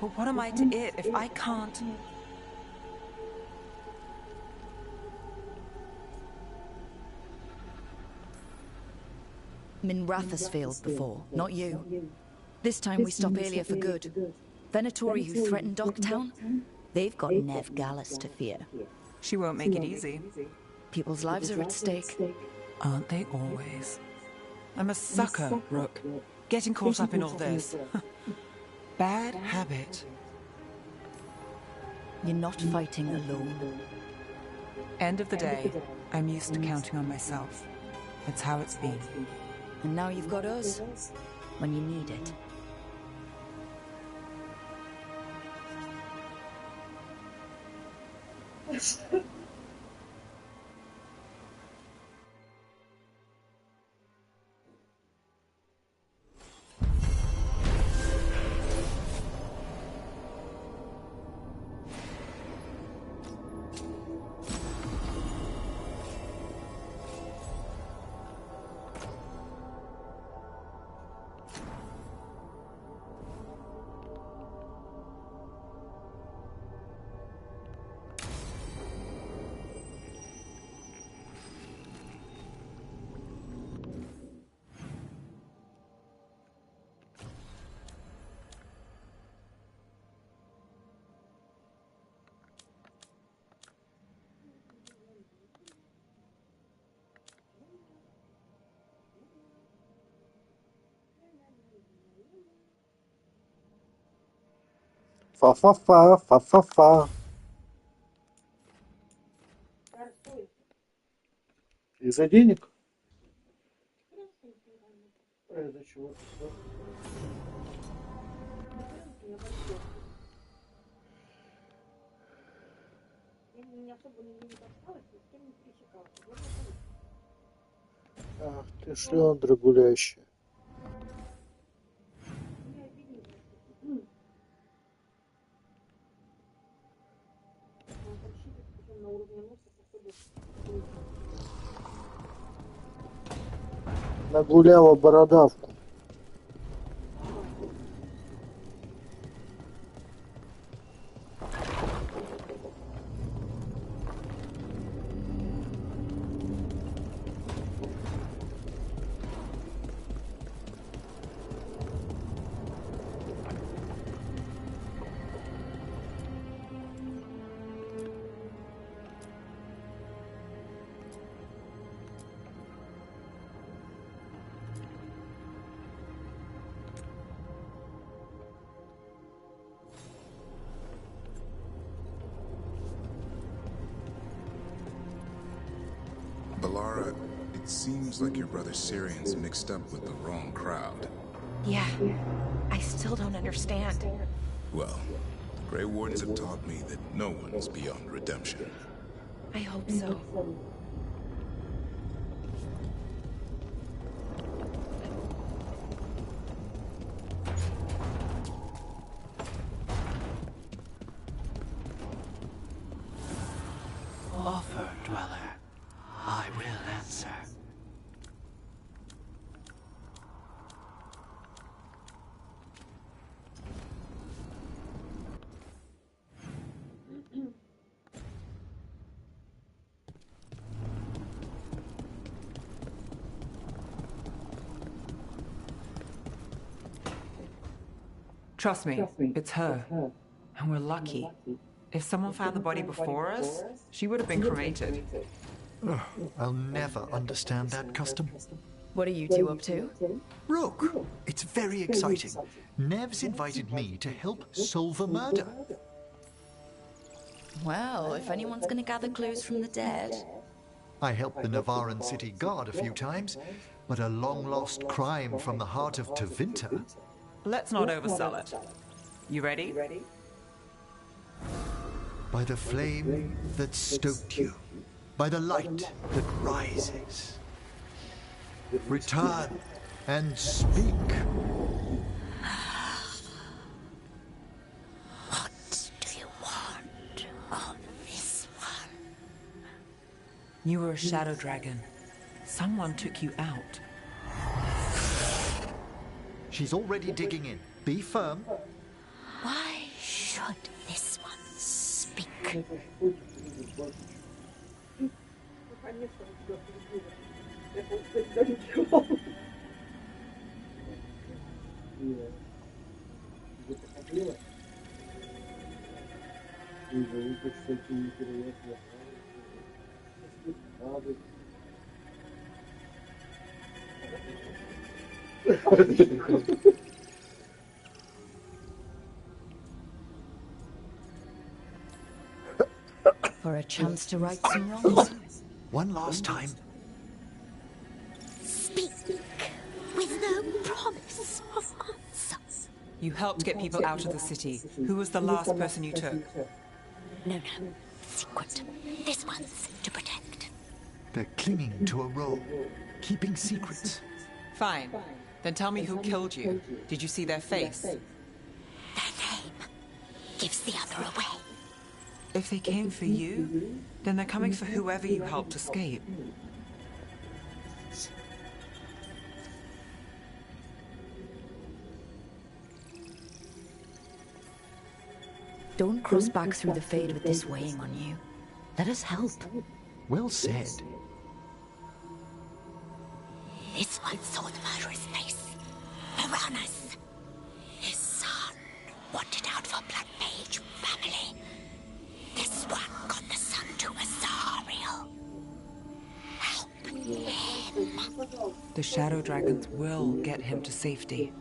But what am I to it if I can't... Minrath has failed before, not you. This time we stop Aelia for good. Venatori who threatened Docktown? They've got Nev Gallus to fear. She won't make it easy. People's lives are at stake. Aren't they always? I'm a sucker, Rook. Getting caught up in all this. Bad habit. You're not fighting alone. End of the day, I'm used to counting on myself. It's how it's been. And now you've got us, when you need it. Фа-фа-фа. Из-за денег? Из-за чего? Ах ты шлендра гуляющая. Нагуляла бородавку. Balara, it seems like your brother Syrian's mixed up with the wrong crowd. Yeah, I still don't understand. Well, the Grey Wardens have taught me that no one is beyond redemption. I hope so. Offer, Dweller. I will answer. Trust me, it's her. And we're lucky. If someone found the body before us, she would have been cremated. Ugh, I'll never understand that custom. What are you two up to? Rook, it's very exciting. Nev's invited me to help solve a murder. Well, if anyone's gonna gather clues from the dead... I helped the Navaran city guard a few times, but a long-lost crime from the heart of Tevinter... Let's not oversell it. You ready? By the flame that stoked you, by the light that rises. Return and speak. What do you want of this one? You were a shadow dragon. Someone took you out. She's already digging in. Be firm. Why should this one speak? For a chance to right some wrongs. One last time. Speak with no promise of answer. You helped get people out of the city. Who was the last person you took? No. Secret. This one's to protect. They're clinging to a role, keeping secrets. Fine. Then tell me who killed you. Did you see their face? Their name gives the other away. If they came for you, then they're coming for whoever you helped escape. Don't cross back through the fade with this weighing on you. Let us help. Well said. This one saw the murderer's face. Uranus. His son wanted out for Black Mage family. This one got the son to Azariel. Help him. The Shadow Dragons will get him to safety.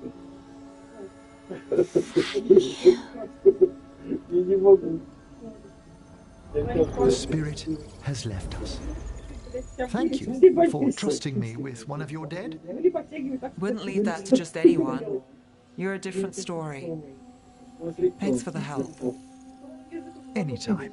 The spirit has left us. Thank you for trusting me with one of your dead. Wouldn't leave that to just anyone. You're a different story. Thanks for the help. Anytime.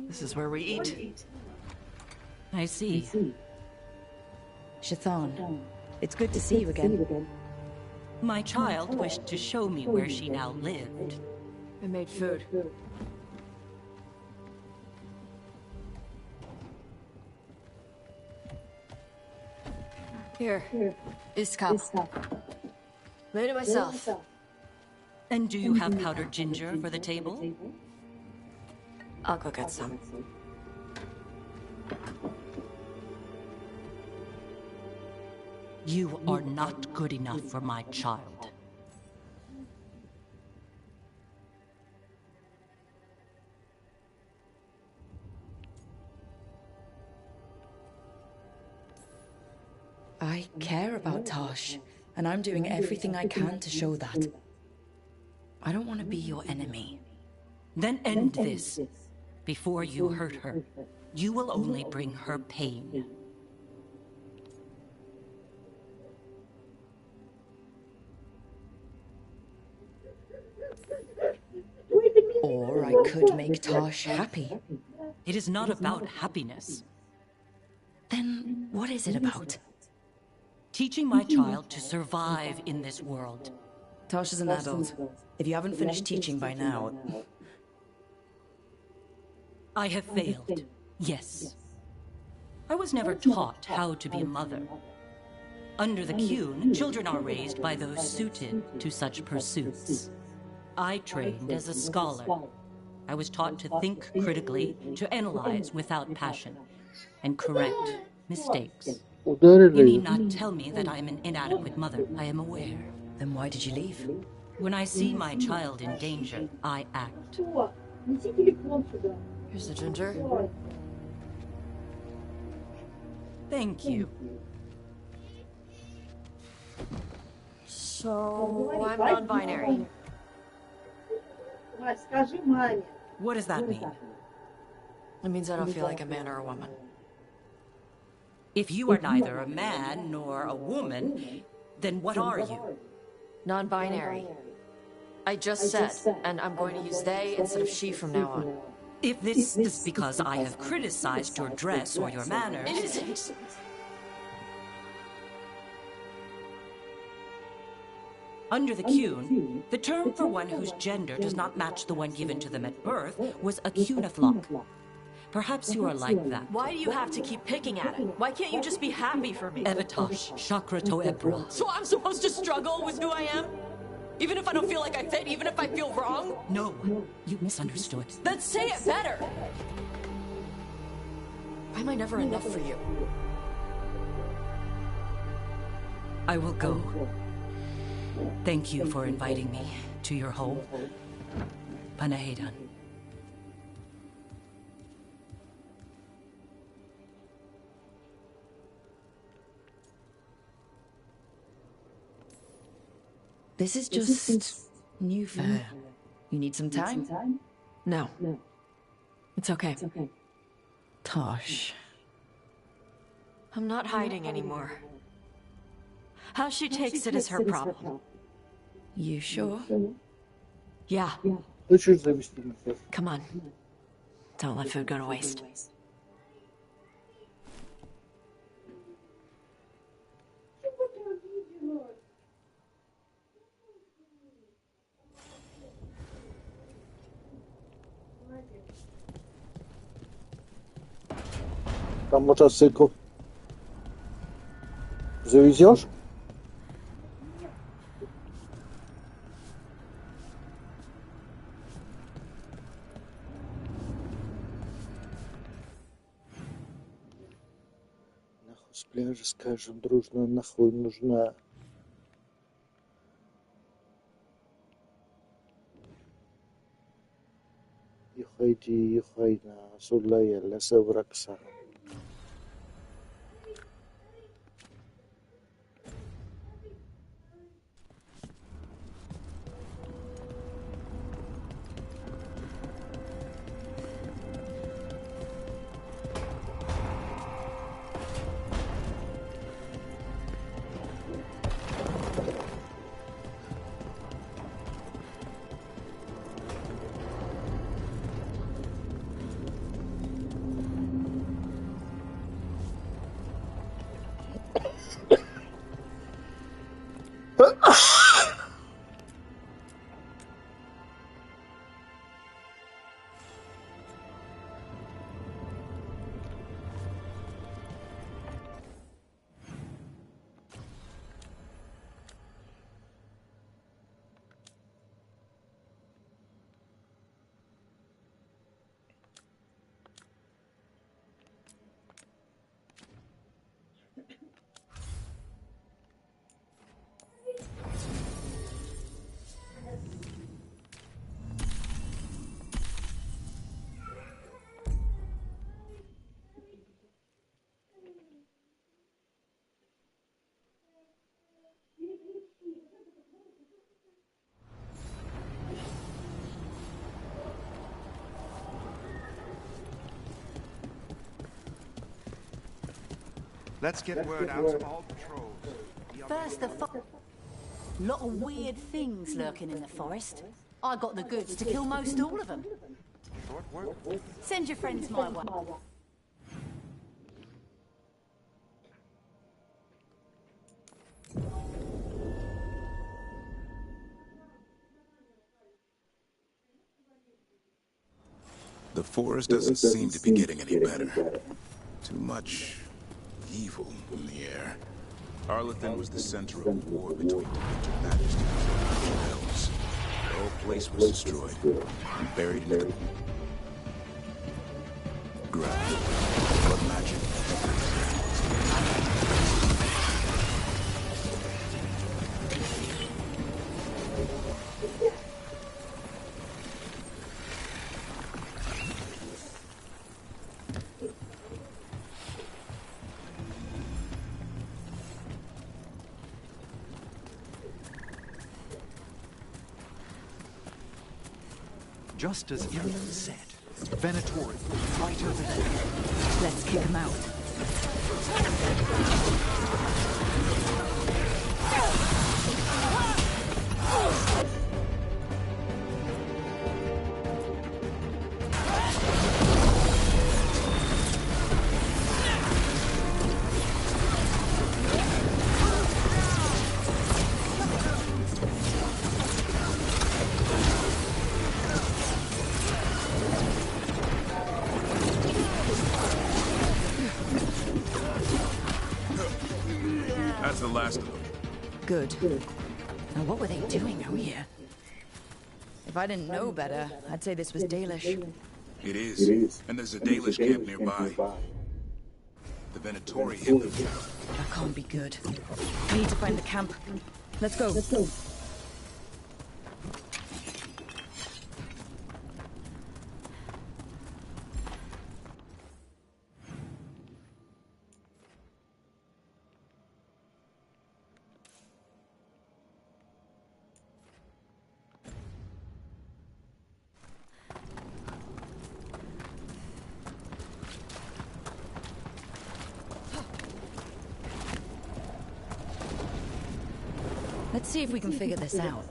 This is where we eat. I see. Shathan, it's good to see you again. My child wished to show me where she now lived. I made food. Here. This cup. Made it myself. And do you have powdered ginger for the table? I'll go get some. You are not good enough for my child. I care about Tosh, and I'm doing everything I can to show that. I don't want to be your enemy. Then end this. Before you hurt her, you will only bring her pain. Or I could make Tosh happy. It is not about happiness. Then what is it about? Teaching my child to survive in this world. Tosh is an adult. If you haven't finished teaching by now... I have failed, yes. I was never taught how to be a mother. Under the Qun, children are raised by those suited to such pursuits. I trained as a scholar. I was taught to think critically, to analyze without passion, and correct mistakes. You need not tell me that I am an inadequate mother. I am aware. Then why did you leave? When I see my child in danger, I act. Here's the ginger. Thank you. So, I'm non-binary. What does that mean? It means I don't feel like a man or a woman. If you are neither a man nor a woman, then what are you? Non-binary. I just said, and I'm going to use they instead of she from now on. If this is because I have criticized your dress or your manners... It isn't. Under the Qun, the term for one whose gender does not match the one given to them at birth was a Qunaflock. Perhaps you are like that. Why do you have to keep picking at it? Why can't you just be happy for me? Evatosh, Chakra to Ebra. So I'm supposed to struggle with who I am? Even if I don't feel like I fit, even if I feel wrong? No, you misunderstood. Then say it better! Why am I never enough for you? I will go. Thank you for inviting me to your home. Panahedan. This is just new fare. You need some time? No. It's okay. Tosh. I'm not hiding anymore. How she takes it is her problem. You sure? Yeah. Come on. Don't let food go to waste. Там мотоцикл. Завезешь? Нахуй с пляжа, скажем дружно, нахуй нужна. Юхайди, юхайна, сулая, леса вракса. Let's get word out to all patrols. First, lot of weird things lurking in the forest. I got the goods to kill most all of them. Short work. Send your friends my way. The forest doesn't seem to be getting any better. Too much evil in the air. Arlethan was the center of a war between the Winter Majesty and the elves. The whole place was destroyed and buried in the ground. But magic. Just as Irian said, Venatori, right over there. Let's kick him out. That's the last of them. Good. Now, what were they doing out here? If I didn't know better, I'd say this was Dalish. It is. And there's a Dalish camp nearby. The Venatori hid them. That can't be good. We need to find the camp. Let's go. Let's see if we can figure this out.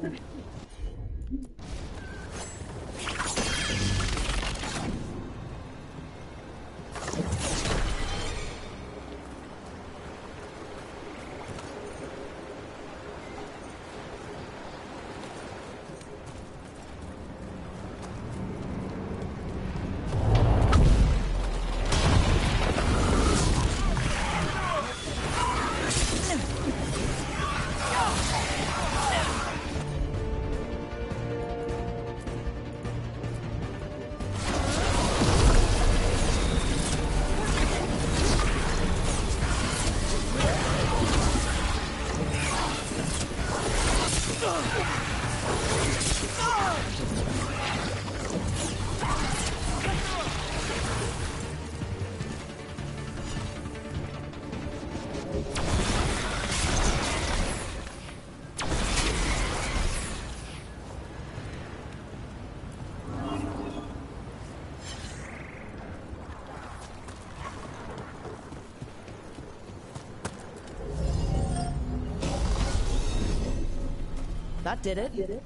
That did it.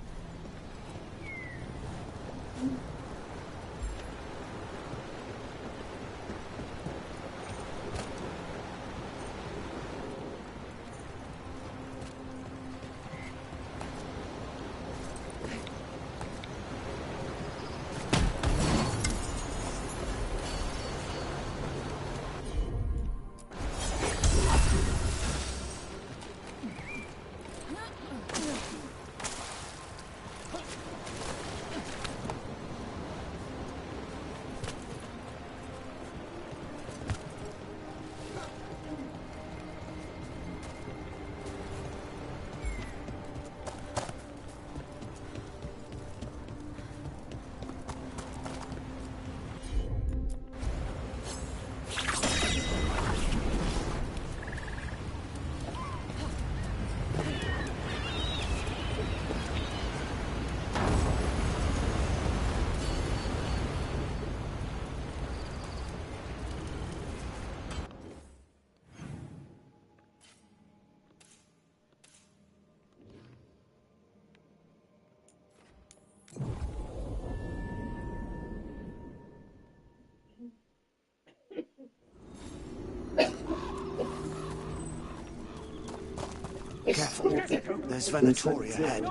Careful. There's Venatori ahead.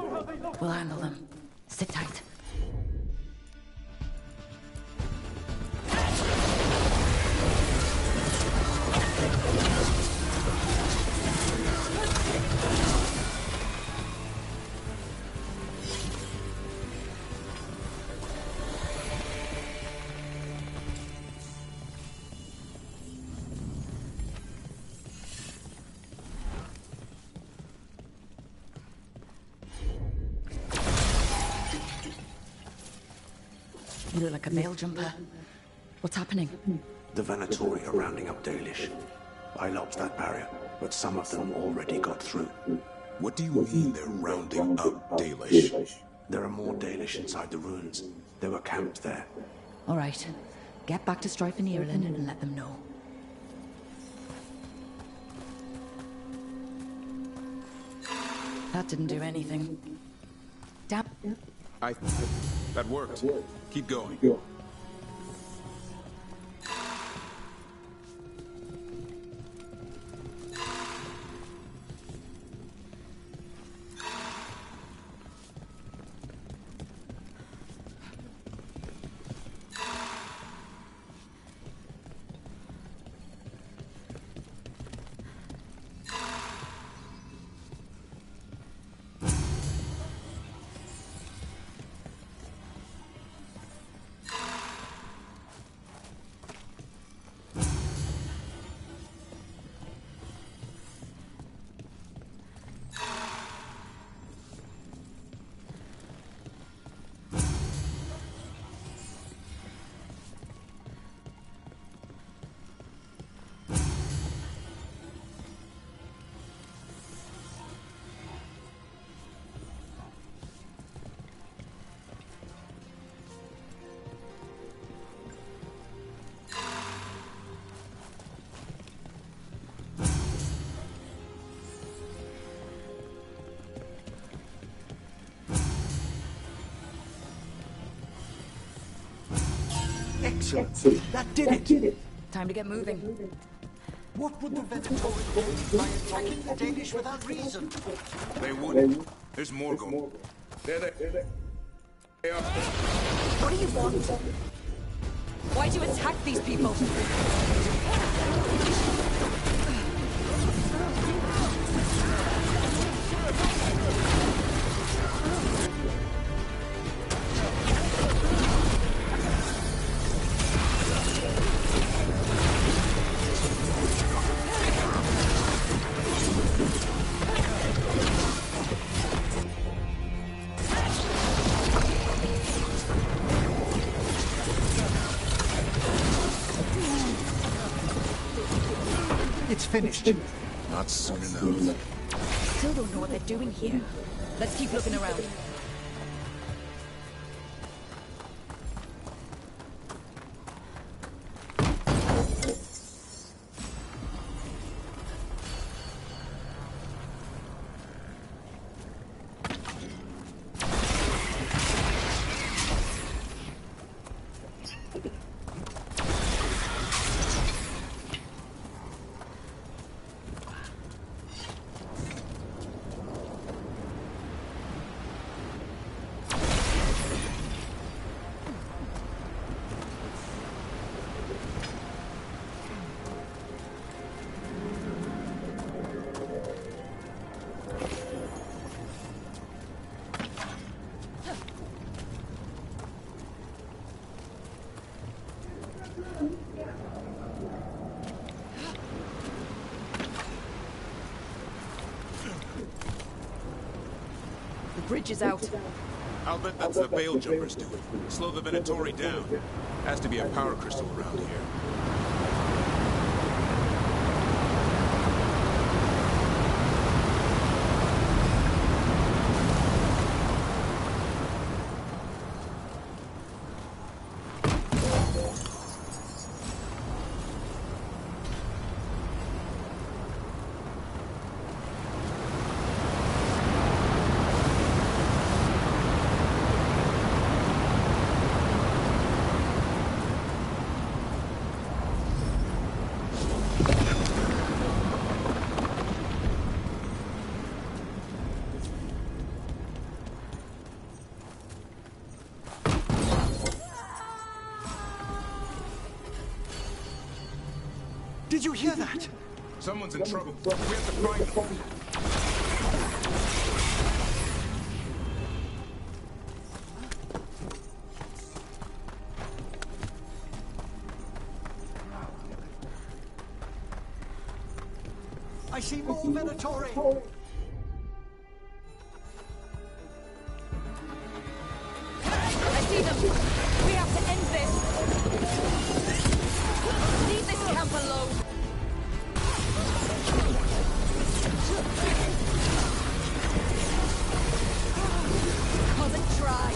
We'll handle them. Sit tight. You look like a mail jumper. What's happening? The Venatori are rounding up Dalish. I locked that barrier, but some of them already got through. What do you mean they're rounding up Dalish? There are more Dalish inside the ruins. They were camped there. All right. Get back to Strife and Ireland and let them know. That didn't do anything. Damn. That worked. Keep going. Excellent. That did it. Time to get moving. What would the Venatori do by attacking the Danish without reason? They wouldn't. There's more going. There they are. What do you want? Why do you attack these people? It's finished. Not soon enough. Still don't know what they're doing here. Let's keep looking around. The bridge is out. I'll bet that's the Veil Jumpers doing. Slow the Venatori down. Has to be a power crystal around here. Did you hear that? Someone's in trouble. We have to find them. I see more Venatori. I see them! We have to end this! Leave this camp alone! Come and try!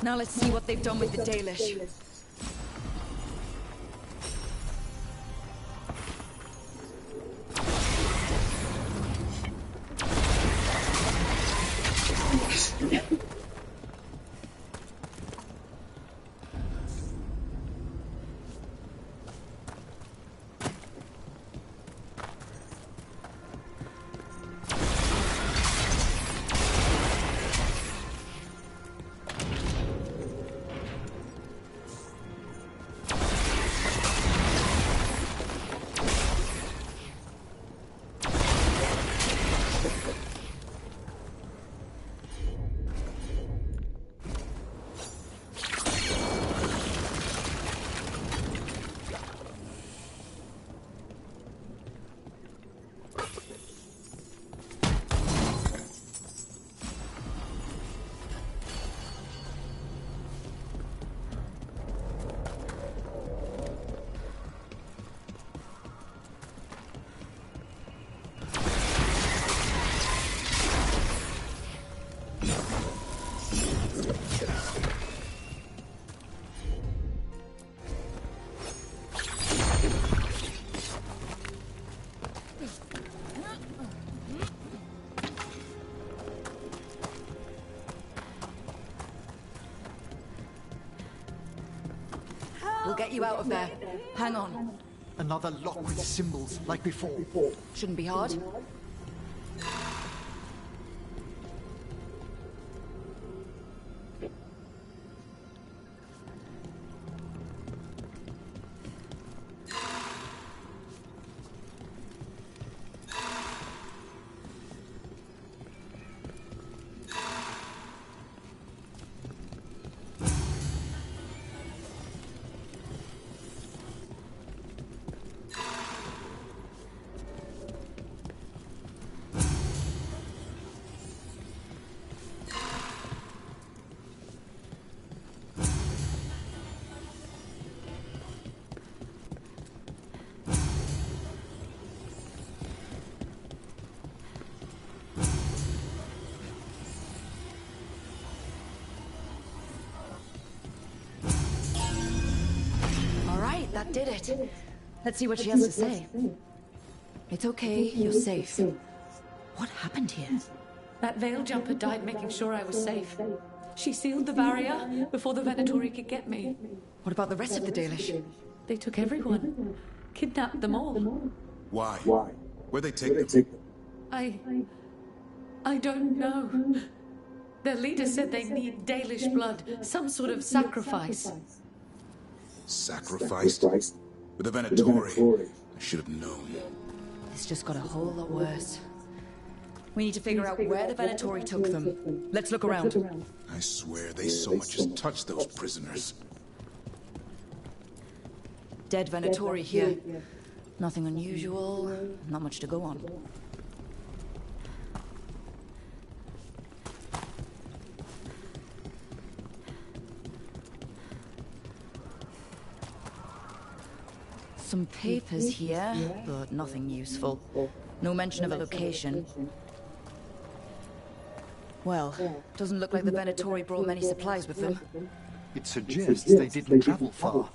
Now let's see what they've done with the Dalish. We'll get you out of there. Hang on. Another lock with symbols, like before. Shouldn't be hard. That did it. Let's see what she has to say. It's okay, you're safe. What happened here? That veil jumper died making sure I was safe. She sealed the barrier before the Venatori could get me. What about the rest of the Dalish? They took everyone. Kidnapped them all. Why? Where'd they take them? I don't know. Their leader said they need Dalish blood, some sort of sacrifice. Sacrificed? With the Venatori? I should have known. This just got a whole lot worse. We need to figure out where the Venatori took them. Let's look around. I swear they so much as touched those prisoners. Dead Venatori here. Nothing unusual, not much to go on. Some papers here, but nothing useful. No mention of a location. Well, doesn't look like the Venatori brought many supplies with them. It suggests they didn't travel far.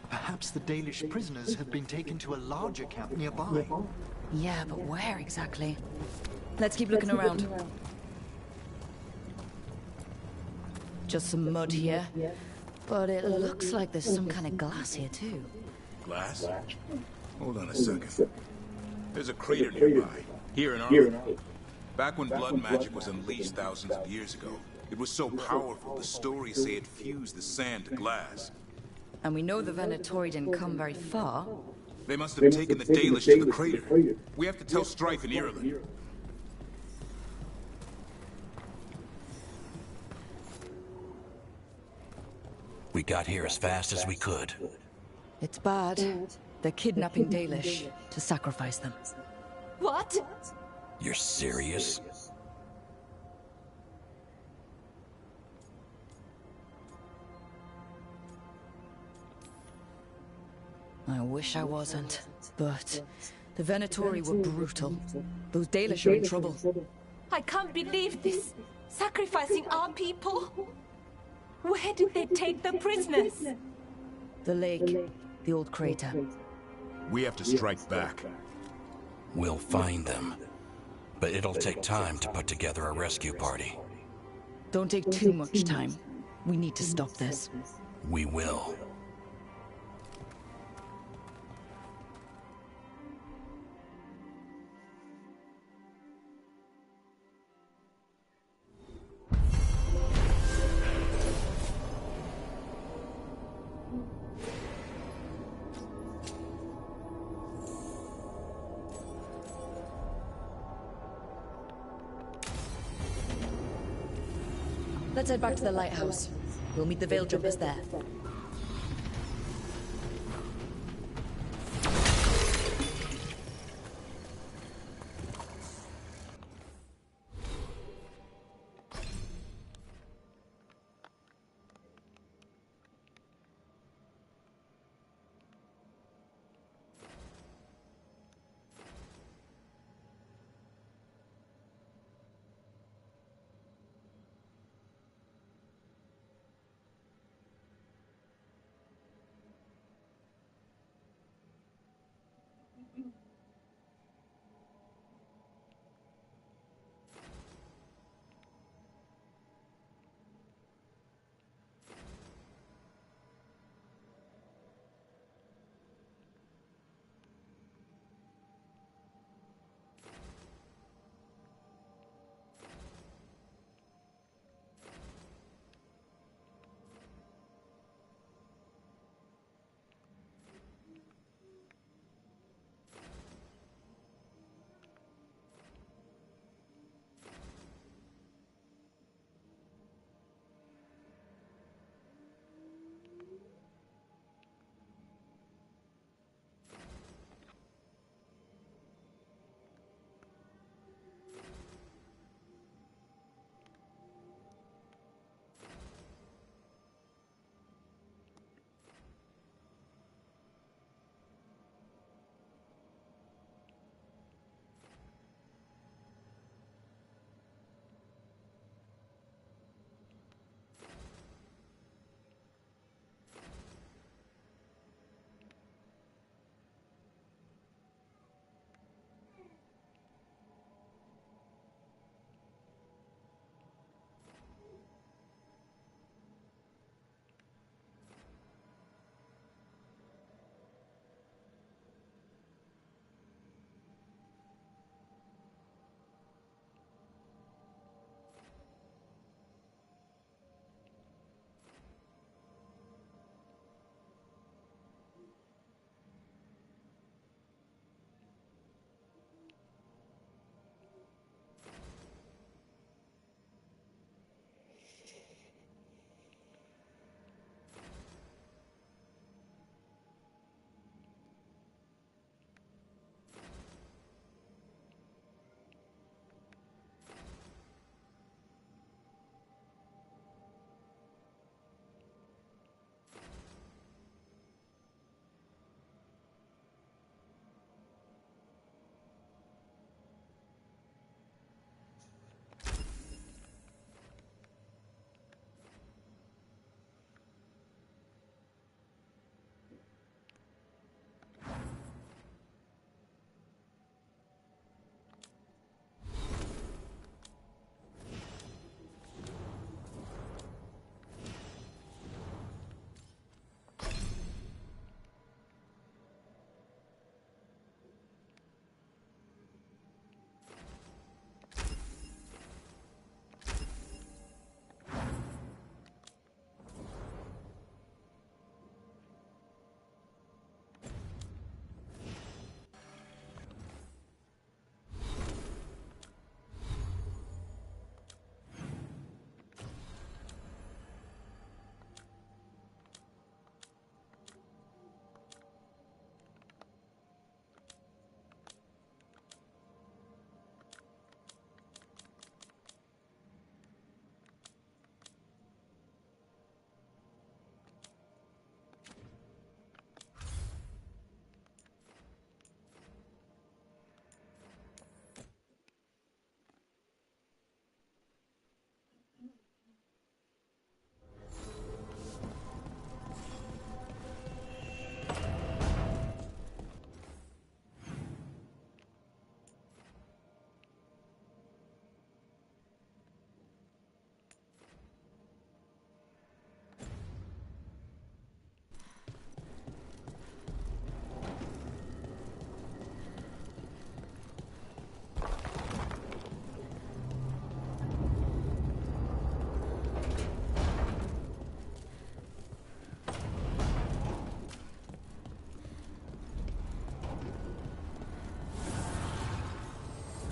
Perhaps the Dalish prisoners have been taken to a larger camp nearby. Yeah, but where exactly? Let's keep looking around. Just some mud here. But it looks like there's some kind of glass here too. Glass? Hold on a second. There's a crater nearby, here in Arlington. Back when blood magic was unleashed thousands of years ago, it was so powerful the stories say it fused the sand to glass. And we know the Venatori didn't come very far. They must have taken the Dalish to the crater. We have to tell Strife in Ireland. We got here as fast as we could. It's bad. They're kidnapping Dalish to sacrifice them. What? You're serious? I wish I wasn't, but the Venatori were brutal. Those Dalish are in trouble. I can't believe this. Sacrificing our people. Where did they take the prisoners? The lake, the old crater. We have to strike back. We'll find them. But it'll take time to put together a rescue party. Don't take too much time. We need to stop this. We will. Let's head back to the lighthouse. We'll meet the Veil Jumpers there.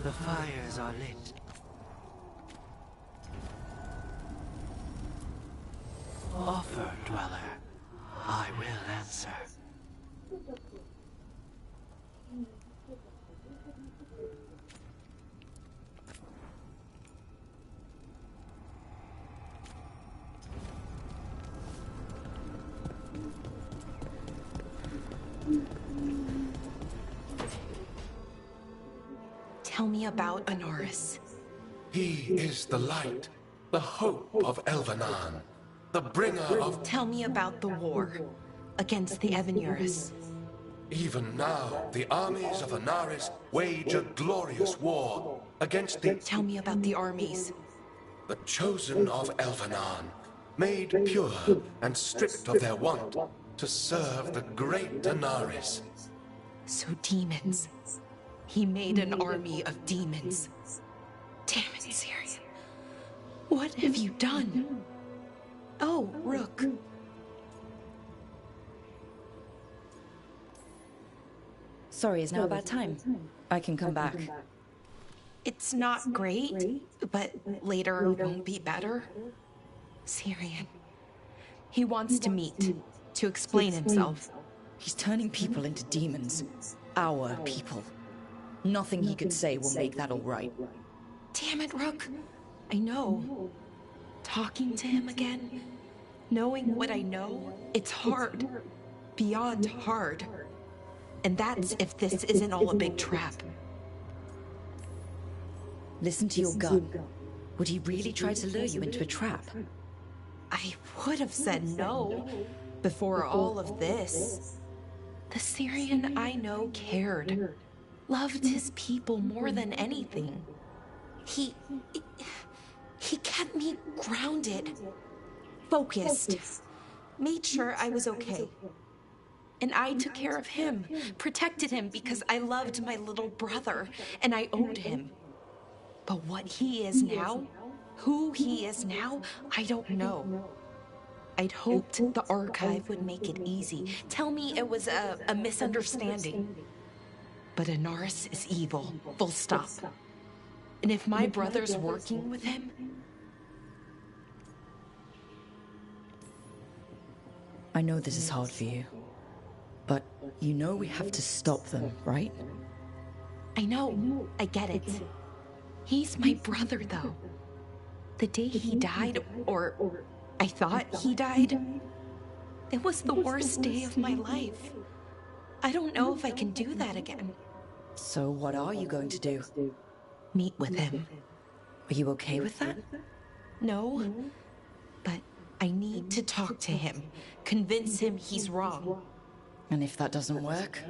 The fires are lit. Offer, dweller. I will answer. Tell me about Anaris. He is the light, the hope of Elvenan, the bringer of... Tell me about the war against the Evenuris. Even now, the armies of Anaris wage a glorious war against the... Tell me about the armies. The chosen of Elvenan, made pure and stripped of their want to serve the great Anaris. So demons. He made an army of demons. Damn it, Syrian. What have you done? Oh, Rook. Sorry, is now about time? I can come back. It's not great, but later won't be better. Syrian. He wants to meet, to explain himself. He's turning people into demons. Our people. Nothing he could say will make that all right. Damn it, Rook. I know. Talking to him again, knowing what I know, it's hard. Beyond hard. And that's if this isn't all a big trap. Listen to your gun. Would he really try to lure you into a trap? I would have said no before all of this. The Syrian I know cared. Loved his people more than anything. He kept me grounded, focused, made sure I was okay. And I took care of him, protected him because I loved my little brother and I owed him. But what he is now, who he is now, I don't know. I'd hoped the archive would make it easy. Tell me it was a misunderstanding. But Anaris is evil, full stop. And if my brother's working with him... I know this is hard for you. But you know we have to stop them, right? I know. I get it. He's my brother, though. The day he died, or I thought he died, it was the worst day of my life. I don't know if I can do that again. So what are you going to do? Meet with him. Are you okay with that? No, but I need to talk to him. Convince him he's wrong. And if that doesn't work?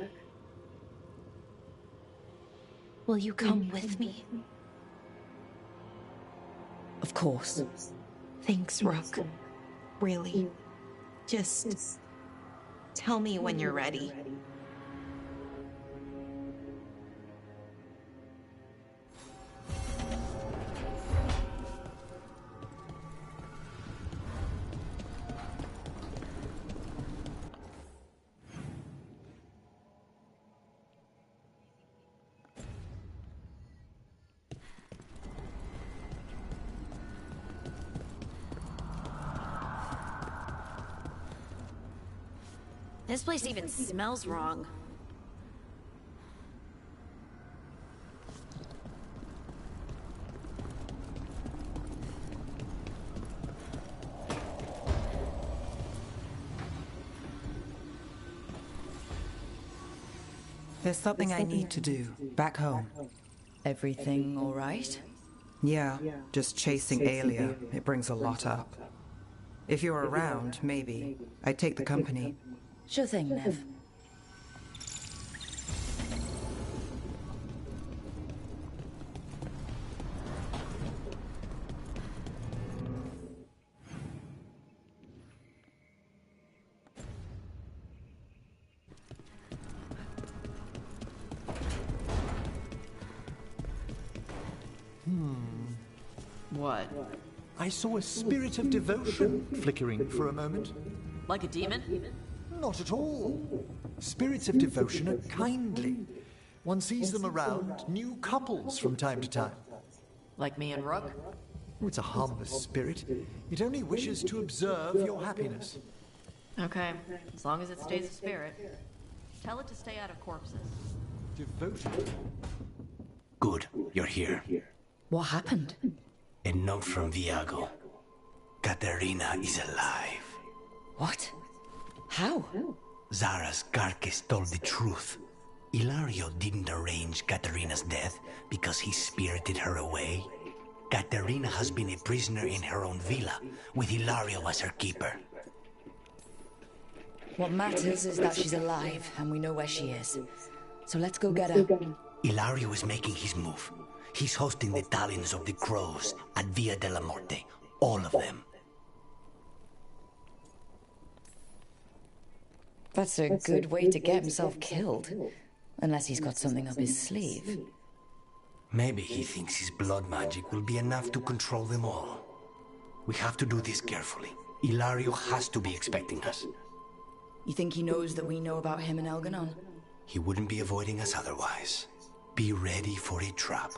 Will you come with me? Of course. Thanks, Rook. Really. Just tell me when you're ready. This place even smells wrong. There's something I need to do back home. Everything all right? Yeah, just chasing Aelia. It brings a lot up. If you're around, maybe. I'd take the company. Sure thing, Nev. What? I saw a spirit of devotion flickering for a moment. Like a demon? Not at all. Spirits of devotion are kindly. One sees them around, new couples from time to time. Like me and Rook? Oh, it's a harmless spirit. It only wishes to observe your happiness. Okay, as long as it stays a spirit. Tell it to stay out of corpses. Devoted. Good, you're here. What happened? A note from Viago. Katerina is alive. What? How? Zara's carcass told the truth. Ilario didn't arrange Katerina's death because he spirited her away. Katerina has been a prisoner in her own villa, with Ilario as her keeper. What matters is that she's alive, and we know where she is. So let's go get her. Ilario is making his move. He's hosting the Talons of the Crows at Via della Morte. All of them. That's a good way to get himself killed. Unless he's got something up his sleeve. Maybe he thinks his blood magic will be enough to control them all. We have to do this carefully. Ilario has to be expecting us. You think he knows that we know about him and Elganon? He wouldn't be avoiding us otherwise. Be ready for a trap.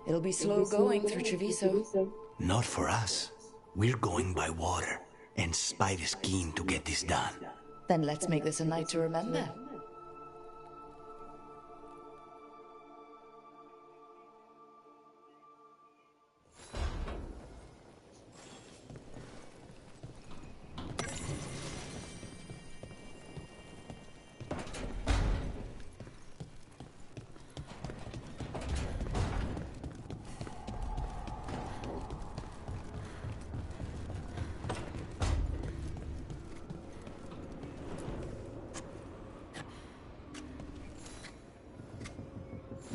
It'll be slow going through Treviso. Not for us. We're going by water, and Spite is keen to get this done. Then let's make this a night to remember.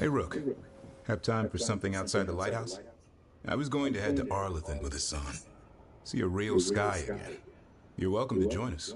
Hey, Rook. Have time for something outside the lighthouse? I was going to head to Arlington with the sun. See a real sky again. You're welcome to join us.